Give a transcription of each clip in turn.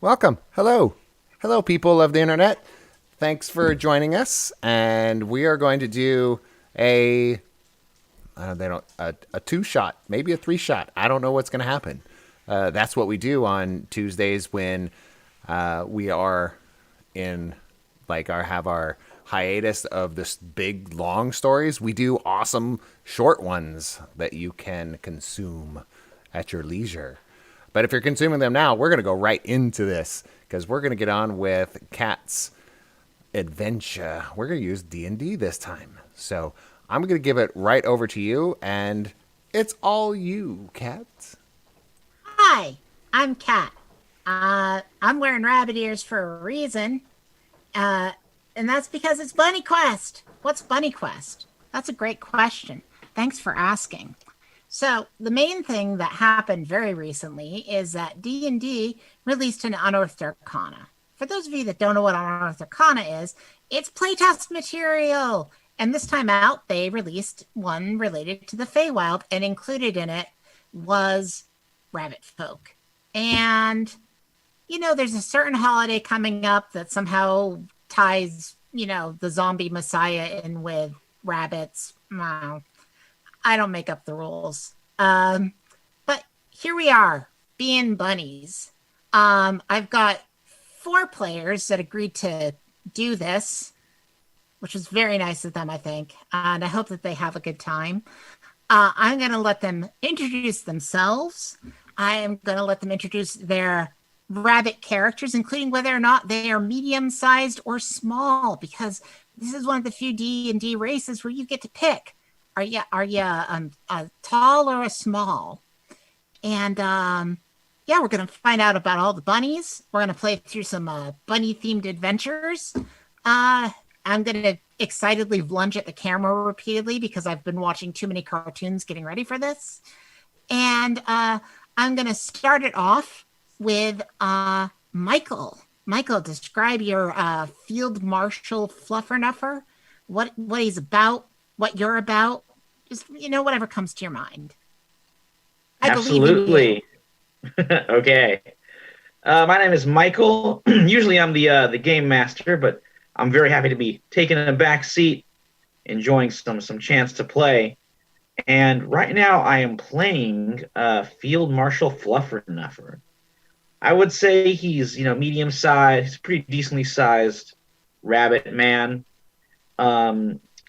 Welcome. Hello. Hello, people of the internet. Thanks for joining us. And we are going to do a a two shot, maybe a three shot. I don't know what's going to happen. That's what we do on Tuesdays when we are in have our hiatus of this big long stories. We do awesome short ones that you can consume at your leisure. But if you're consuming them now, we're going to go right into this because we're going to get on with Kat's adventure. We're going to use D&D this time. So I'm going to give it right over to you, and it's all you, Kat. Hi, I'm Kat. I'm wearing rabbit ears for a reason, uh, and that's because it's Bunny Quest. What's Bunny Quest? That's a great question. Thanks for asking. So the main thing that happened very recently is that D&D released an Unearthed Arcana. For those of you that don't know what Unearthed Arcana is, it's playtest material. And this time out, they released one related to the Feywild, and included in it was rabbit folk. And, there's a certain holiday coming up that somehow ties, the zombie messiah in with rabbits. Wow. I don't make up the rules. But here we are, being bunnies. I've got 4 players that agreed to do this, which was very nice of them, I think. And I hope that they have a good time. I'm going to let them introduce themselves. I am going to let them introduce their rabbit characters, including whether or not they are medium-sized or small, because this is one of the few D&D races where you get to pick. Are you a tall or a small? And yeah, we're gonna find out about all the bunnies. We're gonna play through some bunny themed adventures. I'm gonna excitedly lunge at the camera repeatedly because I've been watching too many cartoons getting ready for this. And I'm gonna start it off with Michael. Michael, describe your field marshal fluffer what he's about, what you're about, just whatever comes to your mind. I believe in you. Absolutely. Okay. My name is Michael. Usually I'm the game master, but I'm very happy to be taking a back seat, enjoying some chance to play. And right now I am playing Field Marshal Fluffer. I would say he's medium sized, pretty decently sized rabbit man.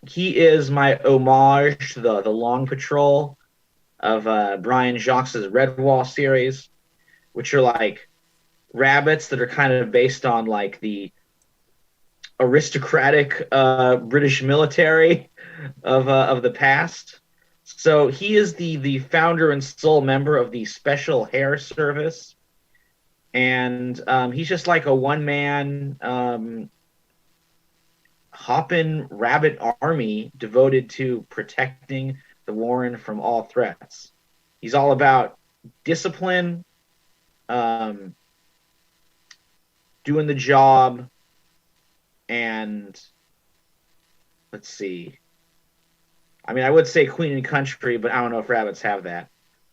He is my homage to the Long Patrol of Brian Jacques' Redwall series, which are like rabbits that are kind of based on like the aristocratic British military of the past. So he is the founder and sole member of the Special Hair Service, and he's just like a one man hoppin' rabbit army devoted to protecting the Warren from all threats. He's all about discipline, doing the job, and let's see. I mean, I would say queen and country, but I don't know if rabbits have that.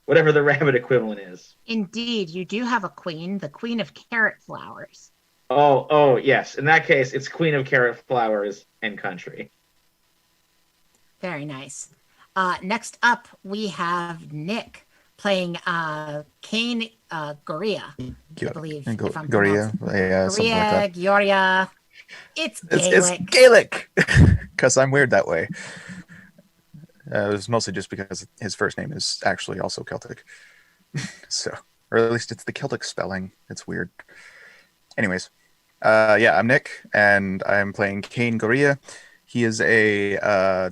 Whatever the rabbit equivalent is. Indeed, you do have a queen, the queen of carrot flowers. Oh, yes. In that case, it's Queen of Carrot Flowers and Country. Very nice. Next up, we have Nick playing Kane Goria, I believe, if I'm Goria, yeah, something like that. Goria. It's Gaelic. It's Gaelic, because I'm weird that way. It was mostly just because his first name is actually also Celtic. So, or at least it's the Celtic spelling. It's weird. Anyways, yeah, I'm Nick, and I'm playing Kane Goria. He is a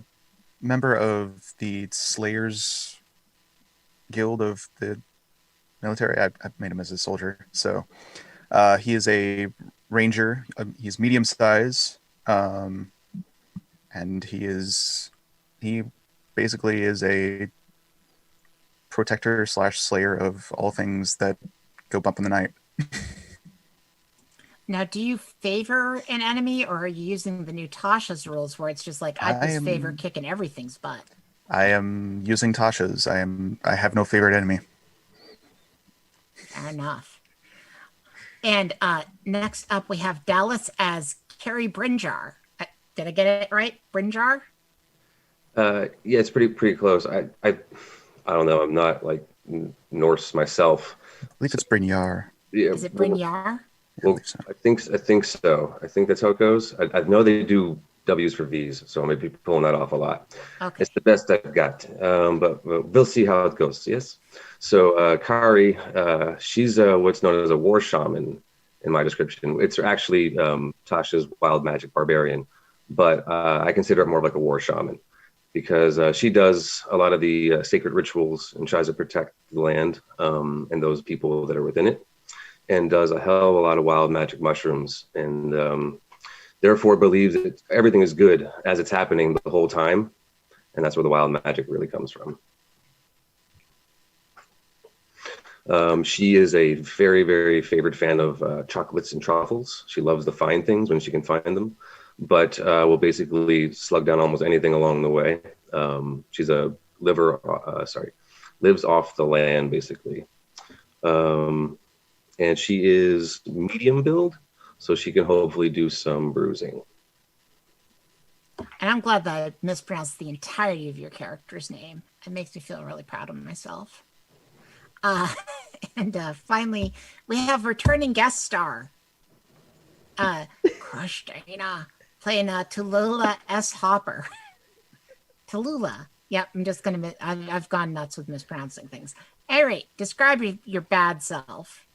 member of the Slayers Guild of the military. I've made him as a soldier. So he is a ranger. He's medium size, and he basically is a protector / slayer of all things that go bump in the night. Now, do you favor an enemy, or are you using the new Tasha's rules where it's just like, I just favor kicking everything's butt? I am using Tasha's. I have no favorite enemy. Fair enough. And next up, we have Dallas as Carrie Brinjar. Did I get it right? Brinjar? Yeah, it's pretty close. I don't know. I'm not like Norse myself. I believe it's Brynjar. Yeah, Is it Brinjar? I well, believe so. I think so. I think that's how it goes. I know they do W's for V's, so I may be pulling that off a lot. Okay. It's the best I've got, but we'll see how it goes. Yes. So Kari, she's what's known as a war shaman in my description. It's actually Tasha's wild magic barbarian, but I consider it more of like a war shaman because she does a lot of the sacred rituals and tries to protect the land and those people that are within it, and does a hell of a lot of wild magic mushrooms, and therefore believes that everything is good as it's happening the whole time, and that's where the wild magic really comes from. She is a very, very favored fan of chocolates and truffles. She loves the fine things when she can find them, but will basically slug down almost anything along the way. She's lives off the land basically. And she is medium build, so she can hopefully do some bruising. And I'm glad that I mispronounced the entirety of your character's name. It makes me feel really proud of myself. And finally, we have returning guest star, Christina, playing Tallulah S. Hopper. Tallulah. Yep, I'm just going to... I've gone nuts with mispronouncing things. All right, describe your bad self.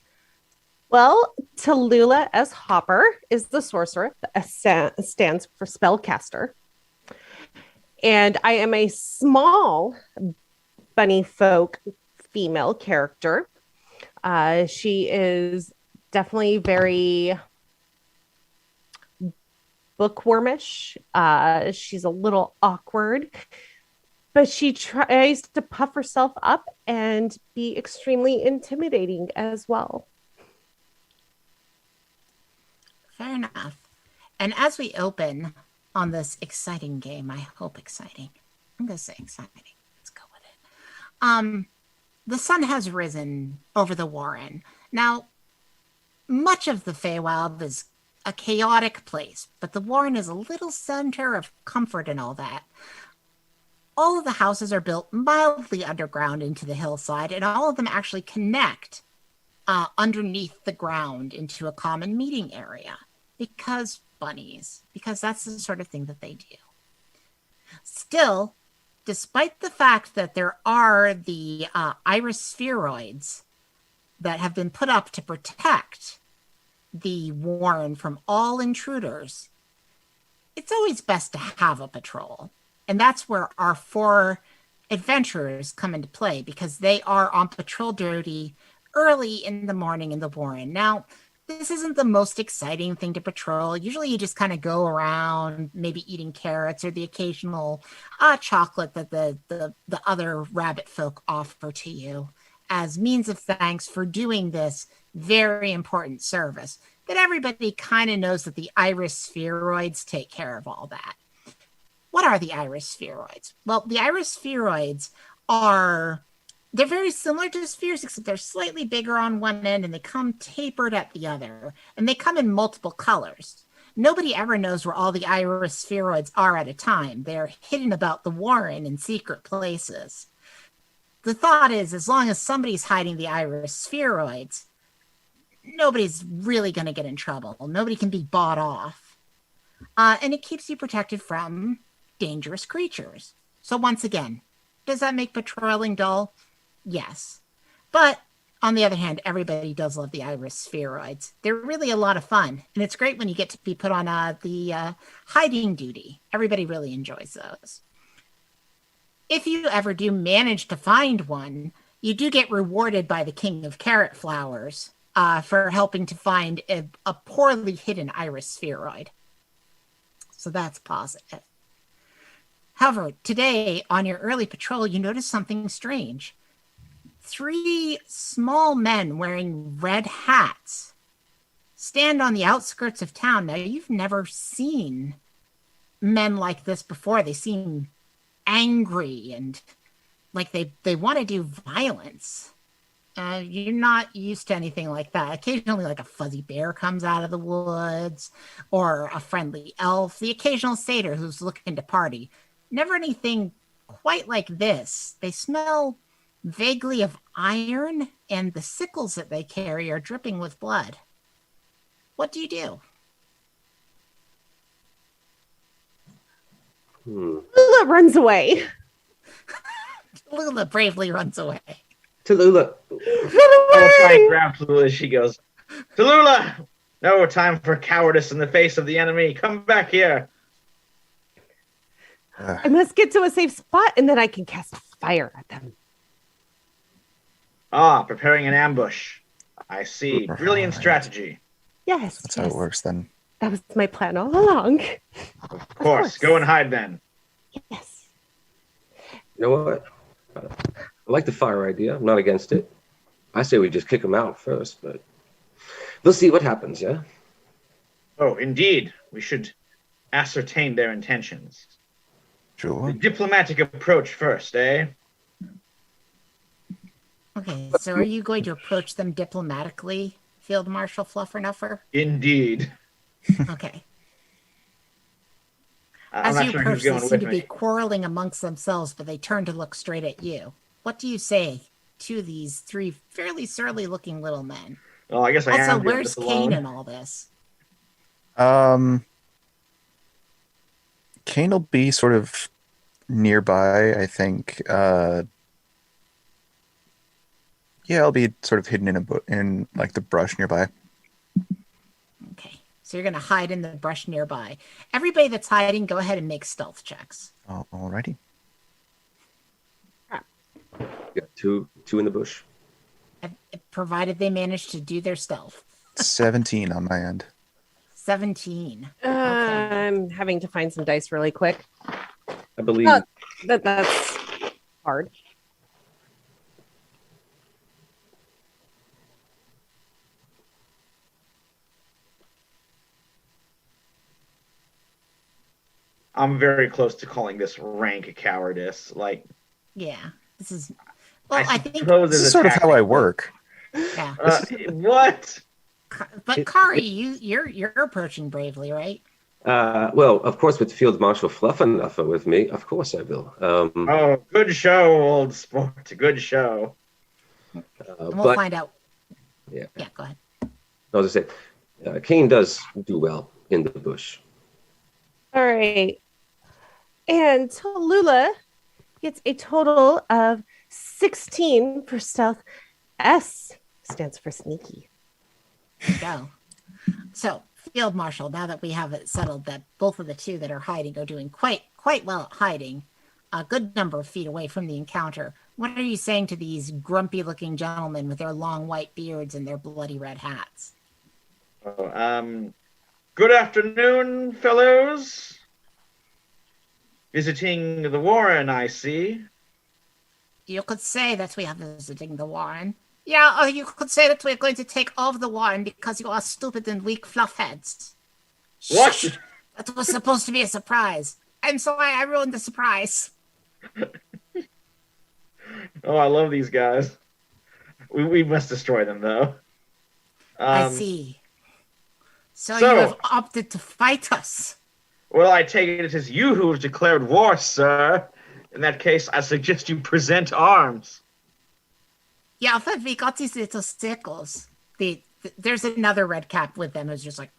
Well, Tallulah S. Hopper is the sorcerer that stands for spellcaster. And I am a small bunny folk female character. She is definitely very bookwormish. She's a little awkward, but she tries to puff herself up and be extremely intimidating as well. Fair enough. And as we open on this exciting game, I hope exciting. I'm going to say exciting. Let's go with it. The sun has risen over the Warren. Now, much of the Feywild is a chaotic place, but the Warren is a little center of comfort and all that. All of the houses are built mildly underground into the hillside, and all of them actually connect underneath the ground into a common meeting area. Because bunnies, because that's the sort of thing that they do. Still, despite the fact that there are the Irish Spheroids that have been put up to protect the Warren from all intruders, it's always best to have a patrol. And that's where our 4 adventurers come into play, because they are on patrol duty early in the morning in the Warren. Now, this isn't the most exciting thing to patrol. Usually you just kind of go around maybe eating carrots or the occasional chocolate that the other rabbit folk offer to you as means of thanks for doing this very important service. But everybody kind of knows that the Irish Spheroids take care of all that. What are the Irish Spheroids? Well, the Irish Spheroids they're very similar to spheres, except they're slightly bigger on one end and they come tapered at the other. And they come in multiple colors. Nobody ever knows where all the Irish Spheroids are at a time. They're hidden about the Warren in secret places. The thought is, as long as somebody's hiding the Irish Spheroids, nobody's really going to get in trouble. Nobody can be bought off. And it keeps you protected from dangerous creatures. So once again, does that make patrolling dull? Yes. But on the other hand, everybody does love the Irish Spheroids. They're really a lot of fun. And it's great when you get to be put on the hiding duty. Everybody really enjoys those. If you ever do manage to find one, you do get rewarded by the King of Carrot Flowers for helping to find a poorly hidden Irish Spheroid. So that's positive. However, today on your early patrol, you notice something strange. 3 small men wearing red hats stand on the outskirts of town. Now, you've never seen men like this before. They seem angry and like they want to do violence. You're not used to anything like that. Occasionally, like a fuzzy bear comes out of the woods, or a friendly elf, the occasional satyr who's looking to party. Never anything quite like this. They smell vaguely of iron, and the sickles that they carry are dripping with blood. What do you do? Lula runs away. Lula bravely runs away. Tallulah. Run I will try and away! grab Tallulah as she goes. Tallulah! No time for cowardice in the face of the enemy. Come back here. I must get to a safe spot and then I can cast fire at them. Ah, preparing an ambush. I see. Brilliant Right. strategy. Yes. That's yes. how it works then. That was my plan all along. Of course. Go and hide then. Yes. You know what? I like the fire idea. I'm not against it. I say we just kick them out first, but we'll see what happens, yeah? Oh, indeed. We should ascertain their intentions. The Sure. diplomatic approach first, eh? Okay, so are you going to approach them diplomatically, Field Marshal Fluffernuffер? Indeed. Okay. I'm As not you sure approach, who's they going seem with to be me. quarreling amongst themselves, but they turn to look straight at you. What do you say to these three fairly surly-looking little men? Well, I guess I Also, am doing where's this Kane alone. in all this? Kane will be sort of nearby, I think. Yeah, I'll be sort of hidden in like the brush nearby. Okay, so you're going to hide in the brush nearby. Everybody that's hiding, go ahead and make stealth checks. Alrighty. Got two in the bush. Provided they manage to do their stealth. 17 on my end. 17. I'm having to find some dice really quick. I believe That's hard. I'm very close to calling this rank cowardice. Like, Yeah, this is... Well, I think... suppose This it's is sort of how I tactic, work. Yeah. What? But Kari, you're approaching bravely, right? well, of course, with Field Marshal Fluffernuffер with me, of course I will. Oh, good show, old sport. Good show. And we'll but find out. yeah, Yeah, go ahead. I was gonna say, Kane does do well in the bush. All right. And Tallulah gets a total of 16 for stealth. S stands for sneaky. There you go. So, Field Marshal, now that we have it settled that both of the two that are hiding are doing quite well at hiding, a good number of feet away from the encounter, what are you saying to these grumpy-looking gentlemen with their long white beards and their bloody red hats? Oh, good afternoon, fellows. Visiting the Warren, I see. You could say that we are visiting the Warren. Yeah, or you could say that we're going to take over the Warren because you are stupid and weak fluffheads. What? Shh! That was supposed to be a surprise. I'm sorry, I ruined the surprise. Oh, I love these guys. We must destroy them, though. I see. So so- you have opted to fight us. Well, I take it is you who have declared war, sir. In that case, I suggest you present arms. Yeah, but we got these little sickles. There's another red cap with them who's just like,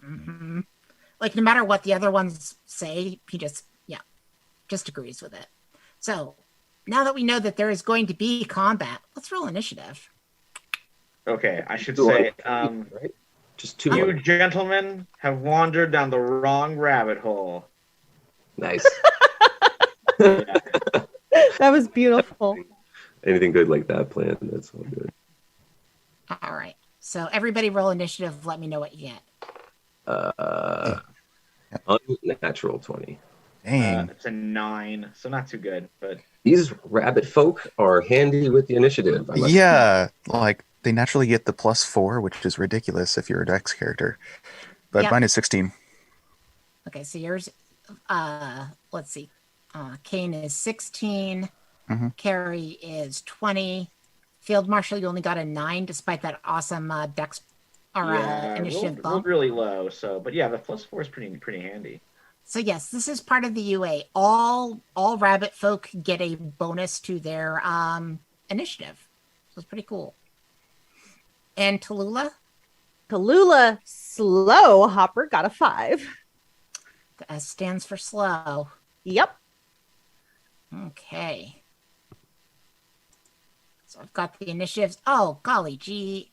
like no matter what the other ones say, he just agrees with it. So now that we know that there is going to be combat, let's roll initiative. Okay, I should Two say, on three, right? Just two. you on- gentlemen have wandered down the wrong rabbit hole. Nice. That was beautiful. Anything good like that planned? That's all good. All right. So everybody roll initiative. Let me know what you get. Unnatural 20. Dang. It's a 9, so not too good, but These rabbit folk are handy with the initiative. I must- Yeah, like they naturally get the +4, which is ridiculous if you're a Dex character. But Yep. mine is 16. Okay, so yours, let's see. Kane is 16. Mhm. Carrie is 20. Field Marshal, you only got a 9 despite that awesome dex or initiative rolled bump. really low. So, but yeah, the +4 is pretty handy. So yes, this is part of the UA. All rabbit folk get a bonus to their initiative. So it's pretty cool. And Tallulah Tallulah Slow Hopper got a 5. stands for slow. Yep. Okay. So I've got the initiatives. Oh golly gee,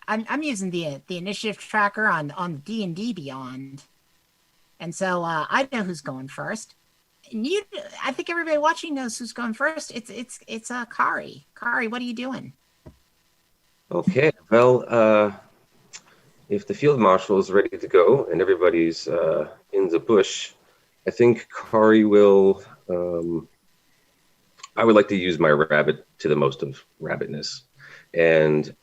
I'm using the initiative tracker on D&D Beyond, and so I know who's going first. And I think everybody watching knows who's going first. It's Kari. Kari, what are you doing? Okay, well, if the field marshal is ready to go and everybody's in the bush, I think Kari will. I would like to use my rabbit to the most of rabbitness, and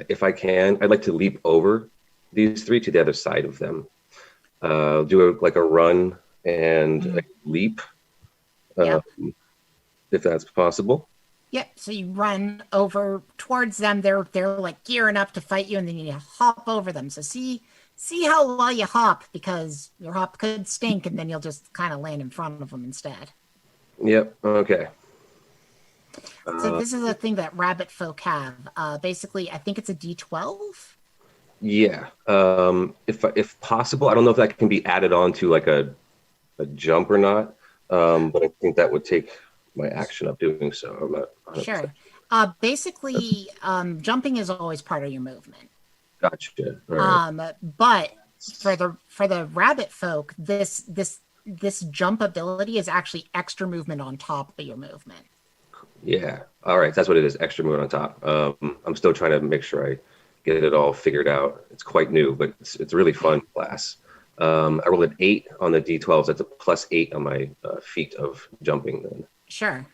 if I can, I'd like to leap over these three to the other side of them. Do a run and a leap, Yep. if that's possible. Yep. So you run over towards them. They're like gearing up to fight you, and then you hop over them. So see how well you hop, because your hop could stink, and then you'll just kind of land in front of them instead. Yep. Okay. So this is a thing that rabbit folk have. Basically, I think it's a D12. Yeah. If possible, I don't know if that can be added on to like a jump or not. But I think that would take my action of doing so. I'm not 100%. Sure. Basically, jumping is always part of your movement. Gotcha. All right. But for the rabbit folk, this jump ability is actually extra movement on top of your movement. Yeah. All right. That's what it is. Extra movement on top. I'm still trying to make sure I get it all figured out. It's quite new, but it's a really fun class. I rolled an 8 on the D12s. That's a +8 on my feat of jumping then. Sure.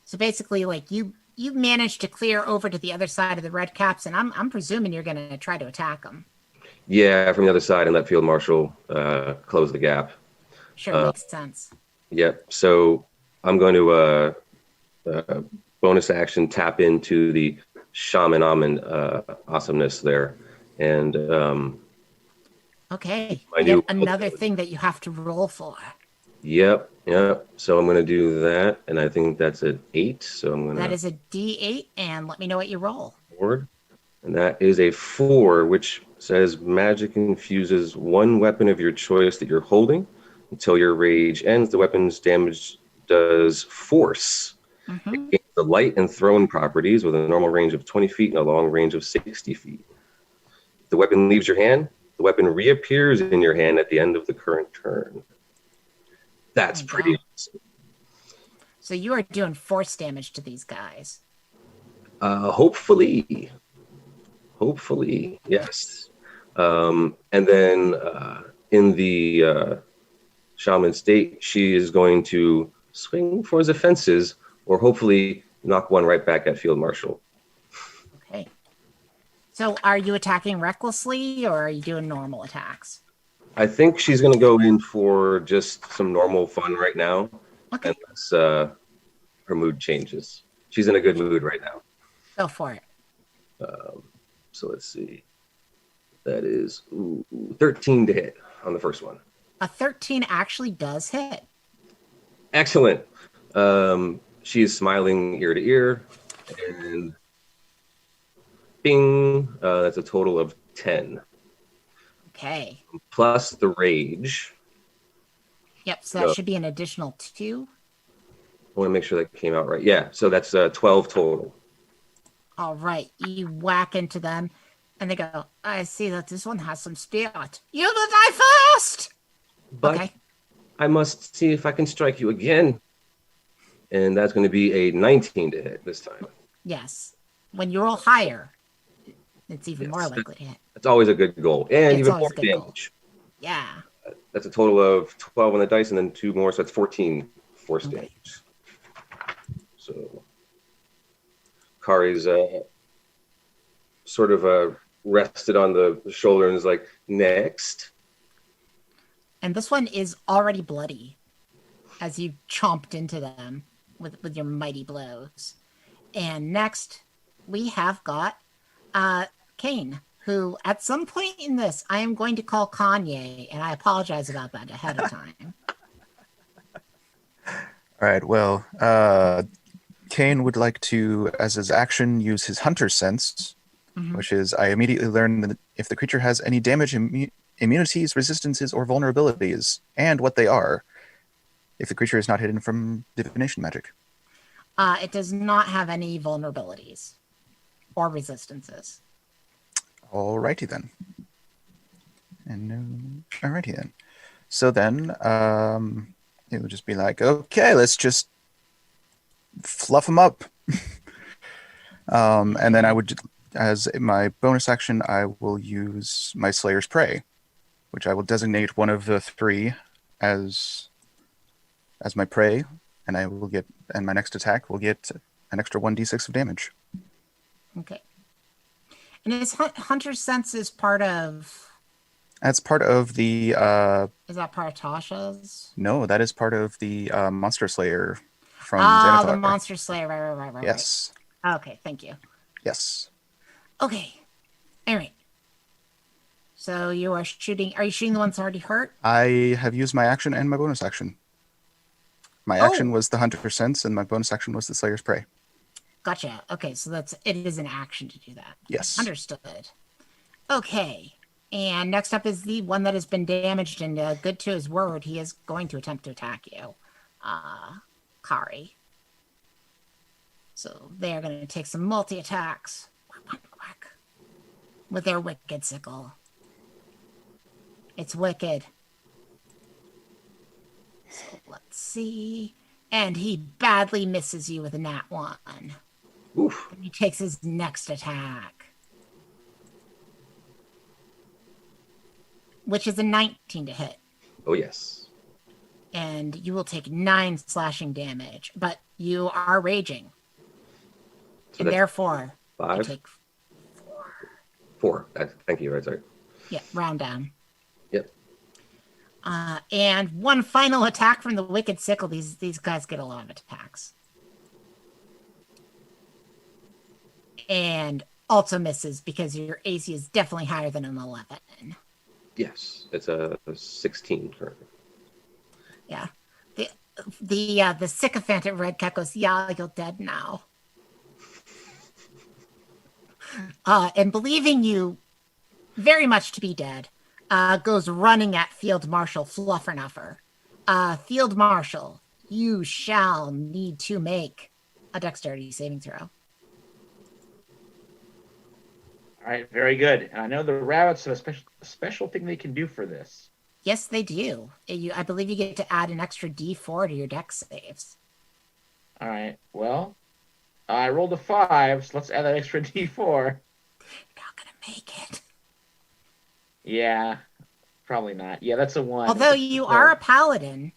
So basically, like you managed to clear over to the other side of the red caps, and I'm presuming you're going to try to attack them. Yeah, from the other side and let Field Marshal close the gap. Sure, makes sense. Yep. So I'm going to bonus action tap into the Shaman awesomeness there, and okay. I do another thing that you have to roll for. Yep. So I'm going to do that, and I think that's an 8. So I'm going to. That is a D8, and let me know what you roll. Forward. And that is a 4, which says magic infuses one weapon of your choice that you're holding until your rage ends. The weapon's damage does force. Mm-hmm. It gains the light and thrown properties with a normal range of 20 feet and a long range of 60 feet. If the weapon leaves your hand, the weapon reappears in your hand at the end of the current turn. That's pretty awesome. So you are doing force damage to these guys. Hopefully, yes. And then in the shaman state, she is going to swing for the fences, or hopefully knock one right back at Field Marshal. Okay. So are you attacking recklessly, or are you doing normal attacks? I think she's going to go in for just some normal fun right now. Okay. Unless her mood changes. She's in a good mood right now. Go for it. So let's see. That is 13 to hit on the first one. A 13 actually does hit. Excellent. She is smiling ear to ear. And bing. That's a total of 10. Okay. Plus the rage. Yep, so that should be an additional 2. I want to make sure that came out right. Yeah, so that's 12 total. All right. You whack into them, and they go, I see that this one has some spirit. You will die first! But okay. I must see if I can strike you again. And that's going to be a 19 to hit this time. Yes. When you roll higher, it's even more likely to hit. That's always a good goal. And It's even more always a good goal. damage. Yeah. That's a total of 12 on the dice and then 2 more, so that's 14 force Okay. damage. So Kari's sort of rested on the shoulder and is like, next. And this one is already bloody as you chomped into them with your mighty blows. And next, we have got Kane, who at some point in this I am going to call Kanye, and I apologize about that ahead of time. All right. Well, Kane would like to, as his action, use his hunter's sense, which is I immediately learn that if the creature has any damage, immunities, resistances, or vulnerabilities, and what they are, if the creature is not hidden from divination magic. It does not have any vulnerabilities or resistances. Alrighty then. And alrighty then. So then, it would just be like, okay, let's just fluff them up. And then I would, as my bonus action, I will use my Slayer's Prey, which I will designate one of the three as my prey, and I will get, and my next attack will get an extra 1d6 of damage. Okay. And is Hunter's Sense is part of... That's part of the... is that part of Tasha's? No, that is part of the Monster Slayer from Xanathar. Xanathar. The Monster Slayer, right. Yes. Right. Okay, thank you. Yes. Okay. All right. So you are shooting... Are you shooting the one that's already hurt? I have used my action and my bonus action. My action was the Hunter's Sense, and my bonus action was the Slayer's Prey. Gotcha. Okay, so it is an action to do that. Yes. Understood. Okay. And next up is the one that has been damaged, and good to his word, he is going to attempt to attack you. Kari. So they are going to take some multi-attacks. With their wicked sickle. It's wicked. So let's see. And he badly misses you with a nat 1. Oof. And he takes his next attack, which is a 19 to hit. Oh, yes. And you will take 9 slashing damage, but you are raging. So and therefore, 5? you take 4. Thank you. Right, sorry. Yeah, round down. Yep. And one final attack from the Wicked Sickle. These guys get a lot of attacks. And also misses because your AC is definitely higher than an 11. Yes, it's a 16 currently. Yeah. The sycophantic red cat goes, yeah, you're dead now. And believing you very much to be dead, goes running at Field Marshal Fluffernuffer. Field Marshal, you shall need to make a dexterity saving throw. All right, very good. And I know the rabbits have a special thing they can do for this. Yes, they do. I believe you get to add an extra D4 to your dex saves. All right, well, I rolled a 5, so let's add that extra D4. You're not going to make it. Yeah, probably not. Yeah, that's a 1. Although you are a paladin.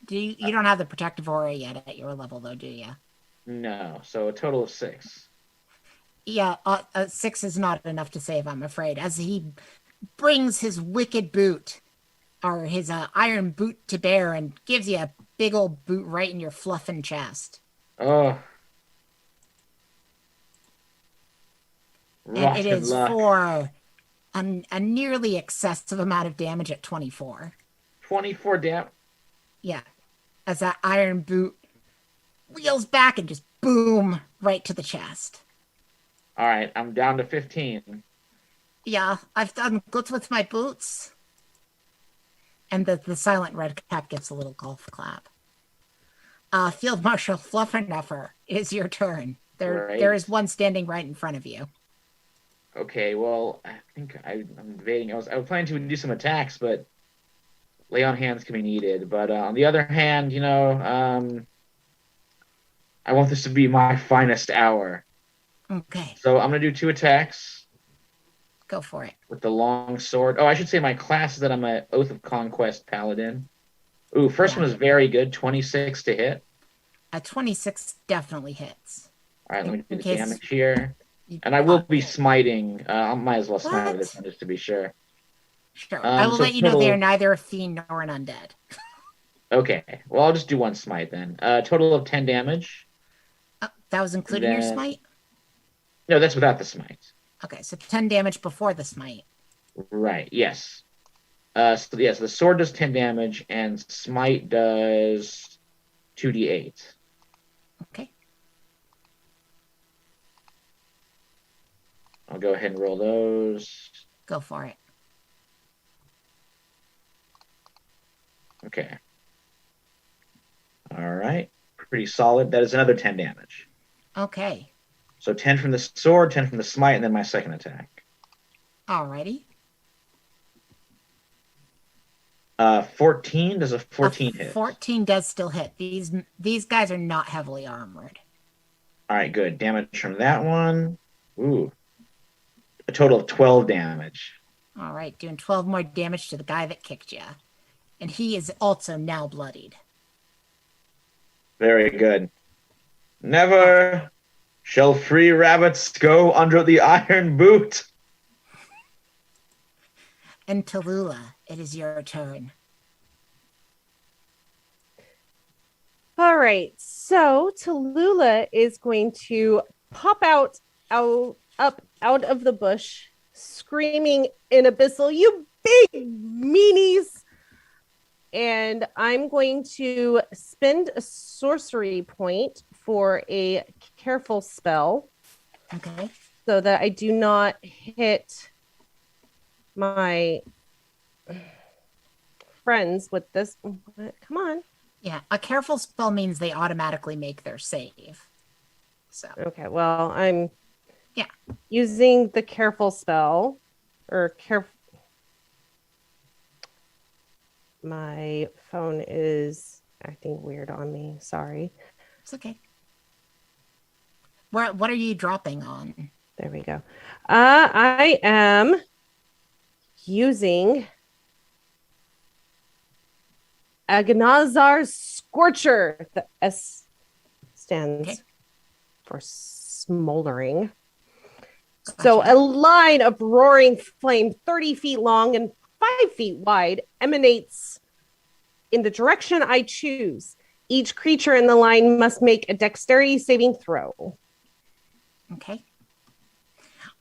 You don't have the protective aura yet at your level, though, do you? No, so a total of 6. Yeah, 6 is not enough to save, I'm afraid. As he brings his wicked boot, or his iron boot to bear, and gives you a big old boot right in your fluffing chest. Oh. And it is luck. for a nearly excessive amount of damage at 24. 24 damage? Yeah. As that iron boot wheels back and just boom, right to the chest. All right, I'm down to 15. Yeah, I've done good with my boots. And the silent red cap gives a little golf clap. Field Marshal Fluffernuffer, it is your turn. There is one standing right in front of you. Okay, well, I think I'm invading. I was planning to do some attacks, but lay on hands can be needed. But on the other hand, I want this to be my finest hour. Okay. So I'm going to do 2 attacks. Go for it. With the long sword. Oh, I should say my class is that I'm an Oath of Conquest Paladin. Ooh, first one is very good. 26 to hit. A 26 definitely hits. All right, let me do the damage here. And I will be smiting. I might as well smite with this one just to be sure. Sure. I will let you know they are neither a fiend nor an undead. Okay. Well, I'll just do 1 smite then. Total of 10 damage. That was including your smite? No, that's without the smite. Okay, so 10 damage before the smite. Right. Yes. So the sword does 10 damage, and smite does 2d8. Okay. I'll go ahead and roll those. Go for it. Okay. All right. Pretty solid. That is another 10 damage. Okay. So 10 from the sword, 10 from the smite, and then my second attack. Alrighty. 14. Does a 14 hit? 14 does still hit. These guys are not heavily armored. All right, good. Damage from that one. Ooh. A total of 12 damage. All right, doing 12 more damage to the guy that kicked you. And he is also now bloodied. Very good. Never shall free rabbits go under the iron boot. And Tallulah, it is your turn. All right. So Tallulah is going to pop out of the bush, screaming in abyssal, "You big meanies!" And I'm going to spend a sorcery point for a careful spell. Okay. So that I do not hit my friends with this. Come on. Yeah, a careful spell means they automatically make their save. So. Okay, well, I'm Yeah. using the careful spell or careful. My phone is acting weird on me. Sorry. It's okay. What are you dropping on? There we go. I am using Agnazar's Scorcher. The S stands for smoldering. Gotcha. So a line of roaring flame 30 feet long and 5 feet wide emanates in the direction I choose. Each creature in the line must make a dexterity saving throw. Okay.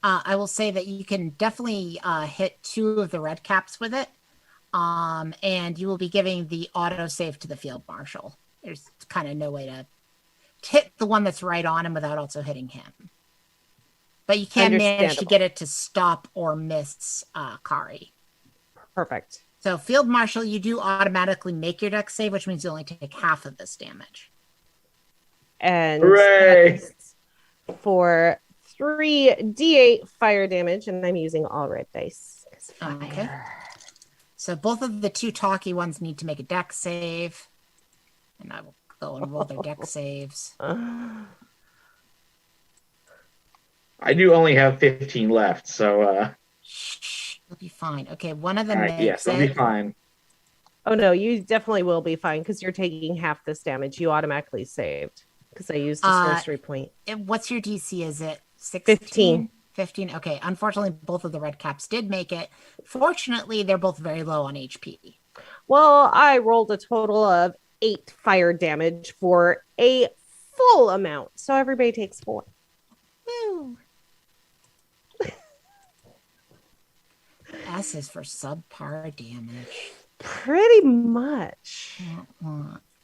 I will say that you can definitely hit 2 of the red caps with it. And you will be giving the auto save to the field marshal. There's kind of no way to hit the one that's right on him without also hitting him. But you can manage to get it to stop or miss Kari. Perfect. So field marshal, you do automatically make your dex save, which means you only take half of this damage. And Hooray! For 3d8 fire damage, and I'm using all red dice. Okay. So both of the 2 talky ones need to make a dex save. And I will go and roll their dex saves. I do only have 15 left, so Shh, you'll be fine. Okay, one of them all right, makes yes, I'll it. be fine. Oh no, you definitely will be fine because you're taking half this damage. You automatically saved because I used a sorcery point. What's your DC? Is it 16? 15. 15. Okay, unfortunately, both of the red caps did make it. Fortunately, they're both very low on HP. Well, I rolled a total of 8 fire damage for a full amount. So everybody takes 4. Woo! S is for subpar damage. Pretty much.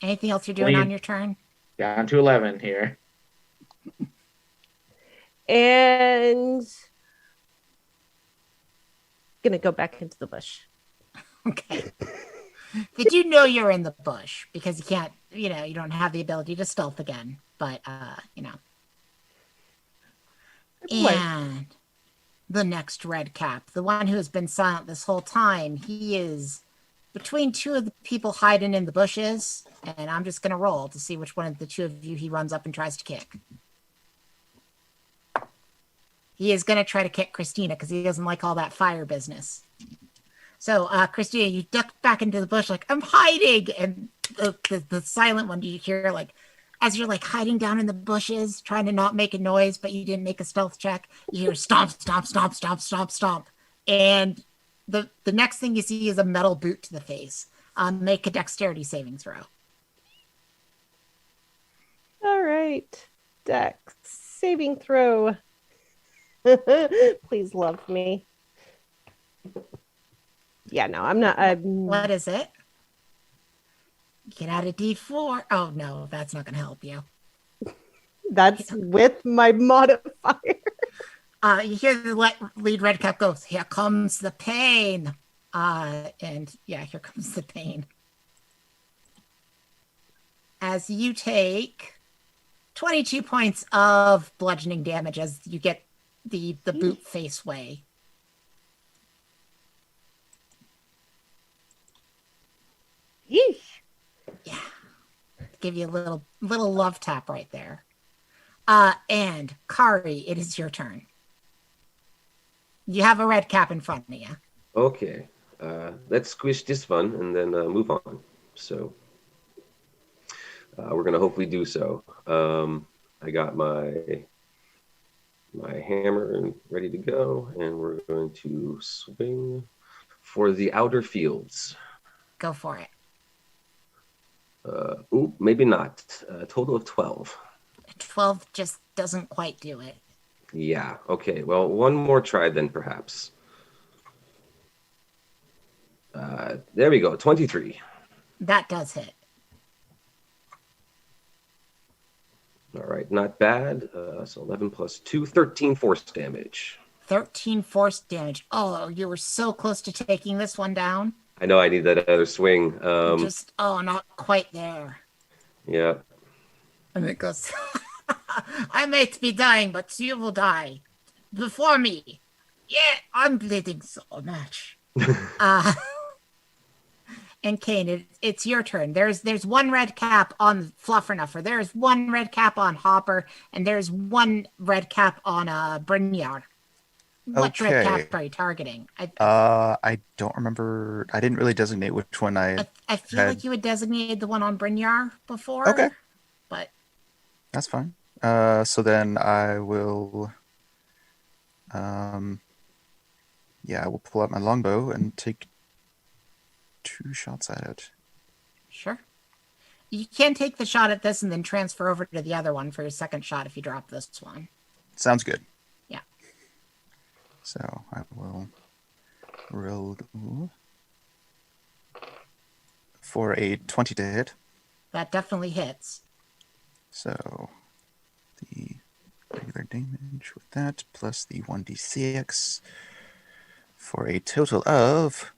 Anything else you're doing on your turn? Down to 11 here. And gonna go back into the bush. Okay. Did you know you're in the bush? Because you can't, you don't have the ability to stealth again. But, And the next red cap, the one who has been silent this whole time, he is between 2 of the people hiding in the bushes. And I'm just going to roll to see which one of the 2 of you he runs up and tries to kick. He is going to try to kick Christina because he doesn't like all that fire business. So, Christina, you duck back into the bush like, I'm hiding. And the silent one, you hear like, as you're like hiding down in the bushes, trying to not make a noise, but you didn't make a stealth check, you hear stomp, stomp, stomp, stomp, stomp, stomp. And the next thing you see is a metal boot to the face. Make a dexterity saving throw. All right. Dex saving throw. Please love me. Yeah, no, I'm not. What is it? Get out a D4. Oh, no, that's not going to help you. That's with my modifier. You hear the lead red cap goes, here comes the pain. And yeah, here comes the pain. As you take 22 points of bludgeoning damage as you get the boot face way. Yeesh. Yeah. Give you a little love tap right there. And Kari, it is your turn. You have a red cap in front of you. Okay. Let's squish this one and then move on. So we're going to hopefully do so. I got my hammer and ready to go, and we're going to swing for the outer fields. Go for it. Maybe not. A total of 12. 12 just doesn't quite do it. Yeah. Okay. Well, one more try then, perhaps. There we go. 23. That does hit. All right. Not bad. So 11 plus 2, 13 force damage. 13 force damage. Oh, you were so close to taking this one down. I know I need that other swing. Not quite there. Yeah. And it goes, I may be dying, but you will die before me. Yeah, I'm bleeding so much. And Kane, it's your turn. There's one red cap on Fluffernutter. There's one red cap on Hopper, and there's one red cap on Brynjar. What red cap are you targeting? I don't remember. I didn't really designate which one I feel like you had designated the one on Brynjar before. Okay. But that's fine. So then I will I will pull out my longbow and take 2 shots at it. Sure. You can take the shot at this and then transfer over to the other one for your second shot if you drop this one. Sounds good. Yeah. So I will roll for a 20 to hit. That definitely hits. So the regular damage with that plus the 1d6 for a total of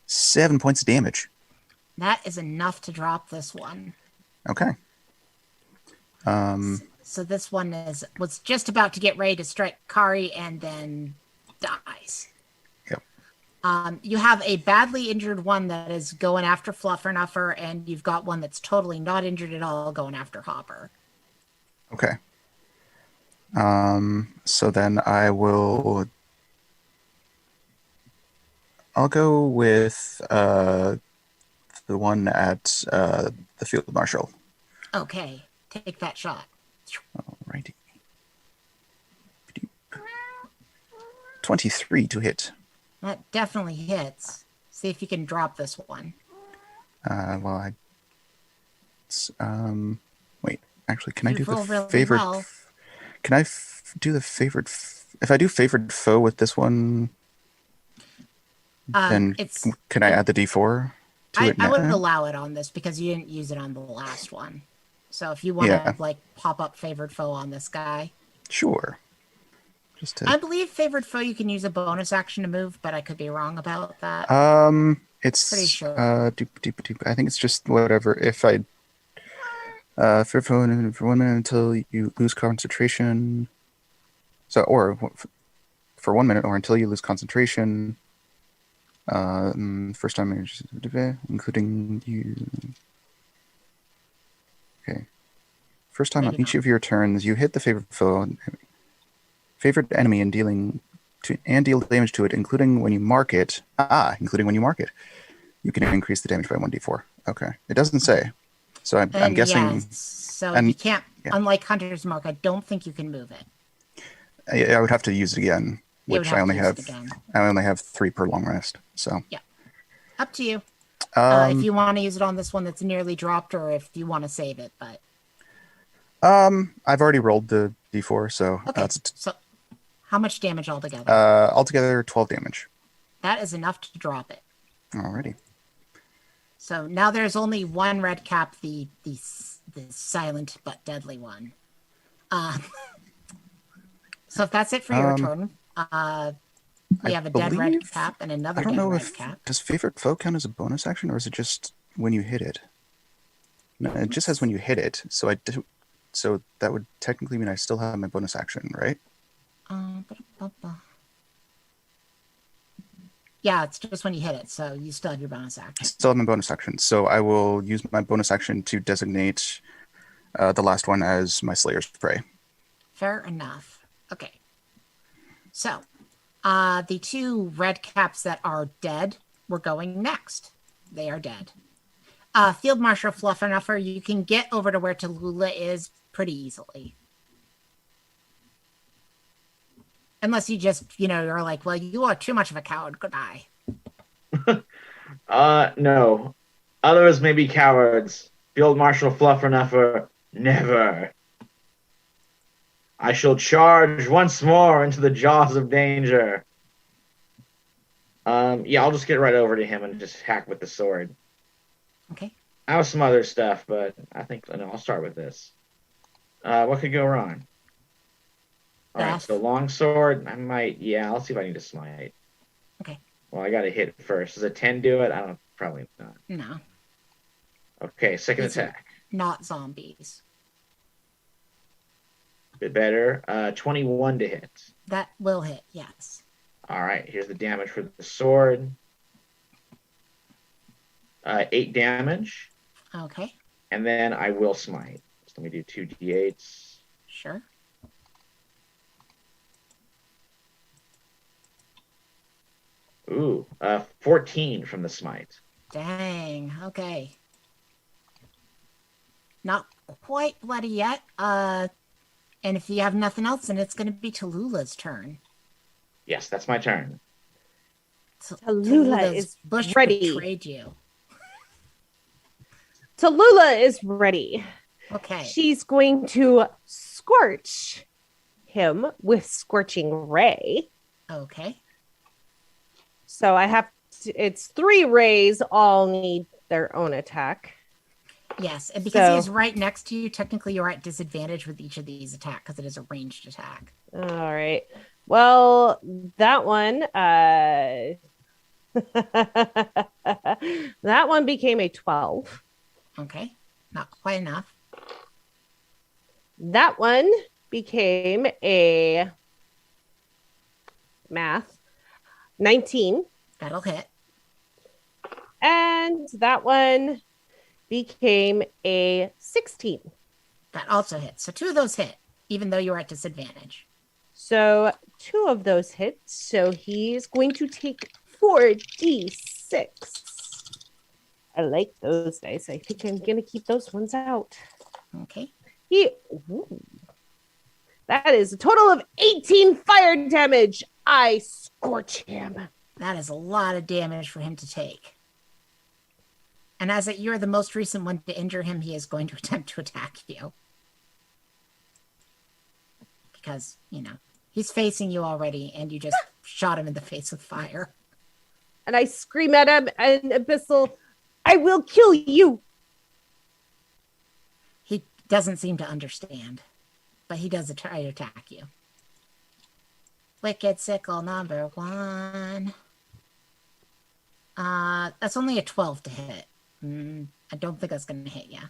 7 points of damage. That is enough to drop this one. Okay. So this one was just about to get ready to strike Kari and then dies. Yep. You have a badly injured one that is going after Fluffernutter, and you've got one that's totally not injured at all going after Hopper. Okay. So then I'll go with the one at the field marshal. Okay, take that shot. Alrighty. 23 to hit. That definitely hits. See if you can drop this one. Wait. Actually, can I do the really favorite? Well. Can I do the favorite? If I do favored foe with this one, then can I add the D4 to it now? I wouldn't allow it on this because you didn't use it on the last one. So if you want to pop up favored foe on this guy, sure. I believe favored foe you can use a bonus action to move, but I could be wrong about that. It's pretty sure. I think it's just whatever. If I favored foe for 1 minute until you lose concentration. So or for 1 minute or until you lose concentration. First time, including you. Okay. First time on each of your turns, you hit the favored enemy and deal damage to it, including when you mark it. Including when you mark it, you can increase the damage by 1d4. Okay, it doesn't say, so I'm guessing. Yes. So you can't. Yeah. Unlike Hunter's Mark, I don't think you can move it. I would have to use it again, which I only have. I only have 3 per long rest. So yeah, up to you. If you want to use it on this one that's nearly dropped, or if you want to save it, but I've already rolled the d4, so okay. How much damage altogether? Altogether 12 damage. That is enough to drop it. Alrighty. So now there's only one red cap, the silent but deadly one. So if that's it for your turn, we have a dead red cap and another dead red cap. Does favorite foe count as a bonus action, or is it just when you hit it? No, it just says when you hit it. So so that would technically mean I still have my bonus action, right? Yeah, it's just when you hit it, so you still have your bonus action. I still have my bonus action, so I will use my bonus action to designate the last one as my Slayer's Prey. Fair enough. Okay. So, the two red caps that are dead, we're going next. They are dead. Field Marshal Fluffernufer, you can get over to where Tallulah is pretty easily. Unless you just, you're like, well, you are too much of a coward. Goodbye. No. Others may be cowards. Field Marshal Fluffernufer, never. I shall charge once more into the jaws of danger. Yeah, I'll just get right over to him and just hack with the sword. Okay. I have some other stuff, but I think I'll start with this. What could go wrong? All right, so longsword, I'll see if I need to smite. Okay. Well, I got to hit first. Does a 10 do it? Probably not. No. Okay, second attack. Not zombies. Bit better. 21 to hit. That will hit, yes. All right, here's the damage for the sword. 8 damage. Okay. And then I will smite. So let me do 2 d8s. Sure. Ooh, 14 from the smite. Dang, okay. Not quite bloody yet. And if you have nothing else, then it's going to be Tallulah's turn. Yes, that's my turn. Tallulah is Bush ready. betrayed you. Tallulah is ready. Okay. She's going to scorch him with Scorching Ray. Okay. So it's 3 rays, all need their own attack. Yes, and because he is right next to you, technically you're at disadvantage with each of these attacks because it is a ranged attack. All right. Well, that one, that one became a 12. Okay, not quite enough. That one became a 19. That'll hit. And that one became a 16. That also hits. So 2 of those hit, even though you're at disadvantage. So 2 of those hits. So he's going to take 4d6. I like those dice. I think I'm going to keep those ones out. Okay. That is a total of 18 fire damage. I scorch him. That is a lot of damage for him to take. And as you're the most recent one to injure him, he is going to attempt to attack you. Because, he's facing you already, and you just shot him in the face with fire. And I scream at him, and Abyssal, I will kill you. He doesn't seem to understand, but he does try to attack you. Wicked Sickle number 1. That's only a 12 to hit. I don't think that's going to hit you.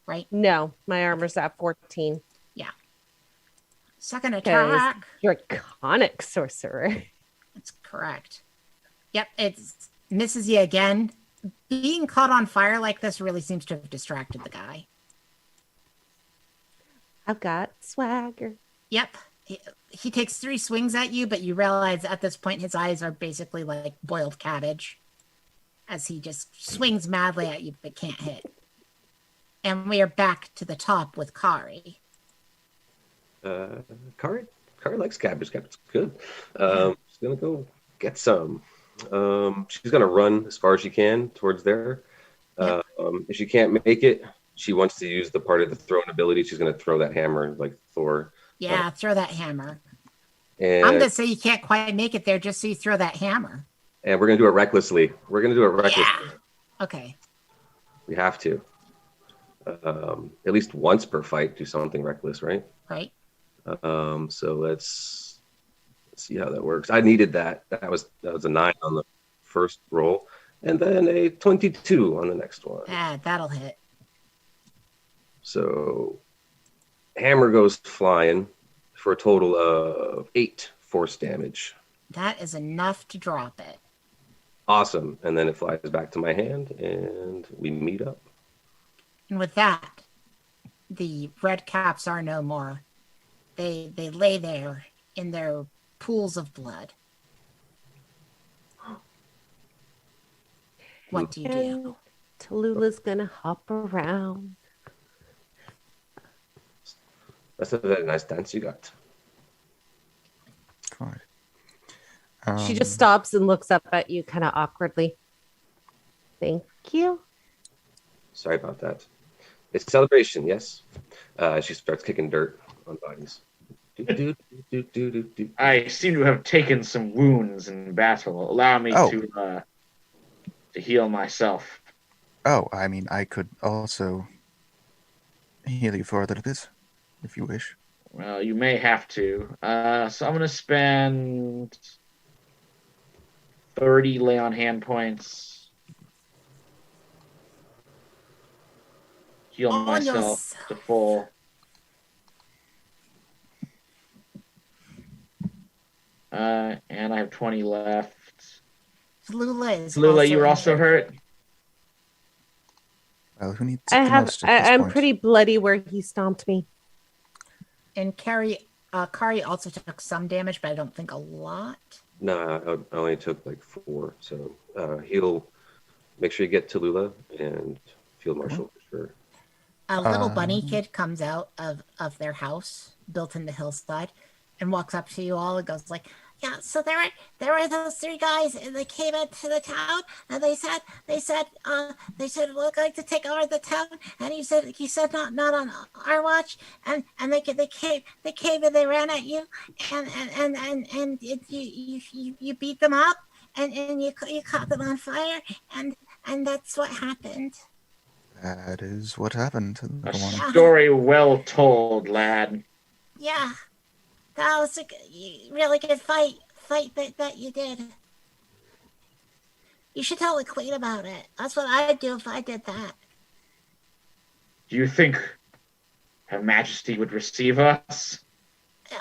Right? No, my armor's at 14. Yeah. Second attack. Draconic sorcerer. That's correct. Yep, it misses you again. Being caught on fire like this really seems to have distracted the guy. I've got swagger. Yep. He takes 3 swings at you, but you realize at this point his eyes are basically like boiled cabbage as he just swings madly at you but can't hit. And we are back to the top with Kari. Kari likes cabbage. Cabbage's good. She's going to go get some. She's going to run as far as she can towards there. If she can't make it, she wants to use the part of the throwing ability. She's going to throw that hammer like Thor Yeah, throw that hammer. And I'm gonna say you can't quite make it there just so you throw that hammer. and we're gonna do it recklessly. We're gonna do it recklessly. Yeah. Okay. We have to. At least once per fight, do something reckless, right? Right. So let's see how that works. I needed that. That was a 9 on the first roll, and then a 22 on the next one. Ah, that'll hit. So hammer goes flying for a total of 8 force damage. That is enough to drop it. Awesome. And then it flies back to my hand, and we meet up. And with that, the red caps are no more. They lay there in their pools of blood. What do you do? And Tallulah's gonna hop around. That's a very nice dance you got. God. She just stops and looks up at you kind of awkwardly. Thank you. Sorry about that. It's a celebration, yes. She starts kicking dirt on bodies. I seem to have taken some wounds in battle. Allow me to heal myself. Oh, I mean, I could also heal you for a little bit, if you wish. Well, you may have to. So I'm going to spend 30 lay on hand points. Heal myself to full. And I have 20 left. Lula, you were also hurt? Well, who needs it the most at this I'm point? pretty bloody where he stomped me. And Kari also took some damage, but I don't think a lot. No, I only took like 4. So he'll make sure you get Tallulah and Field Marshal for sure. A little bunny kid comes out of their house built in the hillside and walks up to you all and goes like, yeah, so there were those 3 guys and they came into the town and they said we're going to take over the town, and you said not on our watch, and they came and they ran at you and you beat them up and you caught them on fire and that's what happened. That is what happened. A story well told, lad. Yeah. That was a really good fight that you did. You should tell the queen about it. That's what I'd do if I did that. Do you think Her Majesty would receive us?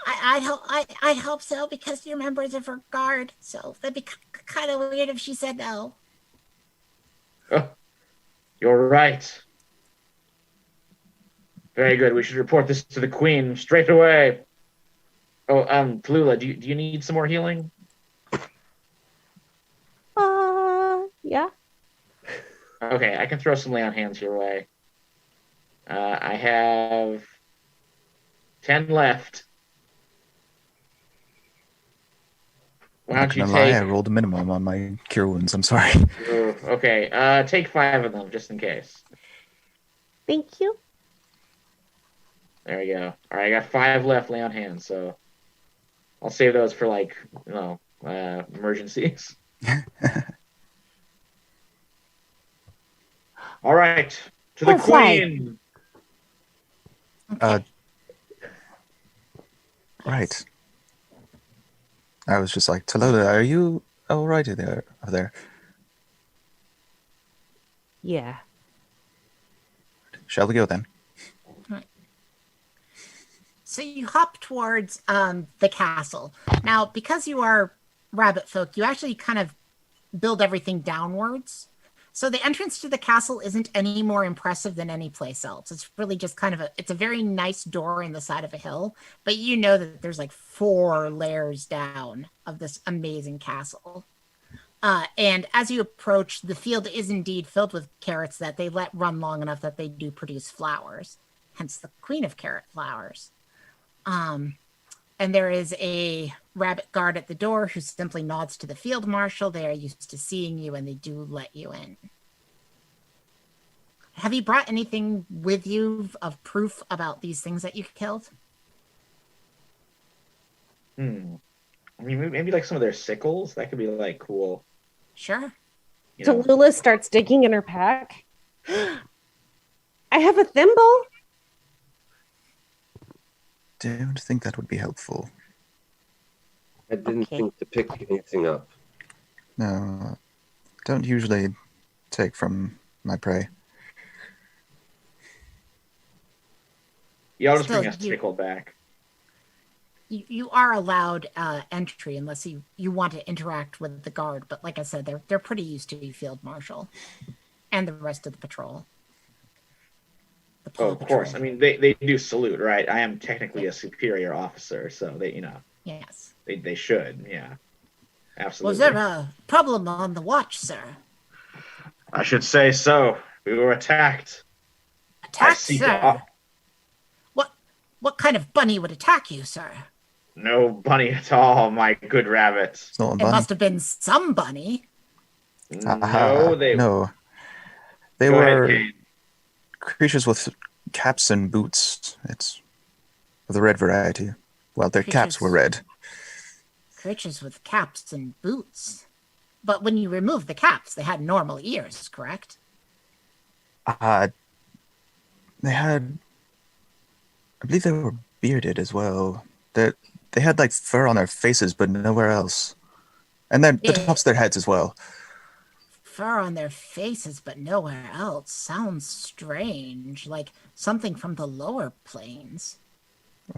I'd hope so, because you're members of her guard. So that'd be kind of weird if she said no. Oh, you're right. Very good. We should report this to the queen straight away. Oh, Tallulah, do you need some more healing? Yeah. Okay, I can throw some lay on hands your way. I have 10 left. Why don't you take? I rolled a minimum on my cure wounds. I'm sorry. Ooh, okay, take 5 of them just in case. Thank you. There we go. All right, I got 5 left lay on hands, so I'll save those for emergencies. All right, to the queen. Right. I was just like, Tallulah, are you all right there? Yeah. Shall we go then? So you hop towards the castle. Now, because you are rabbit folk, you actually kind of build everything downwards. So the entrance to the castle isn't any more impressive than any place else. It's really just kind of it's a very nice door in the side of a hill, but you know that there's like 4 layers down of this amazing castle. And as you approach, the field is indeed filled with carrots that they let run long enough that they do produce flowers, hence the queen of carrot flowers. And there is a rabbit guard at the door who simply nods to the field marshal. They are used to seeing you and they do let you in. Have you brought anything with you of proof about these things that you killed? Hmm. I mean, maybe like some of their sickles. That could be like cool. Sure. You know. Tallulah starts digging in her pack. I have a thimble. Don't think that would be helpful. I didn't Okay. think to pick anything up. No, don't usually take from my prey. Yeah, I'll just Still, bring a sickle back. You are allowed entry unless you want to interact with the guard. But like I said, they're pretty used to you, Field Marshal, and the rest of the patrol. The Oh, Paw of course. Patrol. I mean, they do salute, right? I am technically a superior officer, so Yes. they should, yeah, absolutely. Was there a problem on the watch, sir? I should say so. We were attacked. Attacked, seek sir? What kind of bunny would attack you, sir? No bunny at all, my good rabbit. It's not a It bunny. must have been some bunny. No, they. No. They Go were ahead, Kate. creatures with caps and boots. It's of the red variety. Well, their caps were red. Creatures with caps and boots. But when you removed the caps, they had normal ears, correct? They had, I believe they were bearded as well. They had like fur on their faces, but nowhere else. And then the Yeah. tops of their heads as well. Fur on their faces, but nowhere else. Sounds strange. Like something from the lower planes.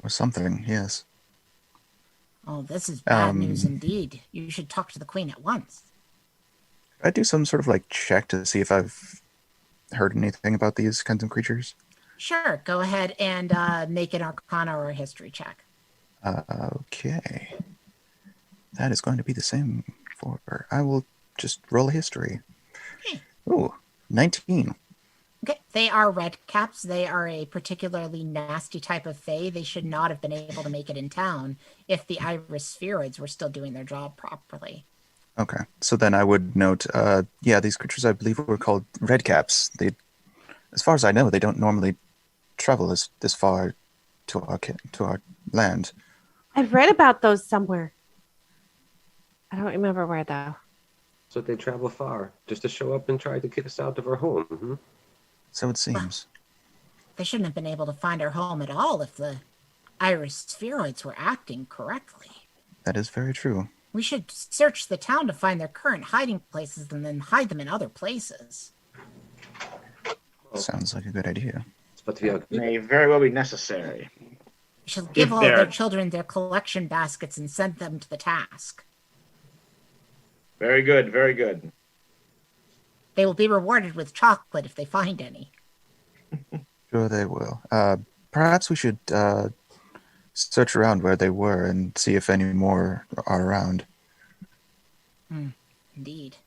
Or something, yes. Oh, this is bad news indeed. You should talk to the Queen at once. I do some sort of like check to see if I've heard anything about these kinds of creatures. Sure, go ahead and make an Arcana or a History check. Okay. That is going to be the same for her. I will just roll a history. Okay. Ooh, 19. Okay, they are red caps. They are a particularly nasty type of fae. They should not have been able to make it in town if the Irish Spheroids were still doing their job properly. Okay, so then I would note, these creatures I believe were called redcaps. They, as far as I know, they don't normally travel this far to our land. I've read about those somewhere. I don't remember where though. So they travel far just to show up and try to kick us out of our home. Hmm? So it seems. They shouldn't have been able to find our home at all if the Irish Spheroids were acting correctly. That is very true. We should search the town to find their current hiding places and then hide them in other places. Sounds like a good idea. But we are May very well be necessary. We should give If all they're- their children their collection baskets and send them to the task. Very good, very good. They will be rewarded with chocolate if they find any. Sure they will. Perhaps we should search around where they were and see if any more are around. Indeed.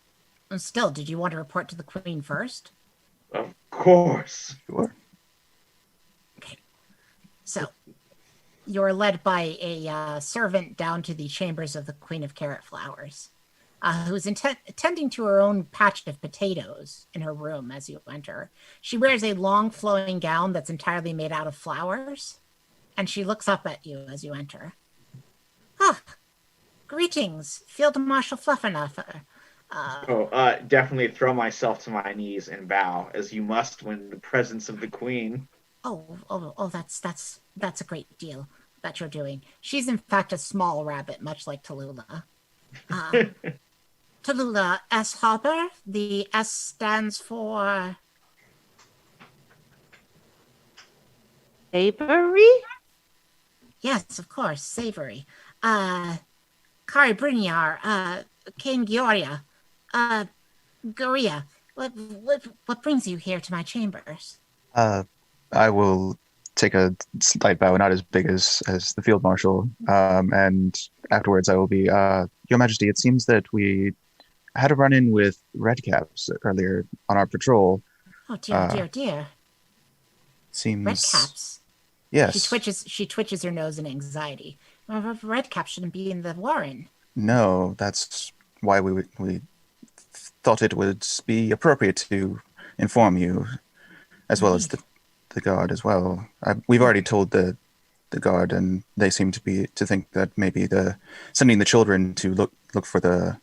And still, did you want to report to the Queen first? Of course. Sure. So, you're led by a servant down to the chambers of the Queen of Carrot Flowers, who's attending to her own patch of potatoes in her room as you enter. She wears a long flowing gown that's entirely made out of flowers, and she looks up at you as you enter. Ah, greetings, Field Marshal Fluffernuff. Definitely throw myself to my knees and bow, as you must when in the presence of the Queen. That's a great deal that you're doing. She's in fact a small rabbit, much like Tallulah. Tallulah S. Hopper. The S stands for Savory? yes, of course, savory. Kari Briniar, King Gioria, Goria. What brings you here to my chambers? I will take a slight bow, not as big as the field marshal, and afterwards I will be, Your Majesty, it seems that we had a run-in with redcaps earlier on our patrol. Oh dear. Seems Redcaps. yes. She twitches her nose in anxiety. Redcap shouldn't be in the warren. No, that's why we thought it would be appropriate to inform you, as well as the guard as well. We've already told the the guard, and they seem to think that maybe sending the children to look for the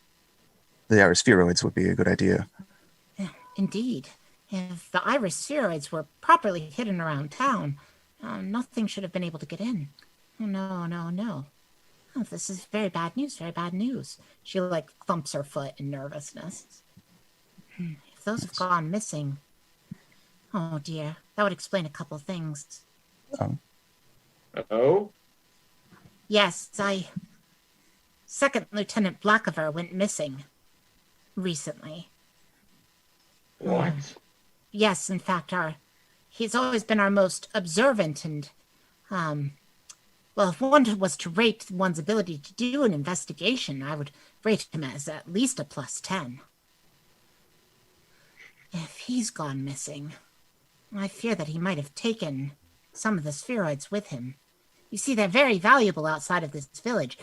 Irish Spheroids would be a good idea. Indeed. If the Irish Spheroids were properly hidden around town, nothing should have been able to get in. Oh, no. Oh, this is very bad news, very bad news. She, thumps her foot in nervousness. If those have gone missing... Oh, dear. That would explain a couple things. Oh? Yes, Second Lieutenant Blackover went missing recently. What? Yes, in fact, he's always been our most observant and, well, if one was to rate one's ability to do an investigation, I would rate him as at least a +10. If he's gone missing, I fear that he might have taken some of the spheroids with him. You see, they're very valuable outside of this village.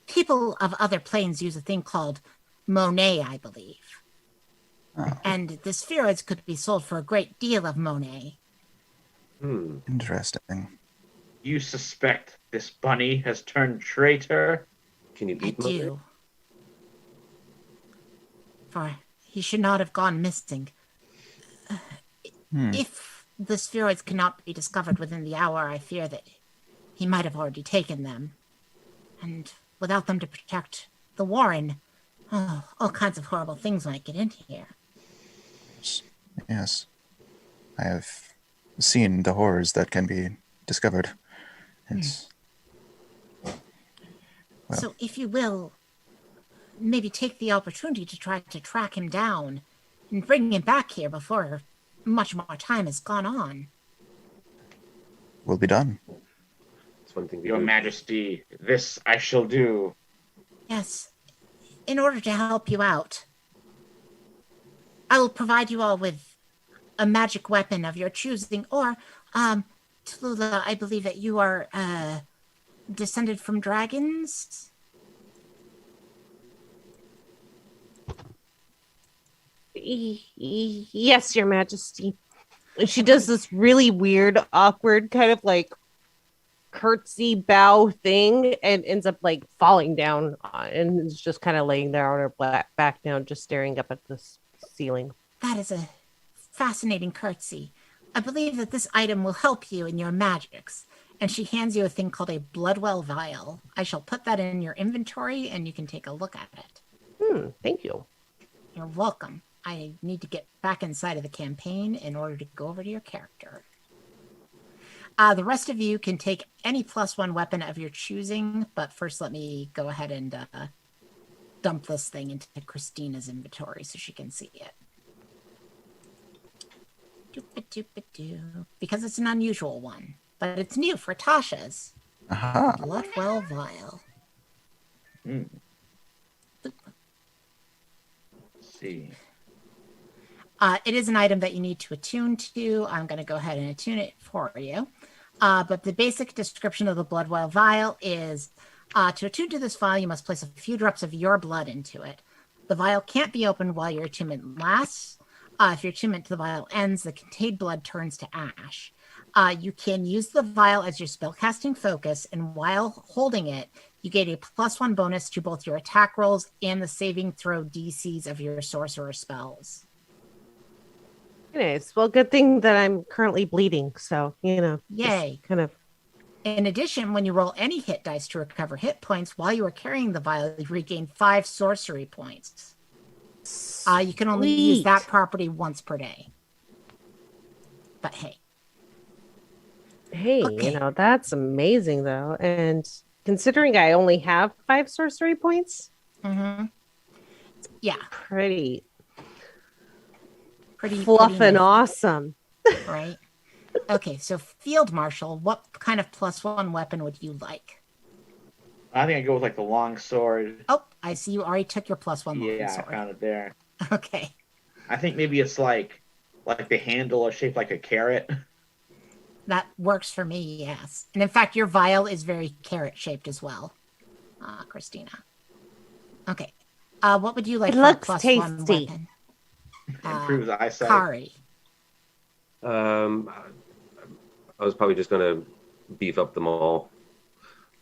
People of other planes use a thing called Monet, I believe. Oh. And the spheroids could be sold for a great deal of Monet. Interesting. You suspect this bunny has turned traitor? Can you I eat Mother? do. For he should not have gone missing. If the spheroids cannot be discovered within the hour, I fear that he might have already taken them. And without them to protect the Warren, all kinds of horrible things might get in here. Yes. I have seen the horrors that can be discovered. It's... Well. So if you will, maybe take the opportunity to try to track him down and bring him back here before much more time has gone on. Will be done. That's one thing we Your do. Majesty, this I shall do. Yes. In order to help you out, I will provide you all with a magic weapon of your choosing, or, Tallulah, I believe that you are, descended from dragons? Yes, Your Majesty. And she does this really weird, awkward kind of curtsy bow thing and ends up falling down and is just kind of laying there on her back down, just staring up at the ceiling. That is a fascinating curtsy. I believe that this item will help you in your magics. And she hands you a thing called a Bloodwell vial. I shall put that in your inventory and you can take a look at it. Thank you. You're welcome. I need to get back inside of the campaign in order to go over to your character. The rest of you can take any +1 weapon of your choosing, but first let me go ahead and dump this thing into Christina's inventory so she can see it. Doop-a-doop-a-doo. Because it's an unusual one, but it's new for Tasha's. Aha. Bloodwell vial. Let's see. It is an item that you need to attune to. I'm going to go ahead and attune it for you. But the basic description of the Bloodwell vial is, to attune to this vial, you must place a few drops of your blood into it. The vial can't be opened while your attunement lasts. If your attunement to the vial ends, the contained blood turns to ash. You can use the vial as your spellcasting focus, and while holding it, you get a +1 bonus to both your attack rolls and the saving throw DCs of your sorcerer spells. Anyways, well, good thing that I'm currently bleeding, so, Yay. kind of. In addition, when you roll any hit dice to recover hit points while you are carrying the vial, you regain 5 sorcery points. You can only use that property once per day. But hey. Hey, Okay. That's amazing, though. And considering I only have 5 sorcery points, Yeah, pretty pretty fluffing pretty awesome. right? Okay, so Field Marshal, what kind of +1 weapon would you like? I think I go with the long sword. Oh, I see you already took your +1 Yeah, sword. I found it there. Okay. I think maybe it's like the handle is shaped like a carrot. That works for me, yes. And in fact, your vial is very carrot-shaped as well, Christina. Okay. What would you like It for looks a +1 tasty. weapon? Improves eyesight. Kari. I was probably just gonna beef up the mall.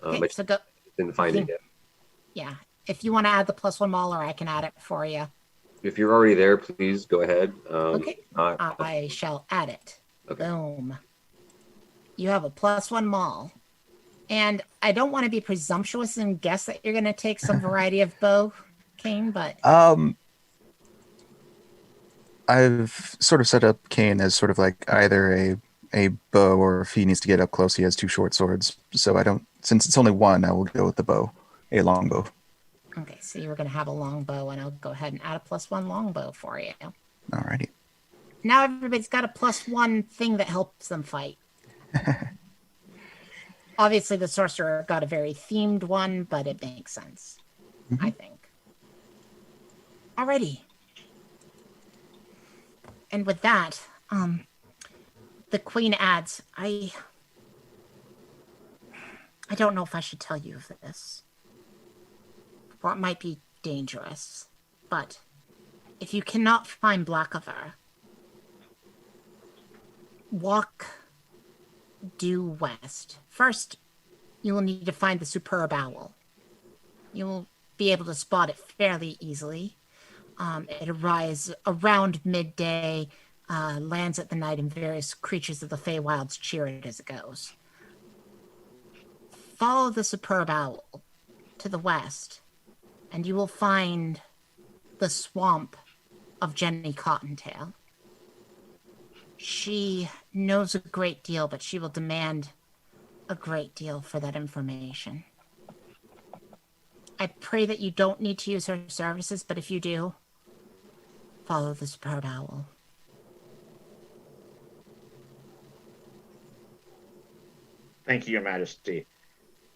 Okay, I so go. didn't find it yet. Yeah. If you want to add the +1 mauler, I can add it for you. If you're already there, please go ahead. Okay. Not, I shall add it. okay. Boom. You have a +1 maul. And I don't want to be presumptuous and guess that you're going to take some variety of bow, Kane, but I've sort of set up Kane as sort of like either a bow, or if he needs to get up close, he has 2 short swords. So I don't, since it's only one, I will go with the bow, a longbow. okay, so you were going to have a longbow, and I'll go ahead and add a +1 longbow for you. Alrighty. Now everybody's got a +1 thing that helps them fight. Obviously, the sorcerer got a very themed one, but it makes sense, I think. Alrighty. And with that, the queen adds, I don't know if I should tell you of this, or it might be dangerous, but if you cannot find Blackover, walk due west. First, you will need to find the superb owl. You will be able to spot it fairly easily. It arrives around midday, lands at the night, and various creatures of the Feywilds cheer it as it goes. Follow the superb owl to the west, and you will find the swamp of Jenny Cottontail. She knows a great deal, but she will demand a great deal for that information. I pray that you don't need to use her services, but if you do, follow the superb owl. Thank you, Your Majesty.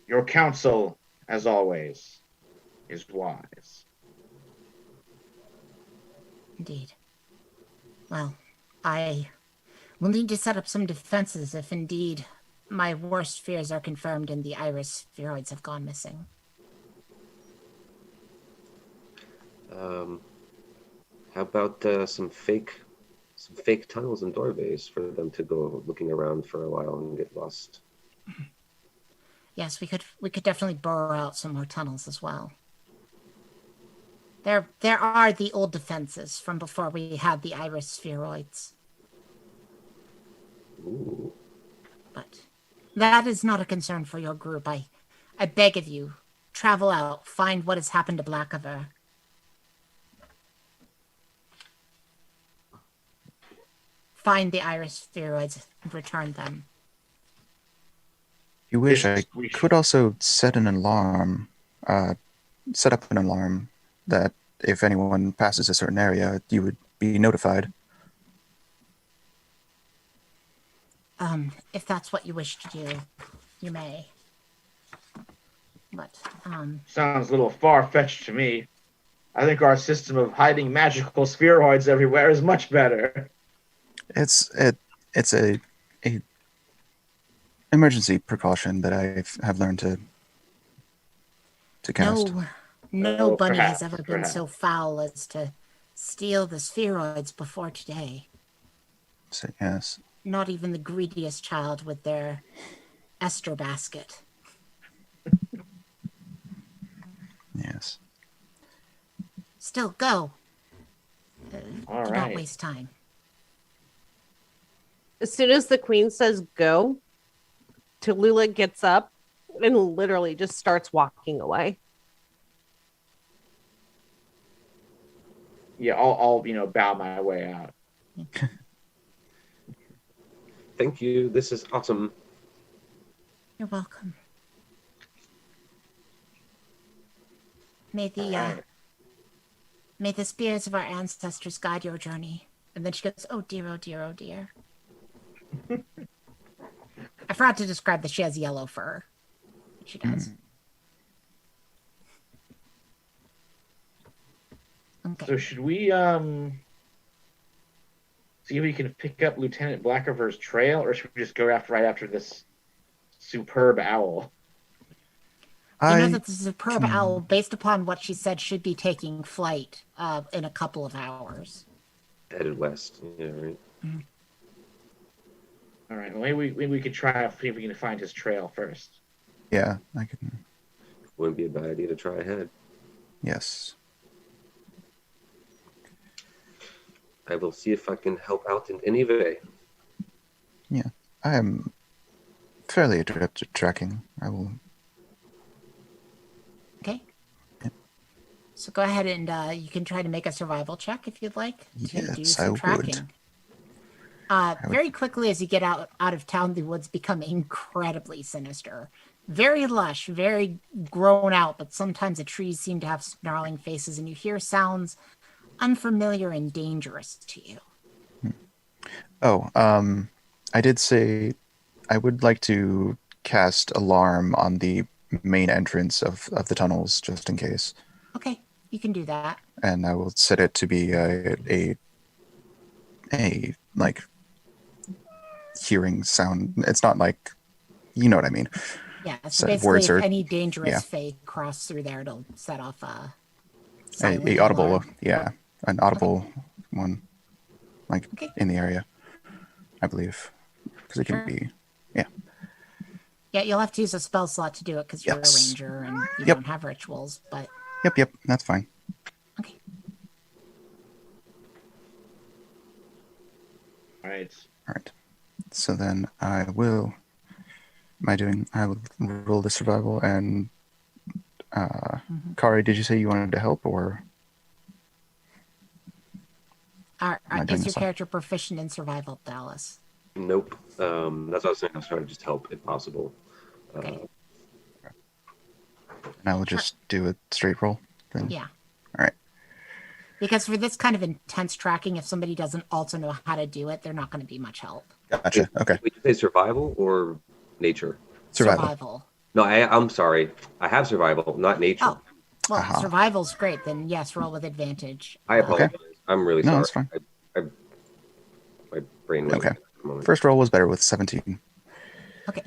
Your counsel, as always, is wise. Indeed. Well, I will need to set up some defenses if indeed my worst fears are confirmed and the Irish Spheroids have gone missing. How about some fake tunnels and doorways for them to go looking around for a while and get lost? Yes, we could definitely burrow out some more tunnels as well. There are the old defenses from before we had the Irish Spheroids. Ooh. But that is not a concern for your group. I beg of you, travel out, find what has happened to Blackover. Find the Irish Spheroids and return them. You wish I We could also set an alarm, set up an alarm that if anyone passes a certain area, you would be notified. If that's what you wish to do, you may. But, Sounds a little far-fetched to me. I think our system of hiding magical spheroids everywhere is much better. It's a emergency precaution that I have learned to cast. No bunny perhaps, has ever been so foul as to steal the spheroids before today. So, yes. Not even the greediest child with their Esther basket. Yes. Still, go. All Do right. not waste time. As soon as the queen says go, Tallulah gets up and literally just starts walking away. Yeah, I'll bow my way out. Thank you. This is awesome. You're welcome. May the Alright. may the spirits of our ancestors guide your journey. And then she goes, oh dear, oh dear, oh dear. I forgot to describe that she has yellow fur. She does. Okay. So should we see if we can pick up Lieutenant Blackover's trail, or should we just go right after this superb owl? I know that the superb owl, based upon what she said, should be taking flight in a couple of hours. Headed west. Yeah, right. All right. Well, maybe we could try to see if we can find his trail first. Yeah, I can. Wouldn't be a bad idea to try ahead. Yes. I will see if I can help out in any way. Yeah, I am fairly adept at tracking. I will. Okay. Yep. So go ahead and you can try to make a survival check if you'd like to do Yes, I some would. tracking. Very quickly, as you get out of town, the woods become incredibly sinister. Very lush, very grown out, but sometimes the trees seem to have snarling faces, and you hear sounds unfamiliar and dangerous to you. Oh, I did say I would like to cast alarm on the main entrance of the tunnels just in case. Okay, you can do that. And I will set it to be a like hearing sound. It's not like, you know what I mean. Yeah, so So basically, words if are- any dangerous yeah. fae cross through there, it'll set off a A audible, alarm. yeah, an audible one, like Okay. in the area, I believe, because it can Sure. be, yeah. Yeah, you'll have to use a spell slot to do it because you're Yes. a ranger and you Yep. don't have rituals, but Yep, that's fine. okay. All right. All right. So then I will. I will roll the survival and. Kari, did you say you wanted to help or? I doing Is your this one? character proficient in survival, Dallas? Nope. That's what I was saying. I was trying to just help if possible. Okay. And I will just do a straight roll. Then. Yeah. All right. Because for this kind of intense tracking, if somebody doesn't also know how to do it, they're not going to be much help. Gotcha. Okay. Would you say survival or nature? Survival. No, I'm sorry. I have survival, not nature. Oh, well, Aha. survival's great. Then yes, roll with advantage. I apologize. I'm really No, sorry. that's fine. My brain went Okay. at the moment. First roll was better with 17. Okay.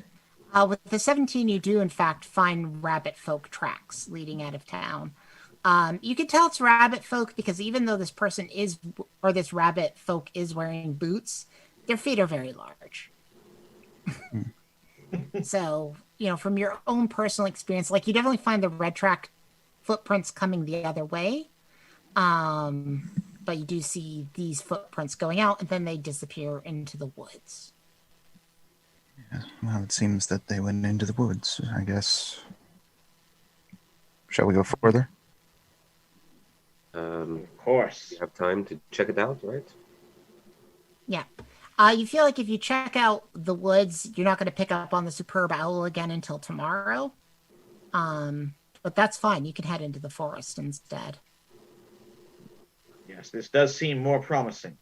With the 17, you do in fact find rabbit folk tracks leading out of town. You can tell it's rabbit folk because even though this person is, or this rabbit folk is wearing boots, their feet are very large. So, from your own personal experience, like you definitely find the red track footprints coming the other way. But you do see these footprints going out and then they disappear into the woods. Well, it seems that they went into the woods, I guess. Shall we go further? Of course. You have time to check it out, right? Yeah. You feel like if you check out the woods, you're not going to pick up on the superb owl again until tomorrow. But that's fine. You can head into the forest instead. Yes, this does seem more promising.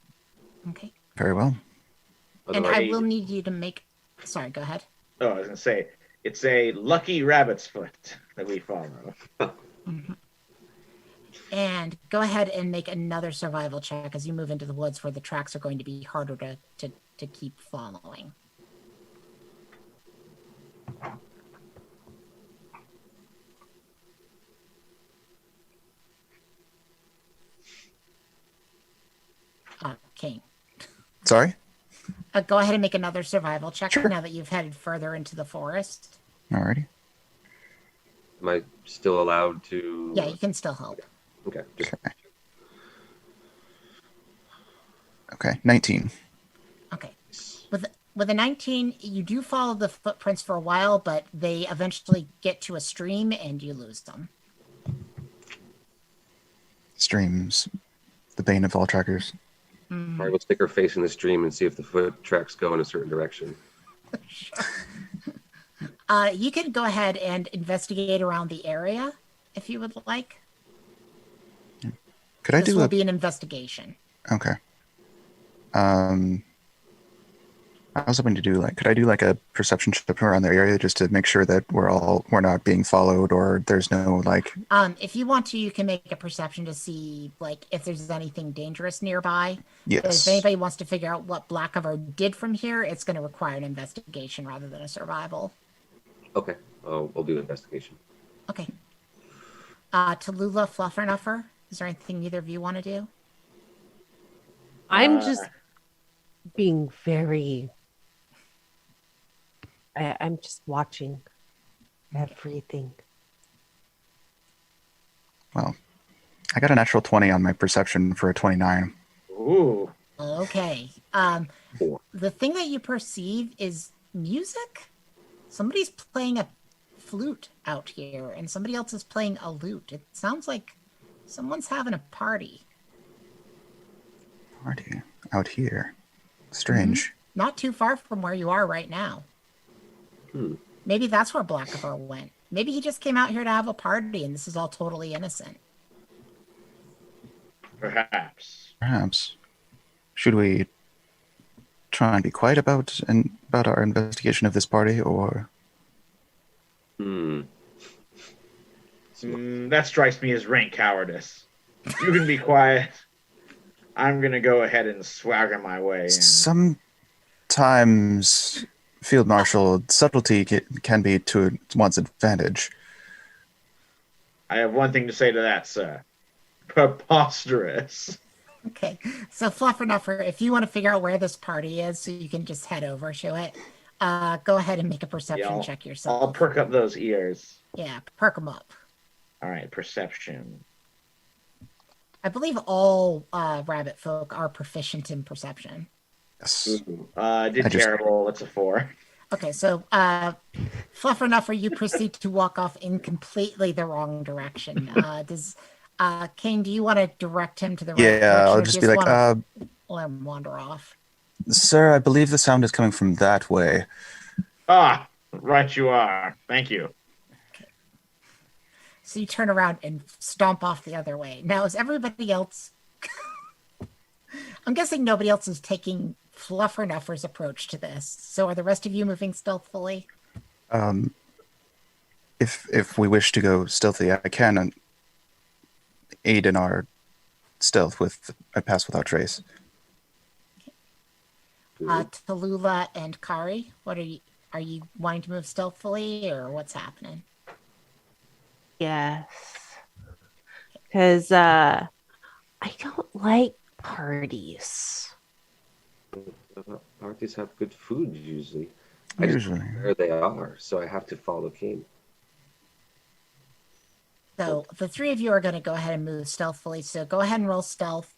Okay. Very well. And Otherwise, I will need you to make... Sorry, go ahead. Oh, I was gonna say it's a lucky rabbit's foot that we follow. And go ahead and make another survival check as you move into the woods where the tracks are going to be harder to keep following. Kane. Sorry? Go ahead and make another survival check Sure. now that you've headed further into the forest. Alrighty. am I still allowed to? Yeah, you can still help. Okay. Just, Okay, 19. Okay. With a 19, you do follow the footprints for a while, but they eventually get to a stream and you lose them. Streams. The bane of all trackers. All right, we'll stick our face in the stream and see if the foot tracks go in a certain direction. You can go ahead and investigate around the area if you would like. Could I This do will a... be an investigation. Okay. I was hoping to do could I do a perception check around the area just to make sure that we're not being followed or there's no If you want to, you can make a perception to see if there's anything dangerous nearby. But yes. if anybody wants to figure out what Black Cover did from here, it's going to require an investigation rather than a survival. Okay, we'll do investigation. Okay. Tallulah Fluffernuffer, is there anything either of you want to do? I'm just being very I'm just watching everything. Well, I got a natural 20 on my perception for a 29. Ooh. Okay. The thing that you perceive is music. Somebody's playing a flute out here, and somebody else is playing a lute. It sounds like someone's having a party. Party out here. Strange. Not too far from where you are right now. Maybe that's where Blackavar went. Maybe he just came out here to have a party, and this is all totally innocent. Perhaps. Perhaps. Should we try and be quiet about our investigation of this party, or That strikes me as rank cowardice. You can be quiet. I'm gonna go ahead and swagger my way in. sometimes, Field Marshal, subtlety can be to one's advantage? I have one thing to say to that, sir. Preposterous. Okay, so Fluffernufer, if you want to figure out where this party is so you can just head over to it, go ahead and make a perception check yourself. I'll perk up those ears. Yeah, perk them up. All right, perception. I believe all rabbit folk are proficient in perception. Yes. I did terrible. It's a 4. Okay, so Fluffernufer, you proceed to walk off in completely the wrong direction. Kane, do you want to direct him to the right direction? Yeah, I'll just be like, let him wander off. sir, I believe the sound is coming from that way. Ah, right you are. Thank you. Okay. So you turn around and stomp off the other way. Now, is everybody else... I'm guessing nobody else is taking Fluffernuffer's approach to this. So are the rest of you moving stealthily? If we wish to go stealthy, I can aid in our stealth with a pass without trace. Tallulah and Kari, are you wanting to move stealthily, or what's happening? Yes. Because I don't like parties. Parties have good food usually. I just don't know where they are, so I have to follow Kane. So the three of you are going to go ahead and move stealthily. So go ahead and roll stealth.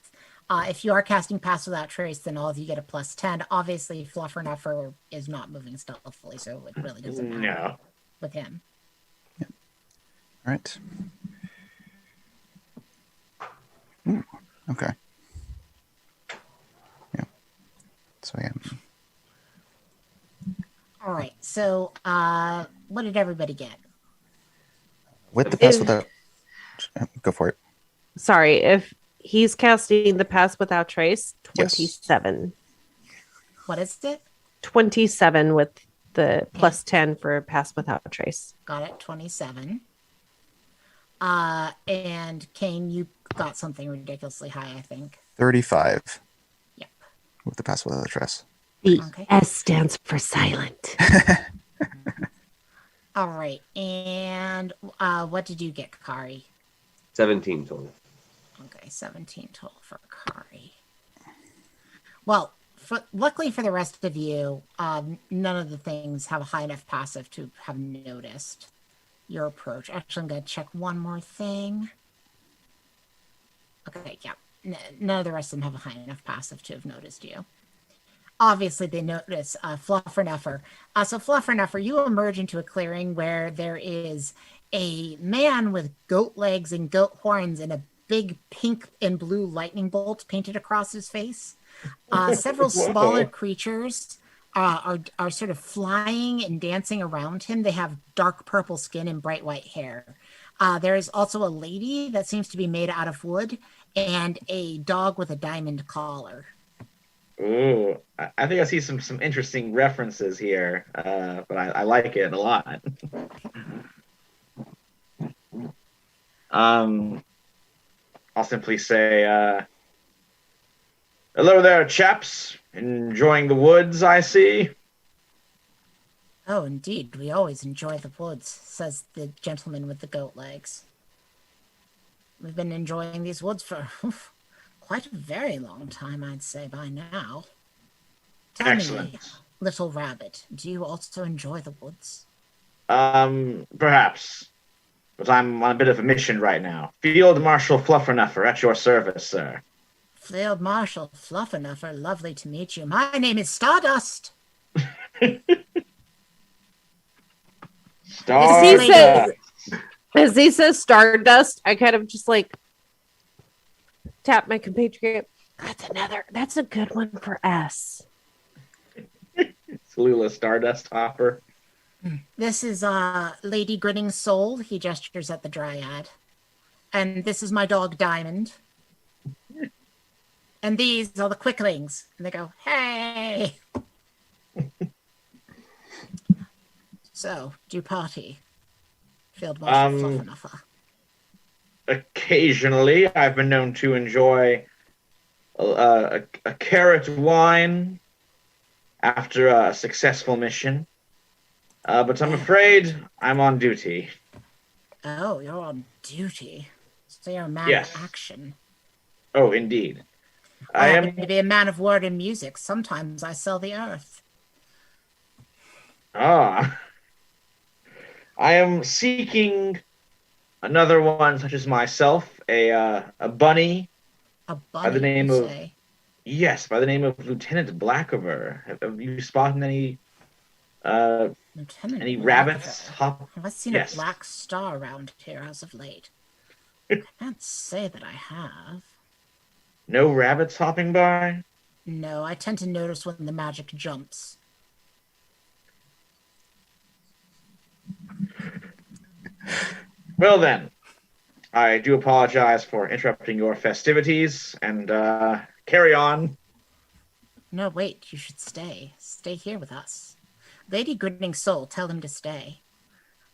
If you are casting Pass Without Trace, then all of you get a +10. Obviously, Fluffernuffer is not moving stealthily, so it really doesn't matter with him. Yep. All right. Ooh, okay. Yeah. So I am. All right. So what did everybody get? With the pass without... Go for it. Sorry, if he's casting the Pass Without Trace, 27. Yes. What is it? 27 with the +10 for Pass Without Trace. Got it, 27. And Kane, you got something ridiculously high, I think. 35. Yep. With the pass without trace. The S stands for silent. All right. And what did you get, Kari? 17 total. Okay, 17 total for Kari. Well, luckily for the rest of you, none of the things have a high enough passive to have noticed your approach. Actually, I'm going to check one more thing. Okay, yeah. None of the rest of them have a high enough passive to have noticed you. Obviously, they notice Fluffernufer. So Fluffernufer, you emerge into a clearing where there is a man with goat legs and goat horns and a big pink and blue lightning bolt painted across his face. Several smaller creatures are sort of flying and dancing around him. They have dark purple skin and bright white hair. There is also a lady that seems to be made out of wood and a dog with a diamond collar. Ooh, I think I see some interesting references here, but I like it a lot. I'll simply say, hello there, chaps. Enjoying the woods, I see. Oh, indeed. We always enjoy the woods, says the gentleman with the goat legs. We've been enjoying these woods for quite a very long time, I'd say, by now. Tell Excellent. me, little rabbit, do you also enjoy the woods? Perhaps. But I'm on a bit of a mission right now. Field Marshal Fluffernufer at your service, sir. Field Marshal Fluffernufer, lovely to meet you. My name is Stardust. Stardust. As he says Stardust, I kind of just like tap my compatriot. That's a good one for S. It's Lula Stardust Hopper. This is Lady Grinning Soul. He gestures at the Dryad. And this is my dog Diamond. And these are the Quicklings. And they go, hey! So, do you party? Field Marshal Fluffernufer. Occasionally, I've been known to enjoy a carrot wine after a successful mission. But I'm afraid I'm on duty. Oh, you're on duty. So you're a man Yes. of action. Oh, indeed. I I happen am. to be a man of word and music. Sometimes I sell the earth. Ah. I am seeking another one such as myself, a bunny. A bunny, By the name you of- say? Yes, by the name of Lieutenant Blackover. Have you spotted any Lieutenant any Blackover. rabbits hop? Have I seen Yes. a black star around here as of late? I can't say that I have. No rabbits hopping by? No, I tend to notice when the magic jumps. Well then, I do apologize for interrupting your festivities, and carry on. No, wait, you should stay. Stay here with us. Lady Grinning Soul, tell him to stay.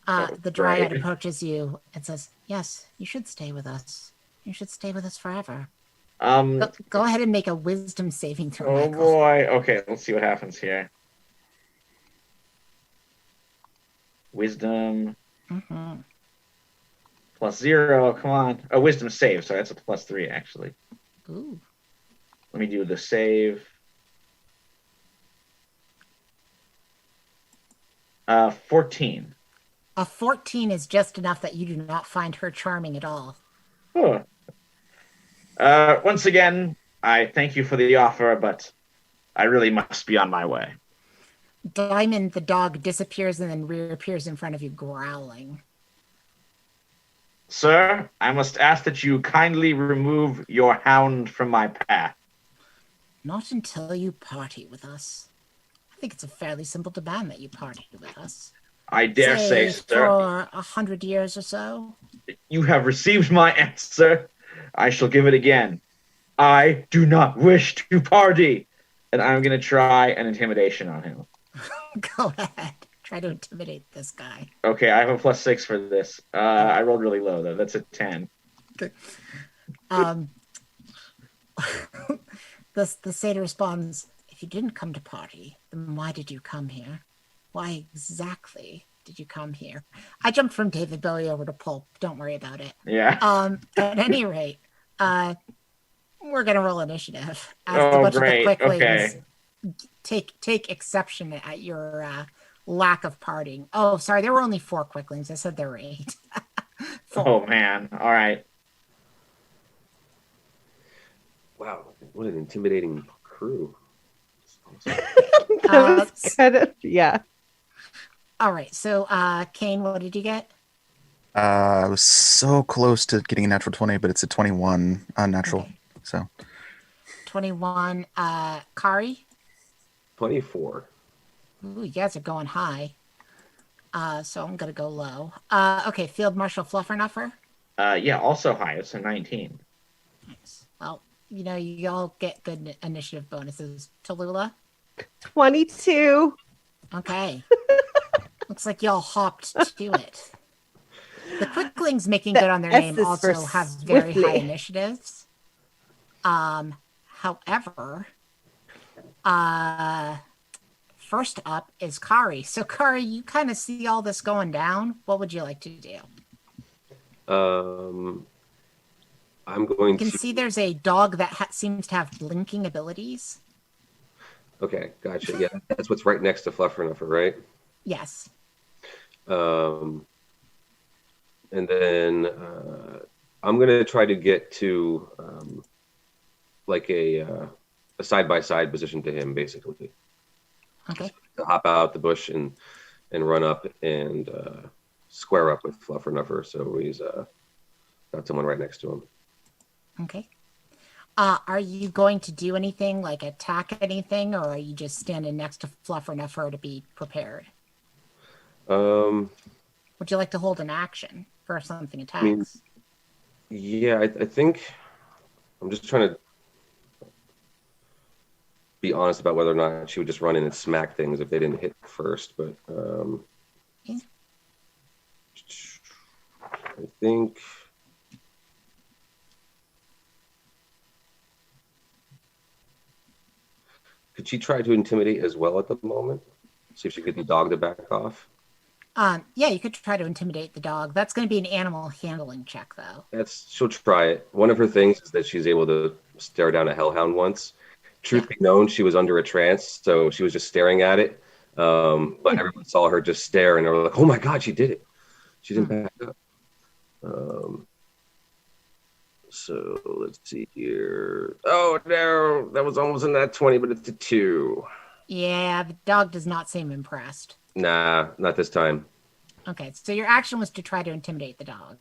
The Dryad right. approaches you and says, yes, you should stay with us. You should stay with us forever. Go ahead and make a wisdom saving throw, Oh Michael. boy. Okay, let's see what happens here. Wisdom Mm-hmm. +0. Come on. Oh, wisdom save. So that's a +3 actually. Ooh. Let me do the save. 14. A 14 is just enough that you do not find her charming at all. Oh. Once again, I thank you for the offer, but I really must be on my way. Diamond, the dog, disappears and then reappears in front of you, growling. Sir, I must ask that you kindly remove your hound from my path. Not until you party with us. I think it's a fairly simple demand that you party with us. I dare say, sir. For 100 years or so. You have received my answer. I shall give it again. I do not wish to party. And I'm going to try an intimidation on him. Go ahead. Try to intimidate this guy. Okay, I have a +6 for this. I rolled really low, though. That's a 10. Okay. The satyr responds, if you didn't come to party, then why did you come here? Why exactly did you come here? I jumped from David Bowie over to Pulp. Don't worry about it. Yeah. At any rate, we're gonna roll initiative. As Oh, a bunch great. of the quicklings Okay. take exception at your lack of partying. Oh, sorry, there were only 4 quicklings. I said there were 8. 4. Oh, man. All right. Wow, what an intimidating crew. That's kind of, yeah. All right, so Kane, what did you get? I was so close to getting a natural 20, but it's a 21 unnatural. Okay. So 21. Kari? 24. Ooh, you guys are going high. So I'm gonna go low. Okay, Field Marshal Fluffernufer. Yeah, also high. It's a 19. Nice. Well, you know, you all get good initiative bonuses. Tallulah? 22. Okay. Looks like y'all hopped to it. The quicklings making good on their S name is also for have very swiftly. high initiatives. However, first up is Kari. So Kari, you kind of see all this going down. What would you like to do? I'm going You can to. see there's a dog that seems to have blinking abilities. Okay, gotcha. Yeah, that's what's right next to Fluffernuffle, right? Yes. Um, and then I'm gonna try to get to like a side by side position to him, basically. Okay. To hop out the bush and run up and square up with Fluffernuffle, so he's got someone right next to him. Okay. Are you going to do anything, like attack anything, or are you just standing next to Fluffernuffle to be prepared? Um, Would you like to hold an action for something attacks? I mean, yeah, I think I'm just trying to be honest about whether or not she would just run in and smack things if they didn't hit first. But Okay. I think could she try to intimidate as well at the moment? See if she could get the dog to back off. Yeah, you could try to intimidate the dog. That's going to be an animal handling check, though. She'll try it. One of her things is that she's able to stare down a hellhound once. Truth be known, she was under a trance, so she was just staring at it. But everyone saw her just stare, and they were like, "Oh my God, she did it! She didn't back up." So let's see here. Oh no, that was almost in that 20, but it's a 2. Yeah, the dog does not seem impressed. Nah, not this time. Okay, so your action was to try to intimidate the dog.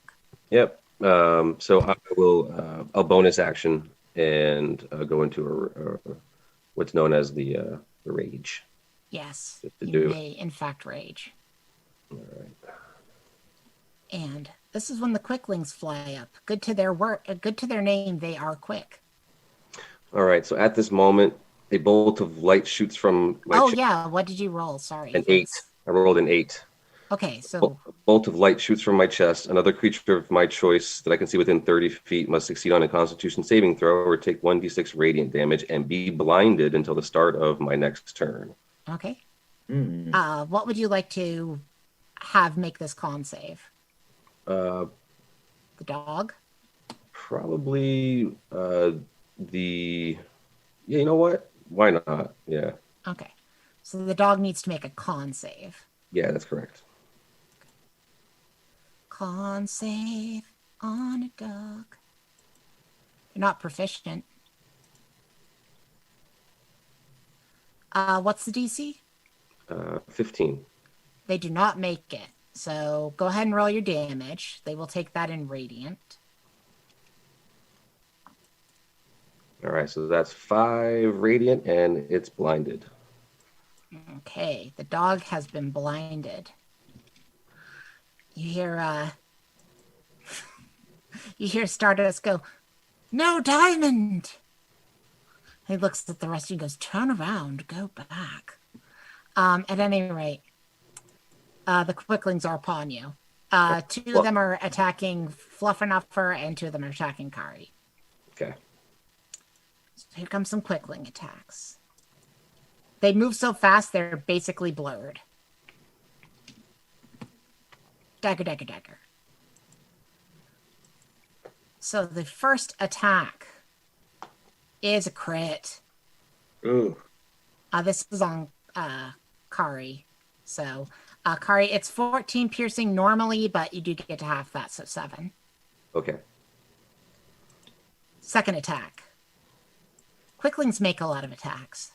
Yep. So I will I'll bonus action and go into what's known as the rage. Yes, Just to you do. may in fact rage. All right. And this is when the quicklings fly up. Good to their work. Good to their name. They are quick. All right. So at this moment, a bolt of light shoots from my chest. Yeah. What did you roll? Sorry. An 8. I rolled an 8. Okay, so A bolt of light shoots from my chest. Another creature of my choice that I can see within 30 feet must succeed on a Constitution saving throw or take 1d6 radiant damage and be blinded until the start of my next turn. okay. Mm. What would you like to have make this con save? Uh, The dog? Probably the. Yeah, you know what? Why not? Yeah. Okay. So the dog needs to make a con save. Yeah, that's correct. Con save on a dog. You're not proficient. What's the DC? 15. They do not make it. So go ahead and roll your damage. They will take that in radiant. All right, so that's 5 radiant, and it's blinded. Okay, the dog has been blinded. You hear you hear Stardust go, "No diamond." He looks at the rest of you and goes, "Turn around, go back." At any rate, the quicklings are upon you. Two of them are attacking Fluffernuffle and 2 of them are attacking Kari. Okay. So here comes some quickling attacks. They move so fast, they're basically blurred. Dagger, dagger, dagger. So the first attack is a crit. Ooh. This is on Kari. So, Kari, it's 14 piercing normally, but you do get to half that, so 7. Okay. Second attack. Quicklings make a lot of attacks.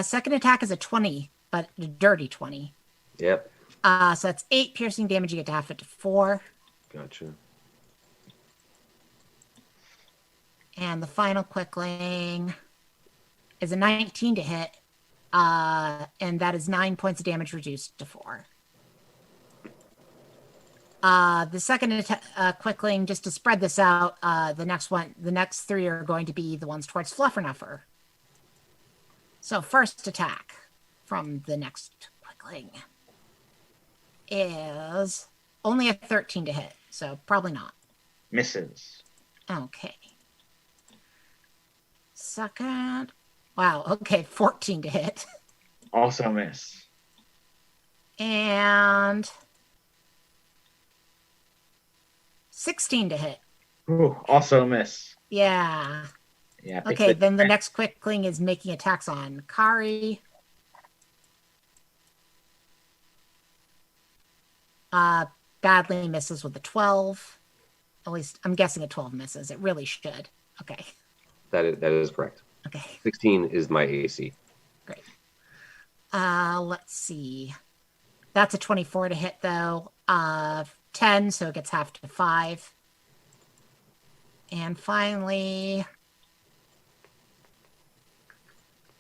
Second attack is a 20, but a dirty 20. Yep. So that's 8 piercing damage. You get to half it to 4. Gotcha. And the final quickling is a 19 to hit. And that is 9 points of damage reduced to 4. The second quickling, just to spread this out, the next 3 are going to be the ones towards Fluffernuffle. So first attack from the next quickling is only a 13 to hit, so probably not. Misses. Okay. Second. Wow, okay, 14 to hit. Also miss. And 16 to hit. Ooh, also miss. Yeah. Yeah. pick Okay, the- then the next quickling is making attacks on Kari. Badly misses with a 12. At least I'm guessing a 12 misses. It really should. Okay. That is correct. Okay, 16 is my AC. great. Let's see. That's a 24 to hit though. 10, so it gets half to 5. And finally,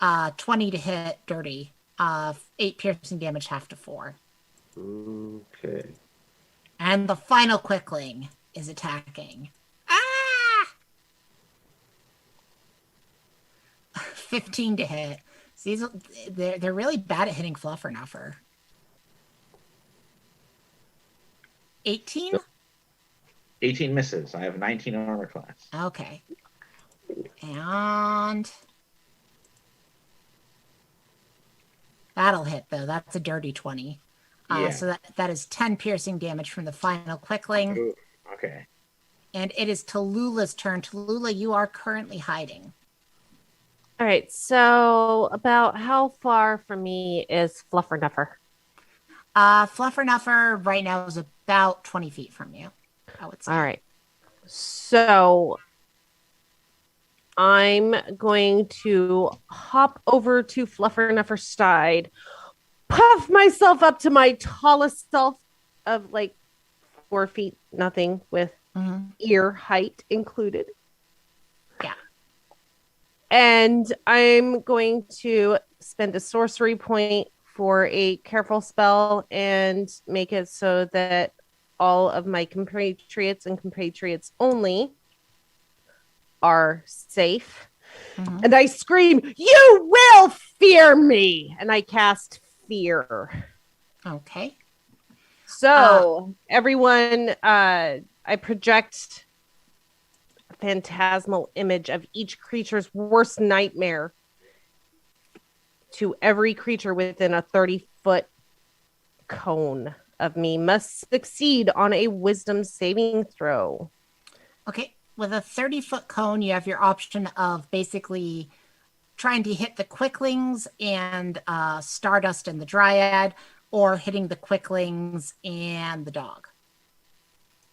20 to hit dirty. 8 piercing damage, half to 4. Okay. And the final quickling is attacking. Ah! 15 to hit. So they're really bad at hitting Fluffer 18? 18 misses. I have 19 armor class. Okay. And that'll hit though. That's a dirty 20. Yeah. So that is 10 piercing damage from the final quickling. Ooh, okay. And it is Tallulah's turn. Tallulah, you are currently hiding. All right. So about how far from me is Fluffer? Fluffer right now is about 20 feet from you, I would say. All right. So I'm going to hop over to Fluffer's side, puff myself up to my tallest self of like 4 feet, nothing with ear height included. Yeah. And I'm going to spend a sorcery point for a careful spell and make it so that all of my compatriots and compatriots only are safe. And I scream, "You will fear me!" And I cast fear. Okay. So everyone, I project a phantasmal image of each creature's worst nightmare to every creature within a 30-foot cone of me. Must succeed on a wisdom saving throw. Okay. With a 30-foot cone, you have your option of basically trying to hit the quicklings and Stardust and the Dryad, or hitting the quicklings and the dog.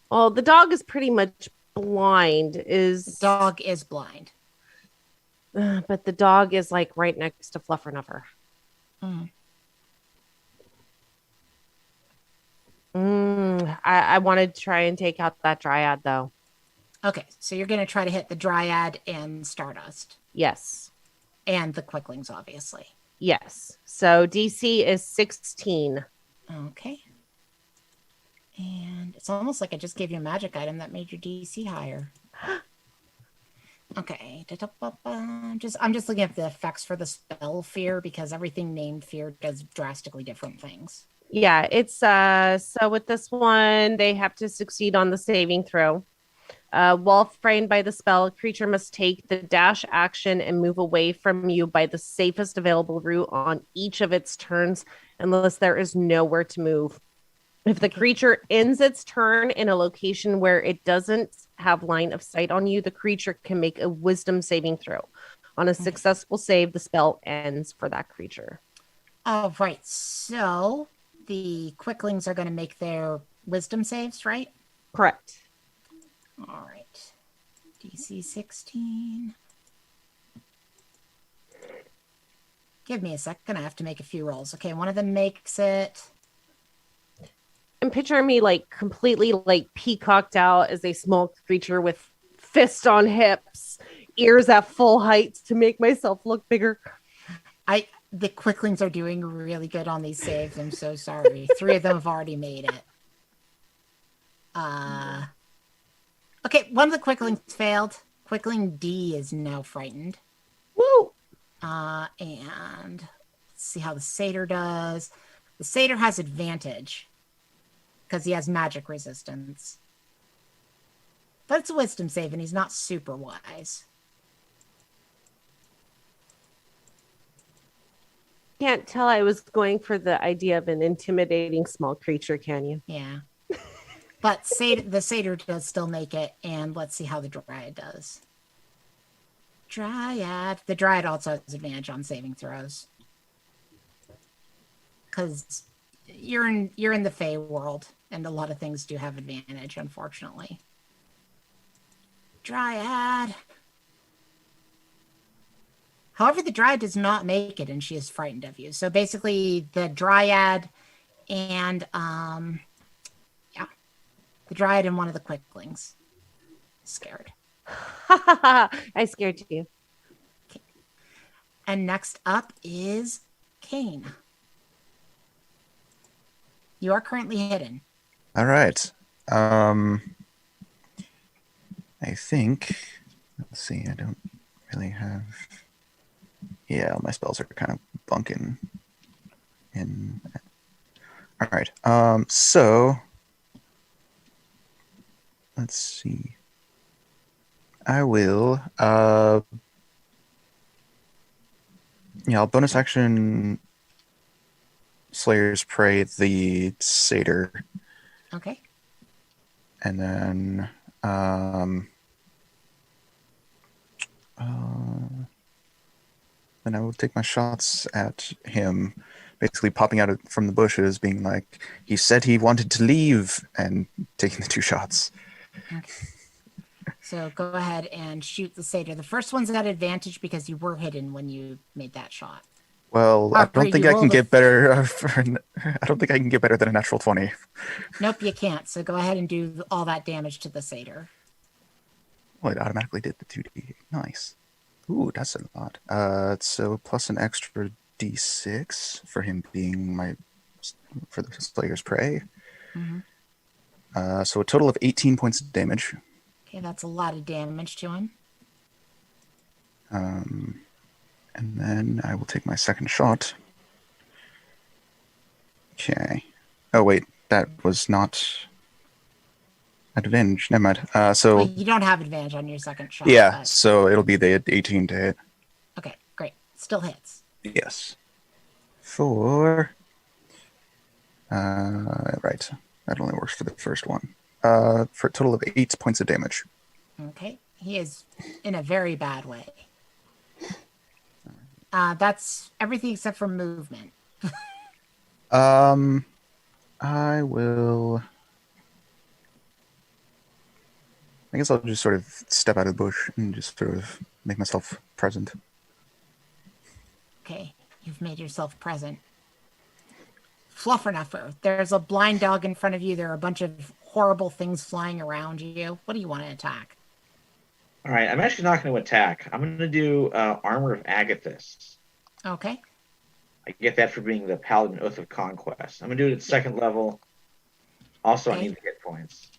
Well, the dog is pretty much blind. The dog is blind. But the dog is like right next to Fluffer. I wanted to try and take out that Dryad though. Okay, so you're going to try to hit the Dryad and Stardust. Yes. And the quicklings, obviously. Yes. So DC is 16. Okay. And it's almost like I just gave you a magic item that made your DC higher. Okay. I'm just looking at the effects for the spell fear, because everything named fear does drastically different things. Yeah, it's so with this one, they have to succeed on the saving throw. While framed by the spell, a creature must take the dash action and move away from you by the safest available route on each of its turns, unless there is nowhere to move. If the creature ends its turn in a location where it doesn't have line of sight on you, the creature can make a wisdom saving throw. On a successful save, the spell ends for that creature. All right. So the quicklings are going to make their wisdom saves, right? Correct. All right. DC 16. Give me a second. I have to make a few rolls. Okay, one of them makes it. And picture me like completely like peacocked out as a small creature with fist on hips, ears at full height to make myself look bigger. The quicklings are doing really good on these saves. I'm so sorry. 3 of them have already made it. Okay, one of the quicklings failed. Quickling D is now frightened. Woo! And let's see how the satyr does. The satyr has advantage because he has magic resistance. But it's a wisdom save, and he's not super wise. Can't tell I was going for the idea of an intimidating small creature, can you? Yeah. But the satyr does still make it, and let's see how the Dryad does. Dryad. The Dryad also has advantage on saving throws. Because you're in the Fey world, and a lot of things do have advantage, unfortunately. Dryad. However, the Dryad does not make it, and she is frightened of you. So basically, the Dryad and the Dryad and one of the Quicklings scared. I scared you. Okay. And next up is Kane. You are currently hidden. All right. I think. Let's see. I don't really have. Yeah, all my spells are kind of bunking. In. All right. So. Let's see. I will. I'll bonus action. Slayer's Prey the satyr. Okay. And then then I will take my shots at him, basically popping out from the bushes, being like, he said he wanted to leave, and taking the 2 shots. Okay. So go ahead and shoot the satyr. The first one's at advantage because you were hidden when you made that shot. Well, I don't think I can get better. I don't think I can get better than a natural 20. Nope, you can't. So go ahead and do all that damage to the satyr. Well, it automatically did the 2d. Nice. Ooh, that's a lot. So plus an extra d6 for him being for the Slayer's Prey. Mm-hmm. So a total of 18 points of damage. Okay, that's a lot of damage to him. And then I will take my second shot. Okay. Oh, wait. That was not advantage. Never mind. So Well, you don't have advantage on your second shot. yeah, But... so it'll be the 18 to hit. Okay, great. Still hits. Yes. For... right. That only works for the first one. For a total of 8 points of damage. Okay. He is in a very bad way. That's everything except for movement. I will... I guess I'll just sort of step out of the bush and just sort of make myself present. Okay, you've made yourself present. Fluffernuffle, there's a blind dog in front of you. There are a bunch of horrible things flying around you. What do you want to attack? All right, I'm actually not going to attack. I'm going to do Armor of Agathis. Okay. I get that for being the Paladin Oath of Conquest. I'm going to do it at second level. Also, Okay. I need the hit points.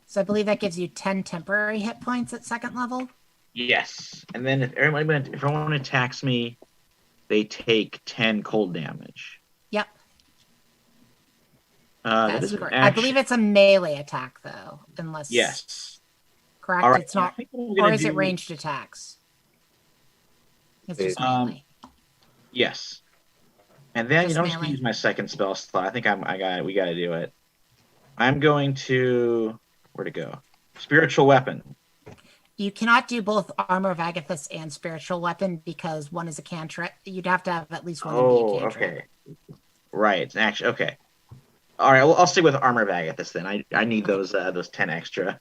So I believe that gives you 10 temporary hit points at second level. Yes. And then if everyone attacks me, they take 10 cold damage. Yep. That That's is an correct. action. I believe it's a melee attack, though, unless... Yes. Correct? All right, It's not... I think what I'm gonna Or is it do- ranged attacks? It's just Um, melee. Yes. And then Just I'm just going to melee. use my second spell slot. I think we got to do it. I'm going to... Where'd it go? Spiritual Weapon. You cannot do both Armor of Agathis and Spiritual Weapon because one is a cantrip. You'd have to have at least one to be a Oh, cantrip. okay. Right. Actually, okay. All right. Well, I'll stick with Armor of Agathis then. I need those 10 extra.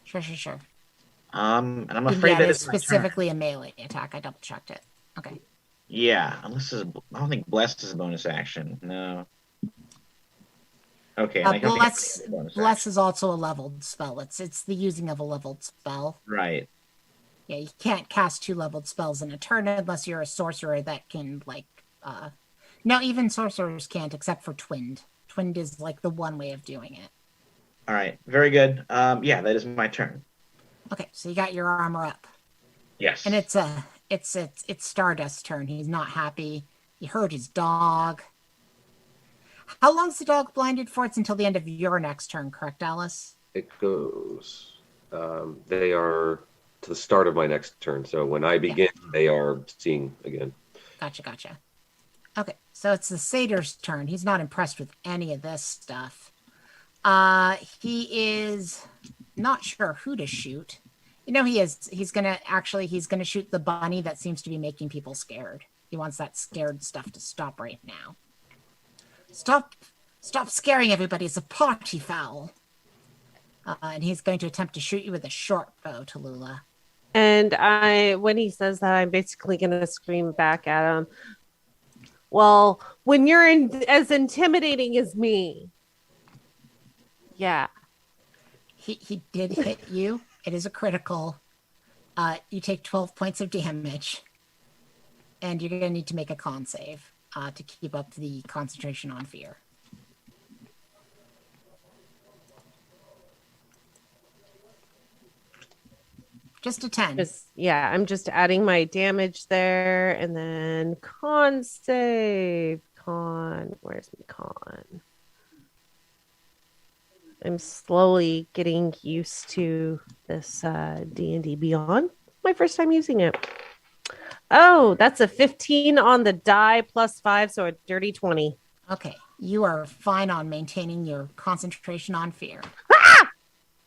Sure. And I'm afraid Yeah, that it's it's my turn. specifically a melee attack. I double checked it. Okay. Yeah, unless I don't think Blessed is a bonus action. No. Okay. and I don't think Bless it's a bonus Bless action. is also a leveled spell. It's the using of a leveled spell. Right. Yeah, you can't cast 2 leveled spells in a turn unless you're a sorcerer that can no, even sorcerers can't except for Twinned. Twinned is like the one way of doing it. All right. Very good. Yeah, that is my turn. Okay, so you got your armor up. Yes. And it's Stardust's turn. He's not happy. He hurt his dog. How long's the dog blinded for? It's until the end of your next turn, correct, Alice? It goes. They are to the start of my next turn. So when I begin, they are seeing again. Gotcha. Okay, so it's the satyr's turn. He's not impressed with any of this stuff. He is not sure who to shoot. You know he is. He's gonna shoot the bunny that seems to be making people scared. He wants that scared stuff to stop right now. Stop scaring everybody. It's a party foul. And he's going to attempt to shoot you with a short bow, Tallulah. And when he says that, I'm basically going to scream back at him. Well, when you're as intimidating as me. Yeah. He did hit you. It is a critical. You take 12 points of damage. And you're going to need to make a con save to keep up the concentration on fear. Just a 10. I'm just adding my damage there. And then con save. Where's my con? I'm slowly getting used to this D&D Beyond. My first time using it. Oh, that's a 15 on the die plus 5, so a dirty 20. Okay, you are fine on maintaining your concentration on fear. Ah!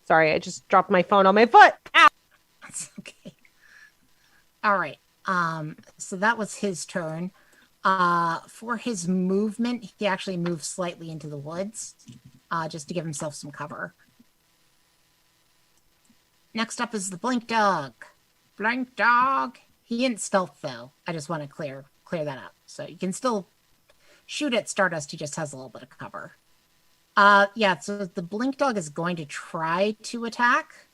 Sorry, I just dropped my phone on my foot. Ow! That's okay. All right. So that was his turn. For his movement, he actually moved slightly into the woods, just to give himself some cover. Next up is the Blink Dog. Blink Dog. He isn't stealth though. I just want to clear that up. So you can still shoot at Stardust. He just has a little bit of cover. Yeah. So the Blink Dog is going to try to attack.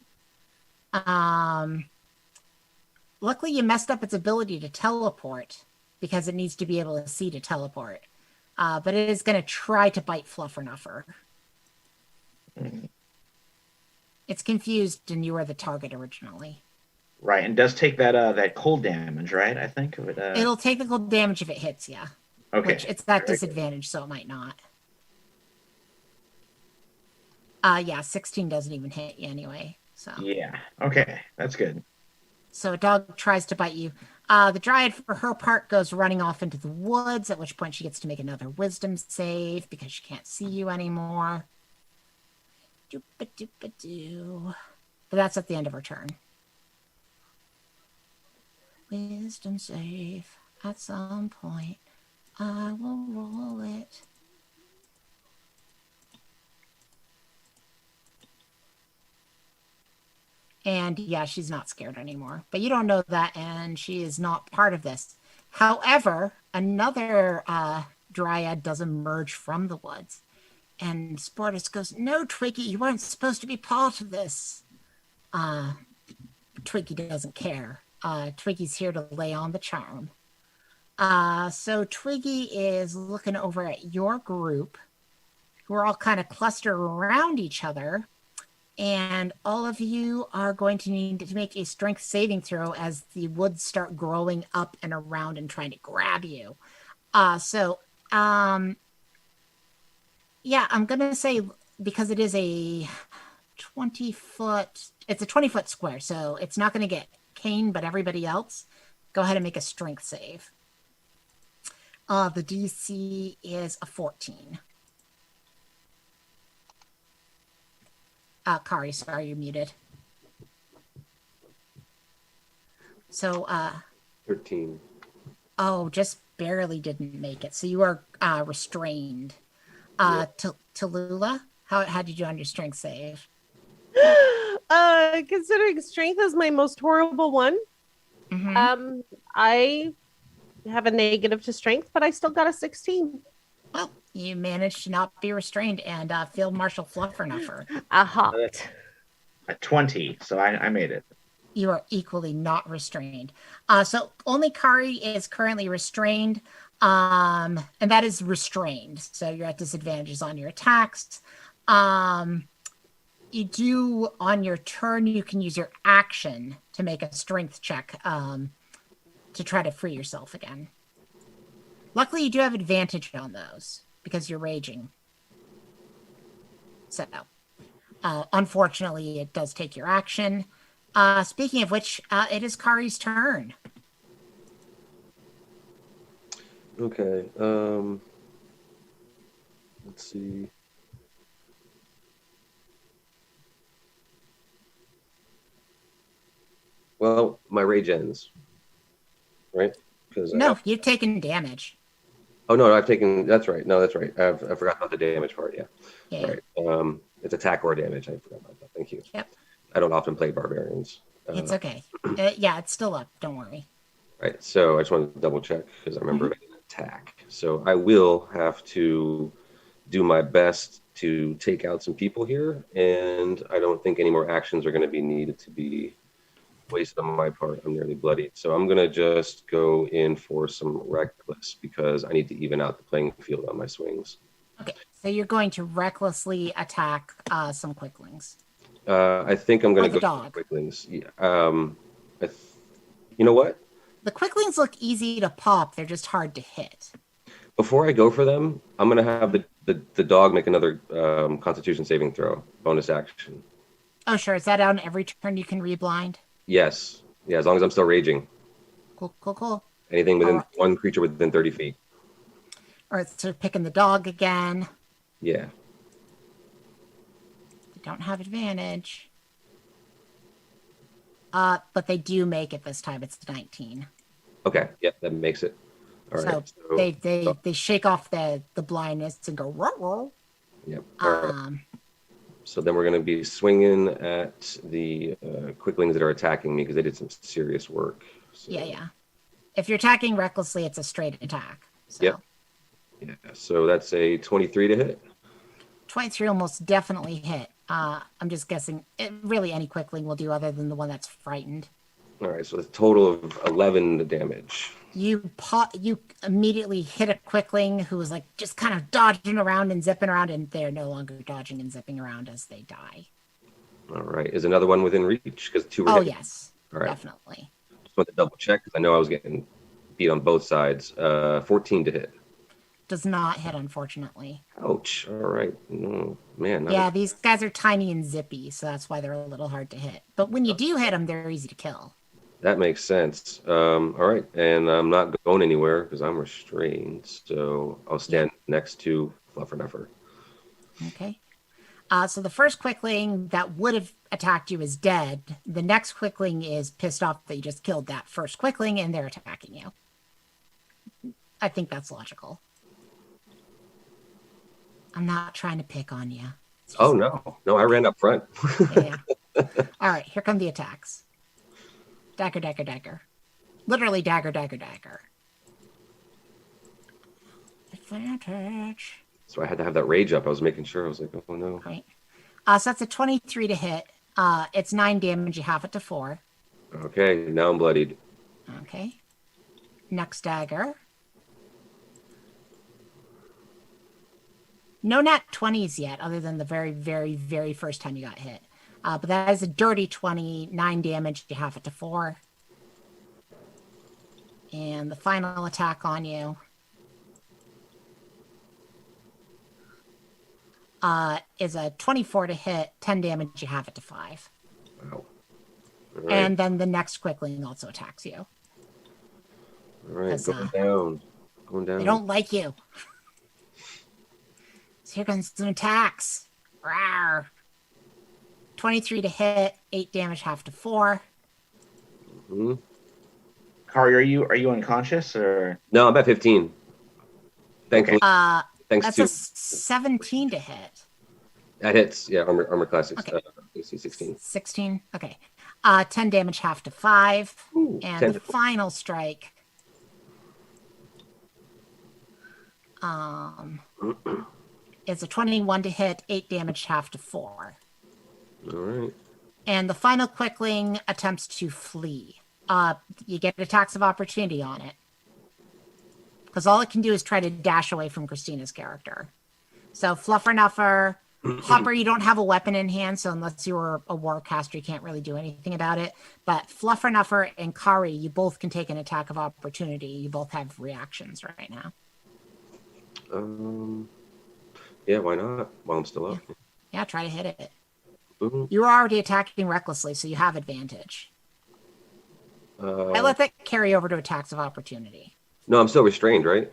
Luckily, you messed up its ability to teleport because it needs to be able to see to teleport. But it is going to try to bite Fluffernuffer. It's confused, and you are the target originally. Right, and does take that cold damage, right? I think of it. It'll take the cold damage if it hits you. Okay. Which it's that disadvantage, so it might not. Yeah, 16 doesn't even hit you anyway. So yeah. Okay, that's good. So a dog tries to bite you. The Dryad, for her part, goes running off into the woods, at which point she gets to make another wisdom save because she can't see you anymore. Doop-a-doop-a-doo. But that's at the end of her turn. Wisdom save. At some point, I will roll it. And yeah, she's not scared anymore. But you don't know that, and she is not part of this. However, another Dryad does emerge from the woods. And Sportus goes, "No, Twiggy, you weren't supposed to be part of this." Twiggy doesn't care. Twiggy's here to lay on the charm. So Twiggy is looking over at your group, who are all kind of clustered around each other. And all of you are going to need to make a strength saving throw as the woods start growing up and around and trying to grab you. Yeah, I'm going to say, because it is a 20-foot, it's a 20-foot square, so it's not going to get Kane, but everybody else, go ahead and make a strength save. The DC is a 14. Kari, sorry, you're muted. So, 13. Oh, just barely didn't make it. So you are restrained. Tallulah, how did you do on your strength save? Considering strength is my most horrible one, I have a negative to strength, but I still got a 16. Well, you managed to not be restrained and Field Marshal Fluffernuffer. Aha. A 20, so I made it. You are equally not restrained. So only Kari is currently restrained, and that is restrained. So you're at disadvantages on your attacks. You do, on your turn, you can use your action to make a strength check to try to free yourself again. Luckily, you do have advantage on those because you're raging. So, unfortunately, it does take your action. Speaking of which, it is Kari's turn. Okay. Let's see. Well, my rage ends, right? Because No, you've taken damage. Oh no, I've taken. That's right. No, that's right. I forgot about the damage part. Yeah. Yeah. All right. It's attack or damage. I forgot about that. Thank you. Yep. I don't often play barbarians. It's okay. Yeah, it's still up. Don't worry. Right. So I just wanted to double check because I remember it attack. So I will have to do my best to take out some people here, and I don't think any more actions are going to be needed to be wasted on my part. I'm nearly bloodied. So I'm going to just go in for some reckless because I need to even out the playing field on my swings. Okay, so you're going to recklessly attack some quicklings. I think I'm going to go for quicklings. Yeah. You know what? The quicklings look easy to pop. They're just hard to hit. Before I go for them, I'm going to have the dog make another Constitution saving throw, bonus action. Oh, sure. Is that on every turn you can reblind? Yes. Yeah, as long as I'm still raging. Cool. Anything within one creature within 30 feet. All right, so picking the dog again. Yeah. They don't have advantage. But they do make it this time. It's 19. Okay. Yep, that makes it. All right. So they shake off the blindness and go roll roll. Yep. All right. So then we're going to be swinging at the quicklings that are attacking me because they did some serious work. So. Yeah. If you're attacking recklessly, it's a straight attack. So. Yep. Yeah. So that's a 23 to hit. 23 will most definitely hit. I'm just guessing. Really, any quickling will do other than the one that's frightened. All right. So a total of 11 damage. You immediately hit a quickling who was like just kind of dodging around and zipping around, and they're no longer dodging and zipping around as they die. All right. Is another one within reach? Because 2 were Oh, hit. yes. All right. Definitely. Just want to double check because I know I was getting beat on both sides. 14 to hit. Does not hit, unfortunately. Ouch. All right. No, man. Yeah, these guys are tiny and zippy, so that's why they're a little hard to hit. But when you do hit them, they're easy to kill. That makes sense. All right. And I'm not going anywhere because I'm restrained. So I'll stand next to Fluffernuffers. Okay. So the first quickling that would have attacked you is dead. The next quickling is pissed off that you just killed that first quickling, and they're attacking you. I think that's logical. I'm not trying to pick on you. Oh, no. No, I ran up front. Yeah. All right, here come the attacks. Dagger, dagger, dagger. Literally dagger, dagger, dagger. Advantage. So I had to have that rage up. I was making sure. I was like, oh, no. Right. So that's a 23 to hit. It's 9 damage. You have it to 4. Okay, now I'm bloodied. Okay. Next dagger. No nat 20s yet, other than the very, very, very first time you got hit. But that is a dirty 20, 9 damage. You have it to 4. And the final attack on you is a 24 to hit, 10 damage. You have it to 5. Wow. Right. And then the next quickling also attacks you. All right, going down. They don't like you. So here comes some attacks. Rawr. 23 to hit, 8 damage, half to 4. Mm-hmm. Kari, are you unconscious or? No, I'm at 15. Thankfully. Thanks that's to a 17 to hit. That hits. Yeah, armor class. Okay. AC 16. 16. Okay. 10 damage, half to 5. Ooh, and the final strike. It's a 21 to hit, 8 damage, half to 4. All right. And the final quickling attempts to flee. You get attacks of opportunity on it. Because all it can do is try to dash away from Christina's character. So Fluffernuffers, Hopper, you don't have a weapon in hand, so unless you were a warcaster, you can't really do anything about it. But Fluffernuffers and Kari, you both can take an attack of opportunity. You both have reactions right now. Yeah, why not? While I'm still up. Yeah, try to hit it. Mm-hmm. You were already attacking recklessly, so you have advantage. I let that carry over to attacks of opportunity. No, I'm still restrained, right?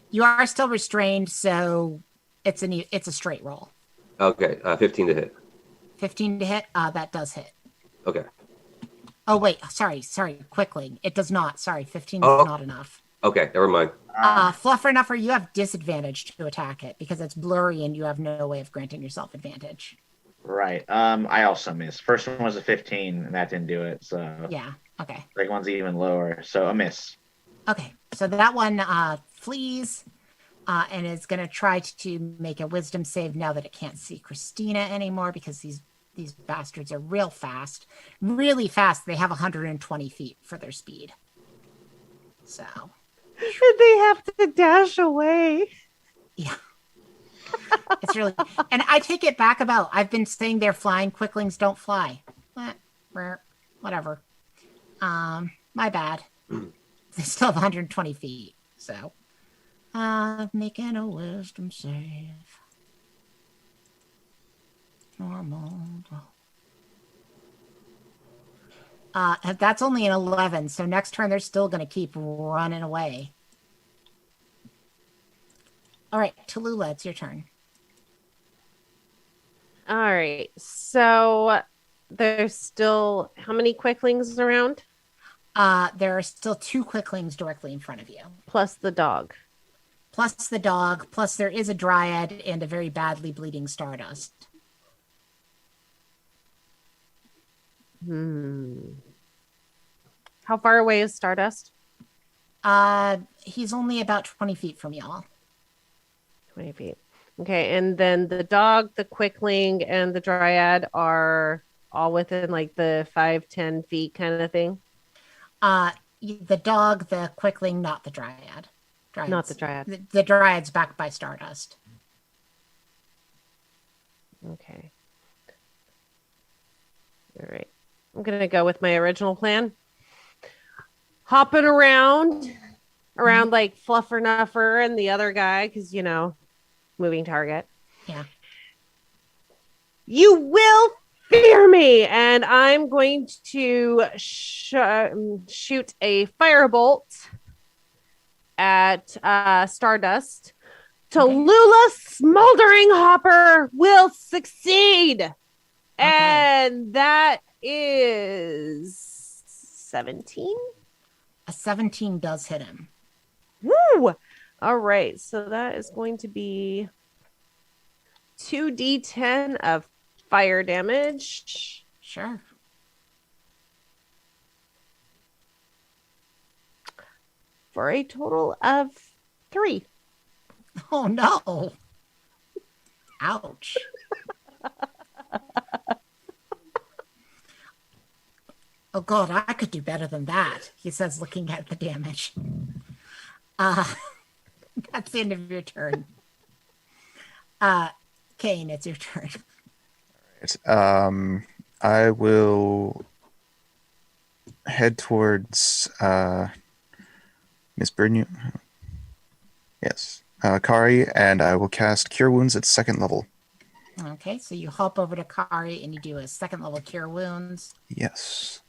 You are still restrained, so it's a straight roll. Okay, 15 to hit. 15 to hit. That does hit. Okay. Oh, wait. Sorry. Quickling. It does not. Sorry. 15 is Oh. not enough. Okay, never mind. Fluffer Nuffer, you have disadvantage to attack it because it's blurry and you have no way of granting yourself advantage. Right. I also missed. First one was a 15, and that didn't do it. So Yeah. Okay. second one's even lower. So a miss. Okay. So that one flees and is going to try to make a wisdom save now that it can't see Christina anymore because these bastards are real fast. Really fast. They have 120 feet for their speed. So. Did they have to dash away? Yeah. It's really, and I take it back about, I've been saying they're flying, quicklings don't fly. Whatever. My bad. They still have 120 feet, so. Making a wisdom save. Normal. That's only an 11, so next turn they're still going to keep running away. All right, Tallulah, it's your turn. All right. So there's still how many quicklings around? There are still 2 quicklings directly in front of you. Plus the dog. Plus the dog, plus there is a Dryad and a very badly bleeding Stardust. How far away is Stardust? He's only about 20 feet from y'all. 20 feet. Okay, and then the dog, the quickling, and the Dryad are all within like the 5-10 feet kind of thing? The dog, the quickling, not the Dryad. Not the Dryad. The Dryad's backed by Stardust. Okay. All right. I'm going to go with my original plan. Hopping around like Fluffer Nuffer and the other guy, because, moving target. Yeah. You will fear me, and I'm going to shoot a firebolt at Stardust. Tallulah Smoldering Hopper will succeed. Okay. And that is 17. A 17 does hit him. Woo! All right. So that is going to be 2d10 of fire damage. Sure. For a total of 3. Oh, no. Ouch. Oh, God, I could do better than that, he says, looking at the damage. That's the end of your turn. Kane, it's your turn. All right. I will head towards Miss Brinu. Yes. Kari, and I will cast Cure Wounds at 2nd level. Okay, so you hop over to Kari and you do a 2nd level Cure Wounds. Yes.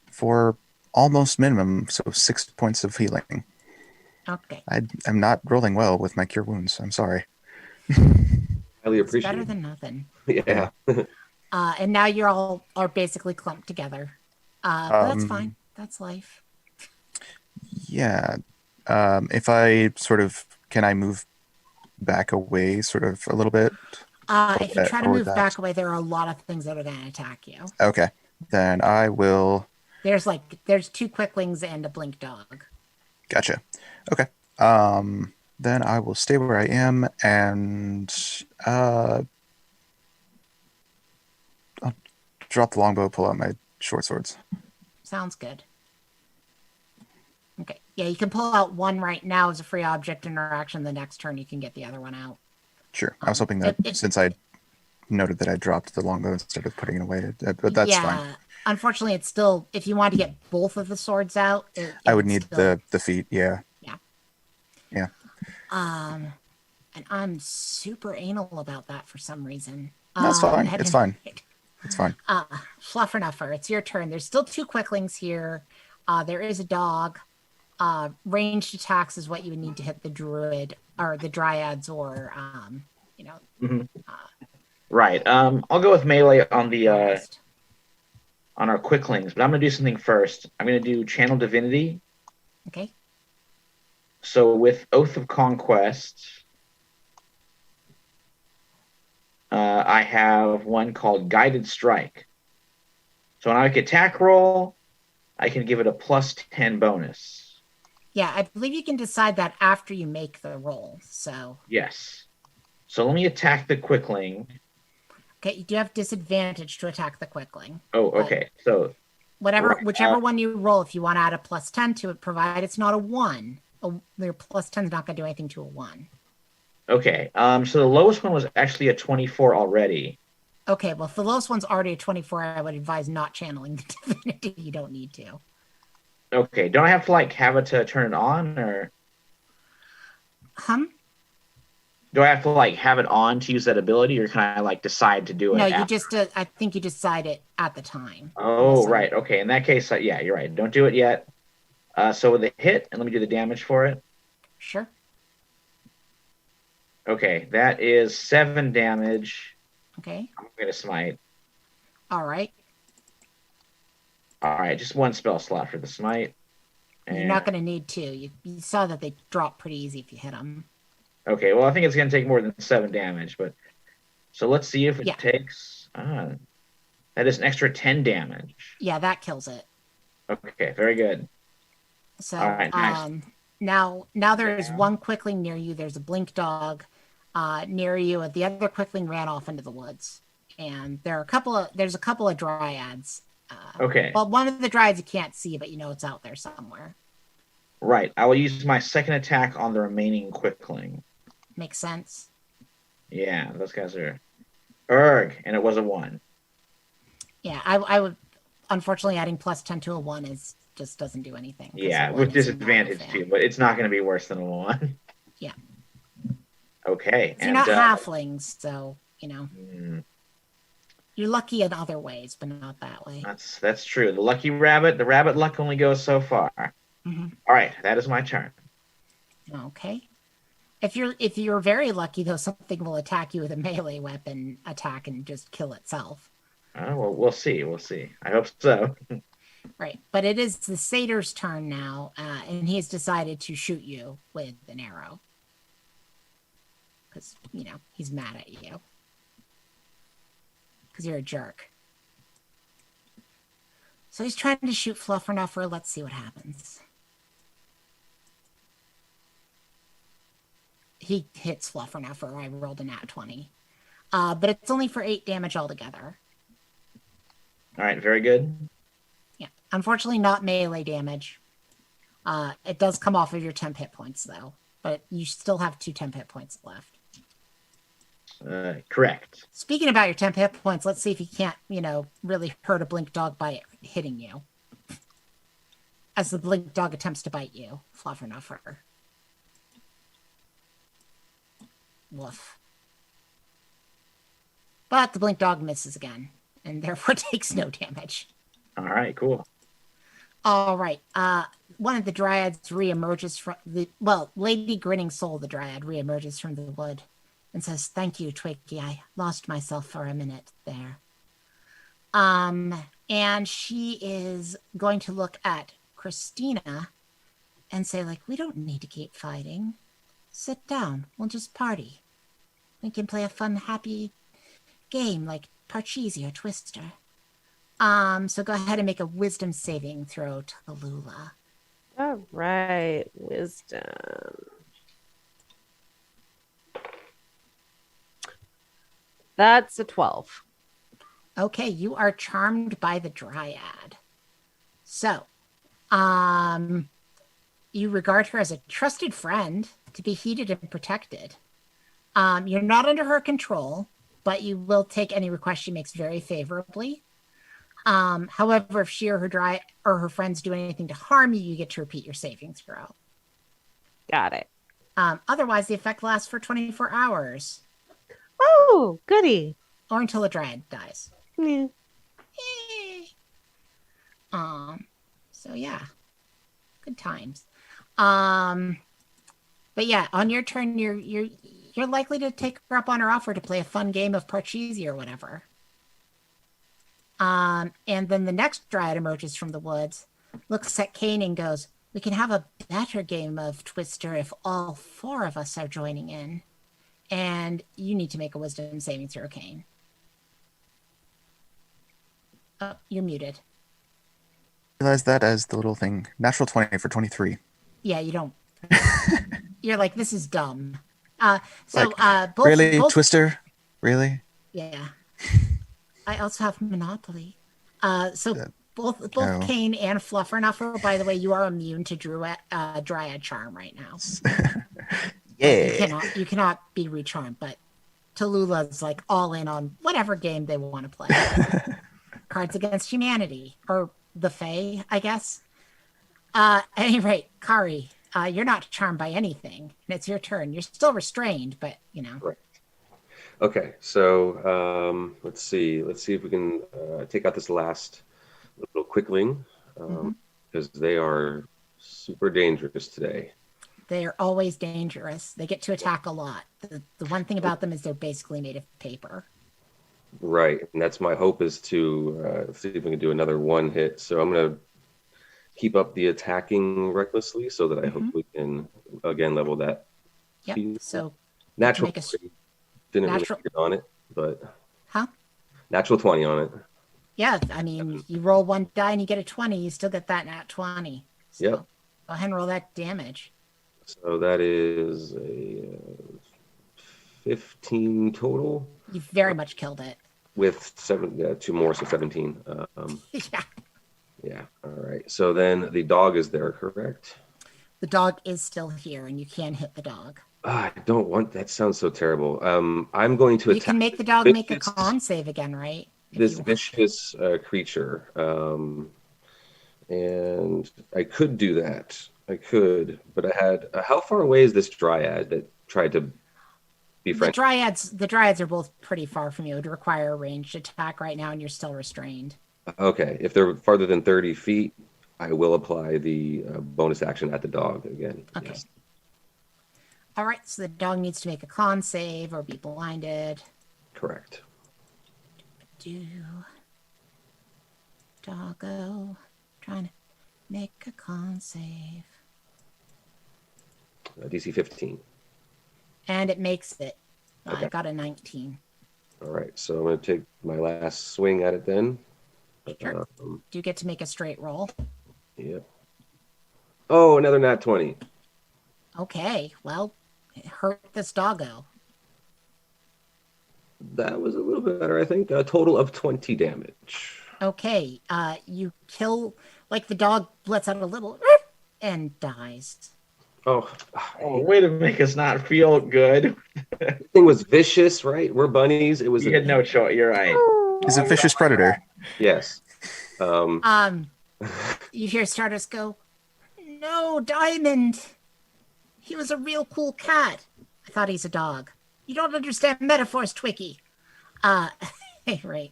For almost minimum, so 6 points of healing. Okay. I'm not rolling well with my Cure Wounds. I'm sorry. Highly It's appreciate better it. than nothing. Yeah. And now you're all are basically clumped together. But that's fine. That's life. Yeah. If I can I move back away sort of a little bit? If you try to move back away, there are a lot of things that are going to attack you. Okay. Then I will... There's 2 quicklings and a blink dog. Gotcha. Okay. Then I will stay where I am and I'll drop the longbow, pull out my short swords. Sounds good. Okay. Yeah, you can pull out one right now as a free object interaction. The next turn, you can get the other one out. Sure. I was hoping that since I noted that I dropped the longbow instead of putting it away, but that's fine. Unfortunately, it's still, if you want to get both of the swords out, I would need the feet. Yeah. Yeah. And I'm super anal about that for some reason. That's fine. It's fine. It's fine. Fluffer Nuffer, it's your turn. There's still 2 quicklings here. There is a dog. Ranged attacks is what you would need to hit the druid or the dryads or Right. I'll go with melee on the on our quicklings, but I'm going to do something first. I'm going to do Channel Divinity. Okay. So with Oath of Conquest, I have one called Guided Strike. So when I make attack roll, I can give it a +10 bonus. Yeah, I believe you can decide that after you make the roll. So Yes. So let me attack the quickling. okay, you do have disadvantage to attack the quickling. Oh, okay. So Whichever one you roll, if you want to add a +10 to it, provided it's not a 1. Your +10 is not going to do anything to a 1. okay. So the lowest one was actually a 24 already. Okay, well, if the lowest one's already a 24, I would advise not channeling the divinity. You don't need to. Okay. Don't I have to have it to turn it on, or do I have to have it on to use that ability, or can I decide to do it? No, you just. I think you decide it at the time. Oh, right. Okay. In that case, yeah, you're right. Don't do it yet. So with the hit, and let me do the damage for it. Sure. Okay, that is 7 damage. Okay. I'm gonna smite. All right. All right, just one spell slot for the smite. You're not going to need 2. You saw that they drop pretty easy if you hit them. Okay, well, I think it's going to take more than 7 damage, but so let's see if it takes. That is an extra 10 damage. Yeah, that kills it. Okay, very good. So, all right, nice. Now there is one quickling near you. There's a blink dog near you. The other quickling ran off into the woods, and there's a couple of dryads. Okay. Well, one of the dryads you can't see, but you know it's out there somewhere. Right. I will use my second attack on the remaining quickling. Makes sense. Yeah, those guys are erg, and it was a 1. Yeah, I would. Unfortunately, adding +10 to a 1 just doesn't do anything. Yeah, with disadvantage too, but it's not going to be worse than a 1. Yeah. Okay. So you're not halflings, so you know. You're lucky in other ways, but not that way. That's true. The lucky rabbit, the rabbit luck only goes so far. Mm-hmm. All right, that is my turn. Okay. If you're very lucky, though, something will attack you with a melee weapon attack and just kill itself. Well, we'll see. We'll see. I hope so. Right, but it is the satyr's turn now, and he's decided to shoot you with an arrow because he's mad at you because you're a jerk. So he's trying to shoot Fluffernuffler. Let's see what happens. He hits Fluffernuffler. I rolled a nat 20. But it's only for 8 damage altogether. All right, very good. Yeah, unfortunately not melee damage. It does come off of your temp hit points, though. But you still have 2 temp hit points left. Correct. Speaking about your temp hit points, let's see if you can't, really hurt a blink dog by hitting you. As the blink dog attempts to bite you, Fluffernuffler. Woof. But the blink dog misses again, and therefore takes no damage. All right, cool. All right. One of the dryads reemerges from Lady Grinning Soul, the dryad, reemerges from the wood and says, "Thank you, Twiggy. I lost myself for a minute there." And she is going to look at Christina and say, "We don't need to keep fighting. Sit down. We'll just party. We can play a fun, happy game like Parcheesi or Twister." So go ahead and make a wisdom saving throw, Tallulah. All right, wisdom. That's a 12. Okay, you are charmed by the dryad. So, you regard her as a trusted friend to be heeded and protected. You're not under her control, but you will take any request she makes very favorably. However, if she or her friends do anything to harm you, you get to repeat your saving throw. Got it. Otherwise, the effect lasts for 24 hours. Oh, goody. Or until the dryad dies. Yeah. So yeah. Good times. But yeah, on your turn, you're likely to take her up on her offer to play a fun game of Parcheesi or whatever. And then the next Dryad emerges from the woods, looks at Kane and goes, "We can have a better game of Twister if all 4 of us are joining in." And you need to make a wisdom saving throw, Kane. Oh, you're muted. Realize that as the little thing. Natural 20 for 23. Yeah, you don't. You're like, this is dumb. Both, Really, both, Twister? Really? yeah. I also have Monopoly. So That- both no. Kane and Fluffernuffle, by the way, you are immune to Dryad Charm right now. Yeah. You cannot be recharmed, but Tallulah's like all in on whatever game they want to play. Cards Against Humanity, or the Fae, I guess. At any rate, Kari, you're not charmed by anything, and it's your turn. You're still restrained, but you know. Right. Okay, so let's see. Let's see if we can take out this last little quickling, because they are super dangerous today. They are always dangerous. They get to attack a lot. The one thing about them is they're basically made of paper. Right, and that's my hope, is to see if we can do another 1 hit. So I'm going to keep up the attacking recklessly so that I hope we can, again, level that. Yep. So Natural make a 20. Didn't really get on it, but natural 20 on it. Yeah, I mean, you roll 1 die and you get a 20, you still get that nat 20. So Yep. go ahead and roll that damage. So that is a 15 total. You very much killed it. With 2 more, so 17. Yeah. Yeah. All right. So then the dog is there, correct? The dog is still here, and you can hit the dog. I don't want. That sounds so terrible. I'm going to You attack. can make the dog make a con save again, right? This vicious creature, and I could do that. I could, but I had. How far away is this Dryad that tried to befriend? The Dryads are both pretty far from you. It would require a ranged attack right now, and you're still restrained. Okay, if they're farther than 30 feet, I will apply the bonus action at the dog again. Okay. Yes. All right, so the dog needs to make a con save or be blinded. Correct. Doggo, trying to make a con save. DC 15. And it makes it. Okay. I got a 19. All right, so I'm going to take my last swing at it then. Sure. Do you get to make a straight roll? Yep. Oh, another nat 20. Okay, well, it hurt this doggo. That was a little bit better, I think. A total of 20 damage. Okay, you kill, like the dog lets out a little and dies. Oh, way to make us not feel good. The thing was vicious, right? We're bunnies. It was. You had no choice. You're right. He's a vicious predator. Yes. You hear Stardust go, "No, Diamond. He was a real cool cat. I thought he's a dog. You don't understand metaphors, Twiggy." Right.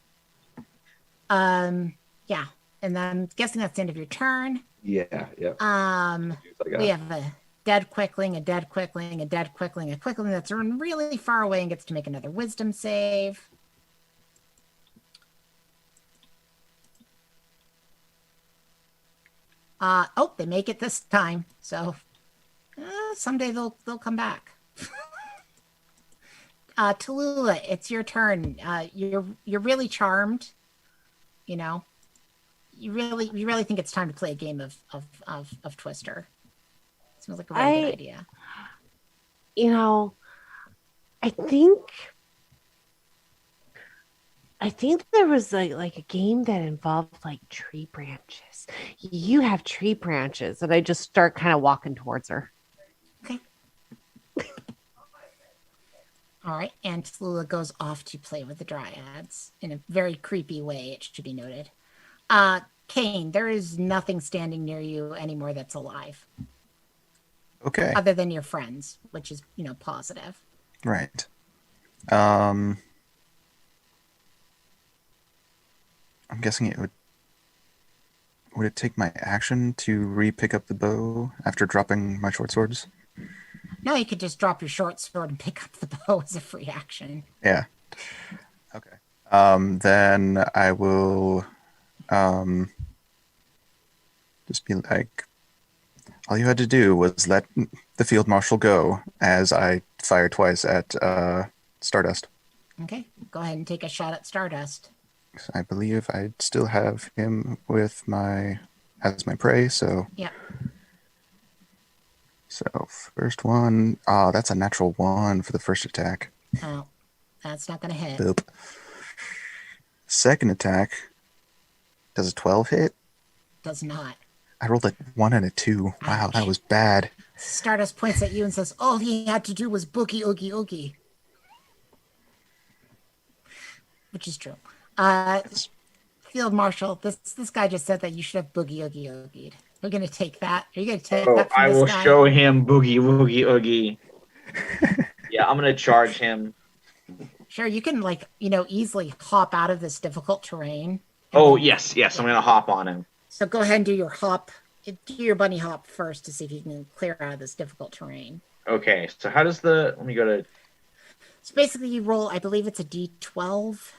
Yeah. And then I'm guessing that's the end of your turn. Yeah. We have a dead quickling, a dead quickling, a dead quickling, a quickling that's run really far away and gets to make another wisdom save. They make it this time. So someday they'll come back. Tallulah, it's your turn. You're really charmed. You know, you really think it's time to play a game of Twister. Seems like a really good idea. You know, I think there was like a game that involved like tree branches. You have tree branches, and I just start kind of walking towards her. Okay. All right, and Tallulah goes off to play with the Dryads in a very creepy way, it should be noted. Kane, there is nothing standing near you anymore that's alive. Okay. Other than your friends, which is, positive. Right. I'm guessing it would it take my action to re-pick up the bow after dropping my short swords? No, you could just drop your short sword and pick up the bow as a free action. Yeah. Okay. Then I will just be like, all you had to do was let the field marshal go as I fire twice at Stardust. Okay, go ahead and take a shot at Stardust. I believe I still have him with as my prey, so Yep. First one, that's a natural 1 for the first attack. Oh, that's not going to hit. Boop. Second attack, does a 12 hit? Does not. I rolled a 1 and a 2. Wow, that was bad. Stardust points at you and says, all he had to do was boogie oogie oogie. Which is true. Field Marshal, this guy just said that you should have boogie oogie oogied. We're going to take that. Are you going to take that from I this will guy? show him boogie woogie oogie. Yeah, I'm going to charge him. Sure, you can, easily hop out of this difficult terrain. Oh, yes, I'm going to hop on him. So go ahead and do your hop. Do your bunny hop first to see if you can clear out of this difficult terrain. Okay, so how does let me go to... So basically you roll, I believe it's a D12.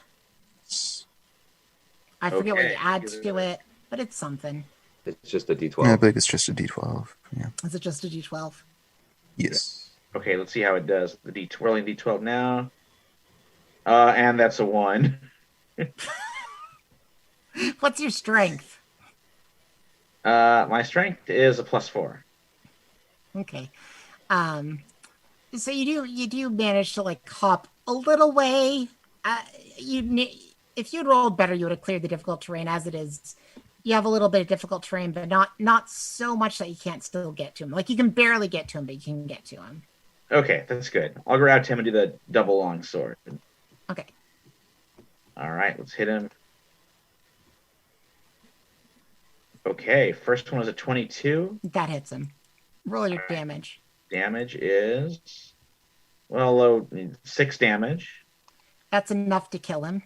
I forget what you add to it, but it's something. It's just a D12. Yeah, I believe it's just a D12. Yeah. Is it just a D12? Yes. Okay, let's see how it does. Rolling D12 now. And that's a 1. What's your strength? My strength is a +4. Okay. So you do manage to hop a little way. If you'd rolled better, you would have cleared the difficult terrain. As it is, you have a little bit of difficult terrain, but not so much that you can't still get to him. You can barely get to him, but you can get to him. Okay, that's good. I'll grab him and do the double long sword. Okay. All right, let's hit him. Okay, first one was a 22. That hits him. Roll your damage. Damage is, low, 6 damage. That's enough to kill him.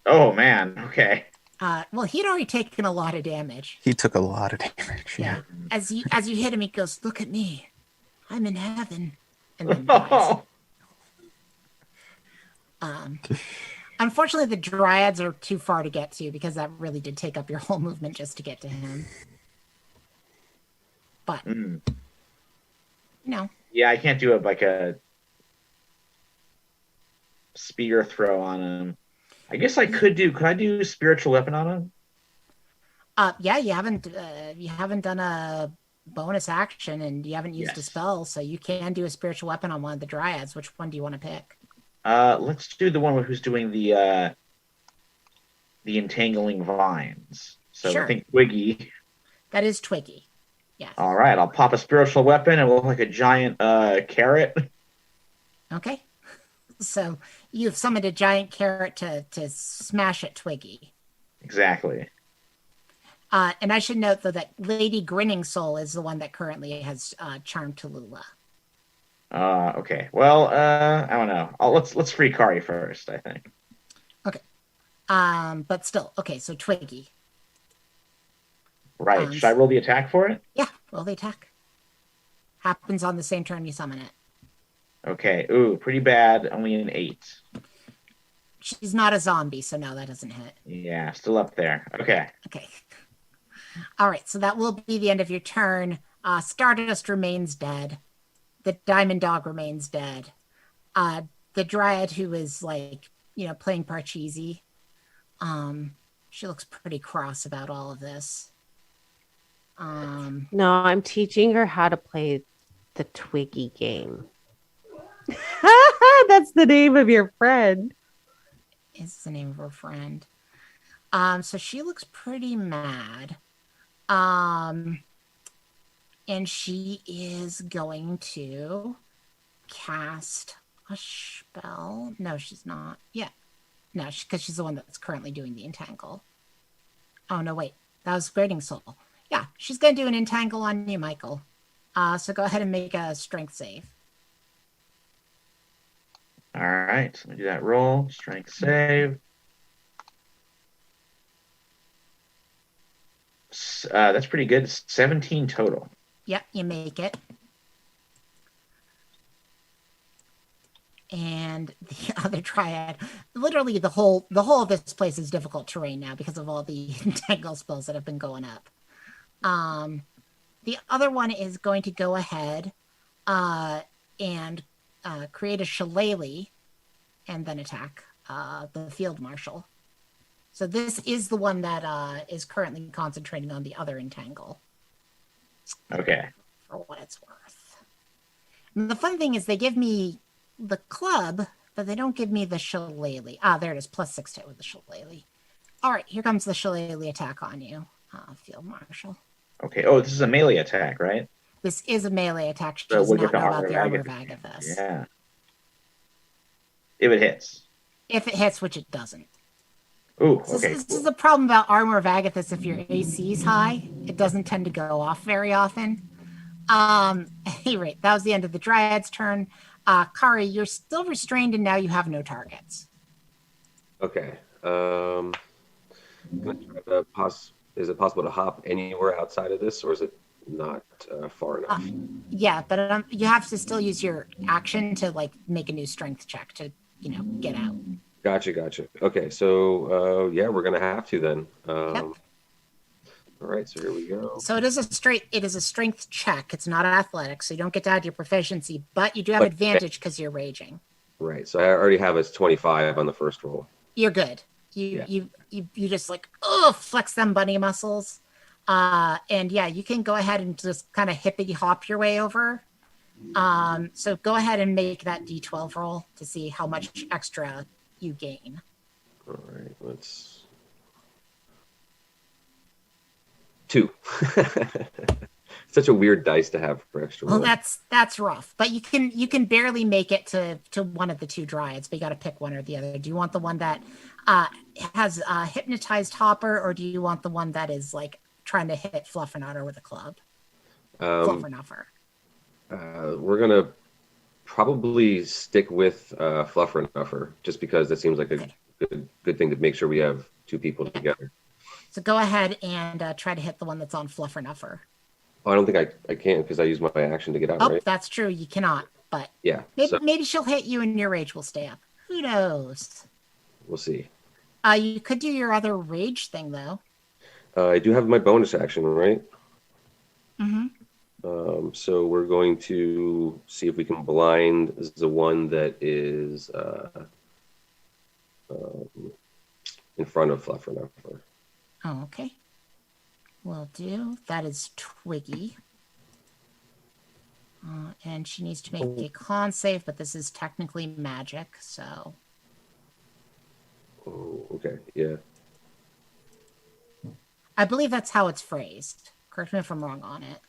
Oh, man. Okay. He'd already taken a lot of damage. He took a lot of damage. Yeah. As you hit him, he goes, "Look at me. I'm in heaven." And then dies. Unfortunately, the Dryads are too far to get to because that really did take up your whole movement just to get to him. But, Yeah, I can't do a spear throw on him. I guess I could I do spiritual weapon on him? Yeah, you haven't done a bonus action and you haven't used a spell, so you can do a spiritual weapon on one of the Dryads. Which one do you want to pick? Let's do the one who's doing the entangling vines. So sure. I think Twiggy. That is Twiggy. Yes. All right, I'll pop a spiritual weapon and we'll look like a giant carrot. Okay. So you've summoned a giant carrot to smash at Twiggy. Exactly. And I should note, though, that Lady Grinning Soul is the one that currently has Charm Tallulah. Okay. Well, I don't know. Let's free Kari first, I think. Okay. But still, okay, so Twiggy. Right. Should I roll the attack for it? Yeah, roll the attack. Happens on the same turn you summon it. Okay. Ooh, pretty bad. Only an 8. She's not a zombie, so no, that doesn't hit. Yeah, still up there. Okay. Okay. All right, so that will be the end of your turn. Stardust remains dead. The Diamond Dog remains dead. The Dryad, who is playing Parcheesi, she looks pretty cross about all of this. No, I'm teaching her how to play the Twiggy game. That's the name of your friend. Is the name of her friend. So she looks pretty mad. And she is going to cast a spell. No, she's not. Yeah. No, because she's the one that's currently doing the entangle. Oh, no, wait. That was Grating Soul. Yeah, she's going to do an entangle on you, Michael. So go ahead and make a strength save. All right. So let me do that roll. Strength save. That's pretty good. 17 total. Yep, you make it. and the other Dryad. Literally, the whole of this place is difficult terrain now because of all the entangle spells that have been going up. The other one is going to go ahead and create a shillelagh and then attack the field marshal. So this is the one that is currently concentrating on the other entangle. Okay. For what it's worth. And the fun thing is they give me the club, but they don't give me the shillelagh. There it is, +6 to it with the shillelagh. All right, here comes the shillelagh attack on you, field marshal. Okay. Oh, this is a melee attack, right? This is a melee attack. She So does we'll not get know the about armor the armor of Agathis. Yeah. If it hits. If it hits, which it doesn't. Ooh, So okay. this Cool. is the problem about armor of Agathis. If your AC is high, it doesn't tend to go off very often. At any rate, that was the end of the Dryad's turn. Kari, you're still restrained, and now you have no targets. Okay. Can I try to is it possible to hop anywhere outside of this, or is it not far enough? Yeah, but you have to still use your action to like make a new strength check to get out. Gotcha. Okay, so yeah, we're gonna have to then. Yep. All right, so here we go. So it is a strength check. It's not athletics, so you don't get to add your proficiency, but you do have advantage because you're raging. Right. So I already have a 25 on the first roll. You're good. You just like flex them bunny muscles. And yeah, you can go ahead and just kind of hippity hop your way over. So go ahead and make that D12 roll to see how much extra you gain. All right, let's 2. Such a weird dice to have for extra. Well, that's rough, but you can barely make it to one of the two Dryads, but you got to pick one or the other. Do you want the one that has hypnotized Hopper, or do you want the one that is like trying to hit Fluffernutter with a club? Fluffernutter. We're gonna probably stick with Fluffernutter, just because that seems like a good thing to make sure we have 2 people together. So go ahead and try to hit the one that's on Fluffernutter. Oh, I don't think I can because I used my action to get out. Oh, right? That's true. You cannot. But yeah, maybe she'll hit you and your rage will stay up. Who knows? We'll see. You could do your other rage thing though. I do have my bonus action, right? Mm-hmm. So we're going to see if we can blind the one that is in front of Fluffernutter. Oh, okay. Will do. That is Twiggy. And she needs to make a con save, but this is technically magic, so. Oh, okay. Yeah. I believe that's how it's phrased. Correct me if I'm wrong on it.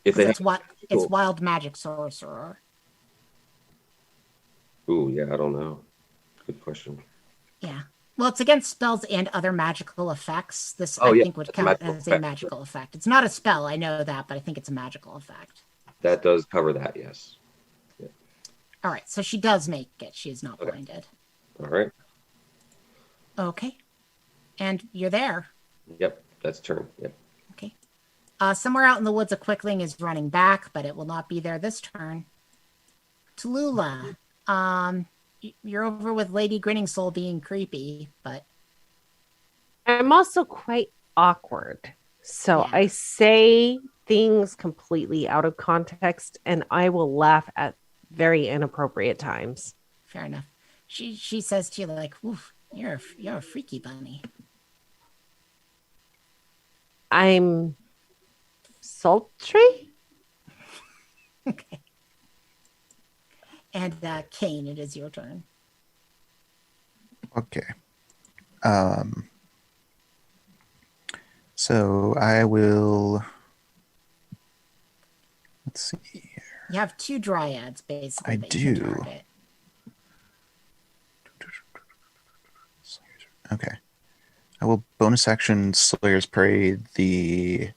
If they it's wild magic sorcerer. Ooh, yeah, I don't know. Good question. Yeah. Well, it's against spells and other magical effects. This, I think, would count as a magical effect. It's not a spell, I know that, but I think it's a magical effect. That does cover that, yes. Yeah. All right, so she does make it. She is not blinded. All right. Okay. And you're there. Yep, that's turn. Yep. Okay. Somewhere out in the woods, a quickling is running back, but it will not be there this turn. Tallulah, you're over with Lady Grinning Soul being creepy, but I'm also quite awkward. So Yeah. I say things completely out of context and I will laugh at very inappropriate times. fair enough. She says to you like, "Oof, you're a freaky bunny." I'm sultry? Okay. And Kane, it is your turn. Okay. So I will. Let's see here. You have 2 Dryads, basically. I that you can do. target. Okay. I will bonus action Slayer's Prey. I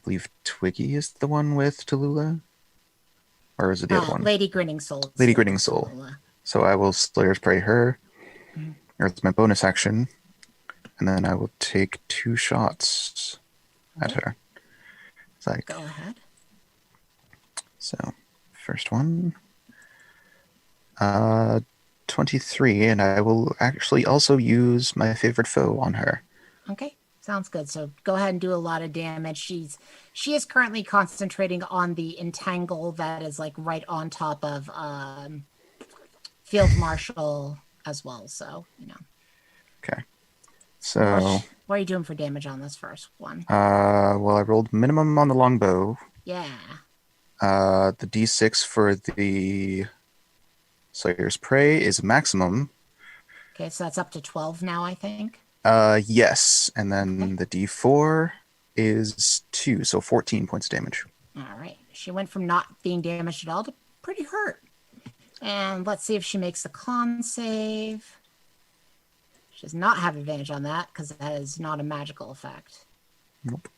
believe Twiggy is the one with Tallulah? Or is it the other one? Lady Grinning Soul. Lady Grinning Soul. So I will Slayer's Prey her. Or it's my bonus action. And then I will take 2 shots at her. It's like Go ahead. So, first one. 23, and I will actually also use my favorite foe on her. Okay, sounds good. So go ahead and do a lot of damage. She is currently concentrating on the entangle that is like right on top of Field Marshal as well. So Okay. So, what are you doing for damage on this first one? well, I rolled minimum on the longbow. Yeah. The D6 for the Slayer's Prey is maximum. Okay, so that's up to 12 now, I think. Yes, and then the D4 is 2, so 14 points of damage. All right. She went from not being damaged at all to pretty hurt. And let's see if she makes the con save. She does not have advantage on that because that is not a magical effect. Nope.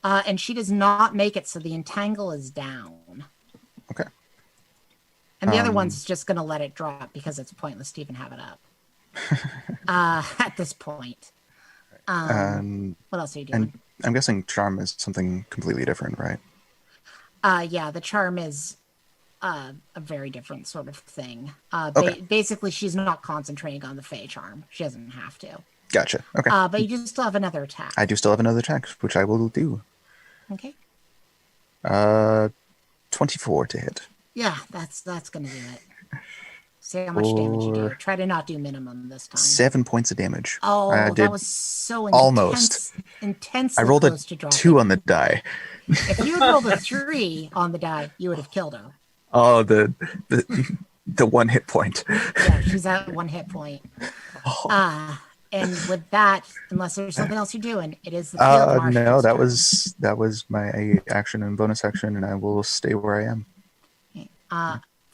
And she does not make it, so the entangle is down. Okay. And the other one's just going to let it drop because it's pointless to even have it up at this point. What else are you doing? And I'm guessing charm is something completely different, right? Yeah, the charm is a very different sort of thing. Okay. Basically, she's not concentrating on the Fey charm. She doesn't have to. Gotcha. Okay. But you do still have another attack. I do still have another attack, which I will do. Okay. 24 to hit. Yeah, that's going to do it. See how much damage you do. Or- Try to not do minimum this time. 7 points of damage. Oh, I that did was so almost. intensely I rolled a close to dropping. 2 on the die. If you had rolled a 3 on the die, you would have killed her. Oh, the 1 hit point. Yeah, she's at 1 hit point. And with that, unless there's something else you're doing, it is the field marshal's No, that turn. was my action and bonus action, and I will stay where I am.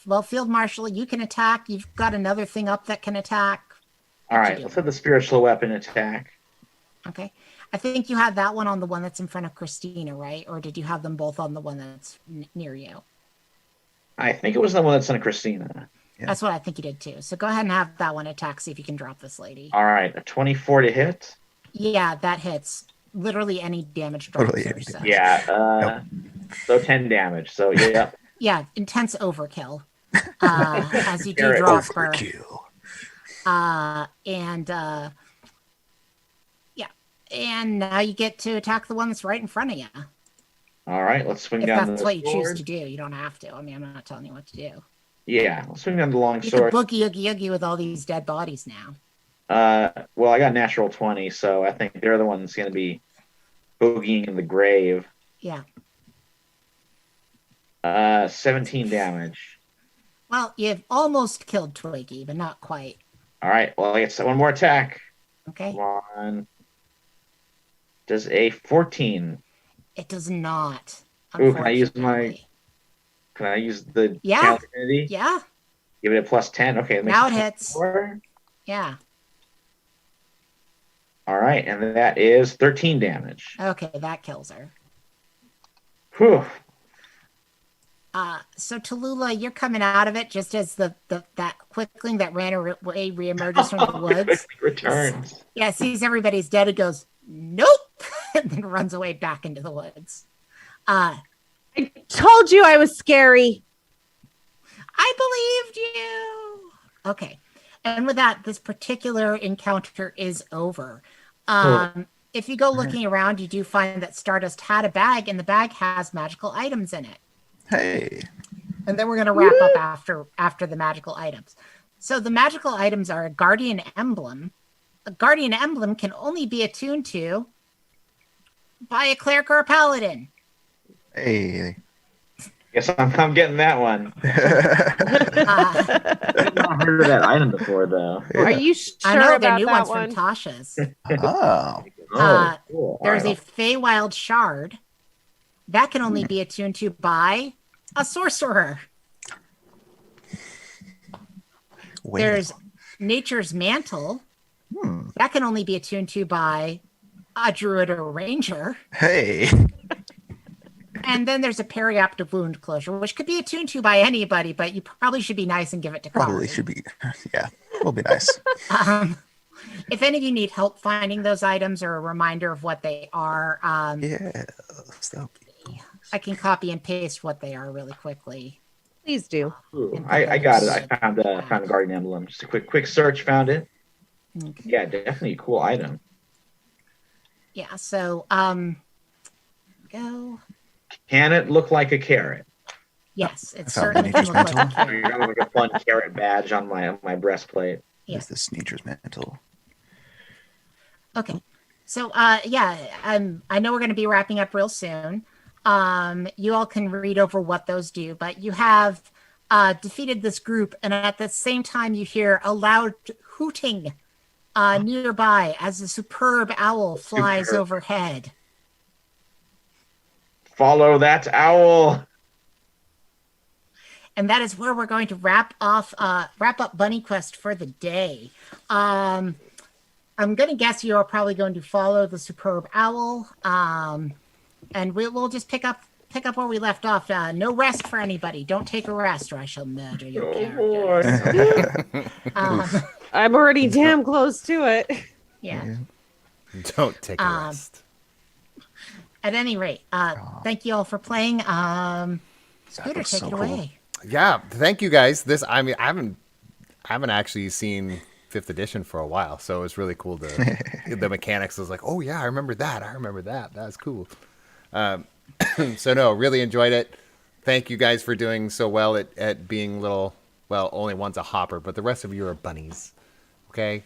Well, Field Marshal, you can attack. You've got another thing up that can attack. All right, let's have the spiritual weapon attack. Okay. I think you had that one on the one that's in front of Christina, right? Or did you have them both on the one that's near you? I think it was the one that's on Christina. Yeah. That's what I think you did too. So go ahead and have that one attack, see if you can drop this lady. All right, a 24 to hit. Yeah, that hits. Literally any damage drops Totally her, any so. Yeah, so 10 damage. So, yeah. Yeah, intense overkill. As you do Very drop her. Overkill. And now you get to attack the one that's right in front of you. All right, let's swing If down that's the what you choose sword. to do. You don't have to. I mean, I'm not telling you what to do. Yeah, let's swing down the long You sword. can boogie oogie oogie with all these dead bodies now. Well, I got natural 20, so I think they're the ones going to be boogieing in the grave. Yeah. 17 damage. Well, you've almost killed Twiggy, but not quite. All right, well, I get one more attack. Okay. Come on. Does a 14. It does not. Ooh, can I use unfortunately. Can I use the Yeah. challenge affinity? Yeah. Give it a plus 10. Okay, that makes Now it hits. 24. Yeah. All right, and that is 13 damage. Okay, that kills her. Whew. So Tallulah, you're coming out of it just as that quickling that ran away reemerges from the woods. Quickly returns. Yeah, sees everybody's dead and goes, nope, and then runs away back into the woods. I told you I was scary. I believed you. Okay. And with that, this particular encounter is over. If you go looking around, you do find that Stardust had a bag, and the bag has magical items in it. Hey. And then we're going to wrap up after the magical items. So the magical items are a Guardian Emblem. A Guardian Emblem can only be attuned to by a cleric or a paladin. Hey. Guess I'm getting that one. I've not heard of that item before, though. Are you sure I know they're about new that ones one? from Tasha's. Oh. Cool. There's All a right. Feywild Shard that can only be attuned to by a sorcerer. Wait. There's Nature's Mantle that can only be attuned to by a druid or a ranger. Hey. And then there's a periaptive wound closure, which could be attuned to by anybody, but you probably should be nice and give it to Probably Kari. should be. Yeah. Will be nice. If any of you need help finding those items or a reminder of what they are, Yeah. That'll be I can copy and paste what they are really quickly. Please do. Ooh, I got it. I found a Guardian Emblem. Just a quick search, found it. Okay. Yeah, definitely a cool item. Yeah. So go. Can it look like a carrot? Yes, it I found certainly Nature's can look like a Mantle. You're carrot. gonna like a fun carrot badge on my breastplate. Yeah. Is this Nature's Mantle? Okay. So yeah, I know we're going to be wrapping up real soon. You all can read over what those do, but you have defeated this group, and at the same time you hear a loud hooting nearby as a superb owl flies Superb. overhead. Follow that owl. And that is where we're going to wrap up Bunny Quest for the day. I'm going to guess you are probably going to follow the superb owl, and we'll just pick up where we left off. No rest for anybody. Don't take a rest, or I shall murder your character. I'm already damn close to it. Yeah. Don't take a rest. At any rate, thank you all for playing. Scooter, looks take so it cool. away. Yeah, thank you guys. I haven't actually seen 5th edition for a while, so it's really cool to the mechanics. I was like, oh yeah, I remember that. That's cool. So no, really enjoyed it. Thank you guys for doing so well at being little. Well, only one's a hopper, but the rest of you are bunnies. Okay.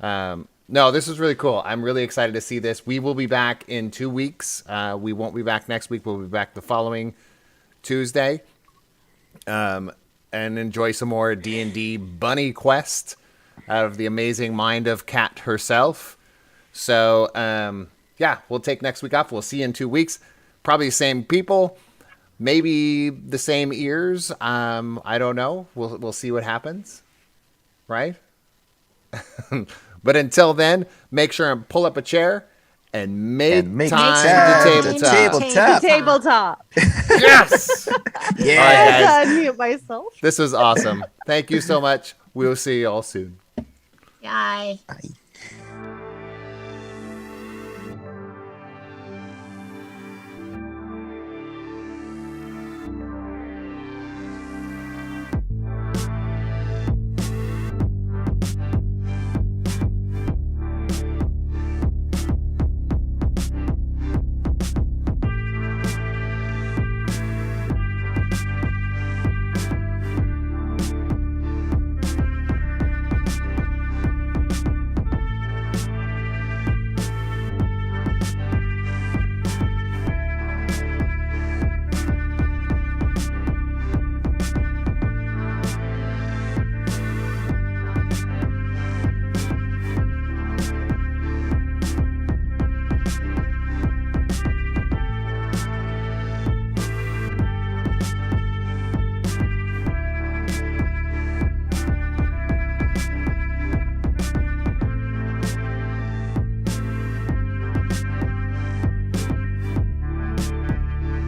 No, this is really cool. I'm really excited to see this. We will be back in 2 weeks. We won't be back next week. We'll be back the following Tuesday. And enjoy some more D&D Bunny Quest out of the amazing mind of Kat herself. So, yeah, we'll take next week off. We'll see you in 2 weeks. Probably the same people, maybe the same ears. I don't know. We'll see what happens, right? But until then, make sure and pull up a chair and make time to tabletop. Tabletop. Yes. Yeah. All right, I guys. unmute myself. This was awesome. Thank you so much. We'll see you all soon. Bye. Bye.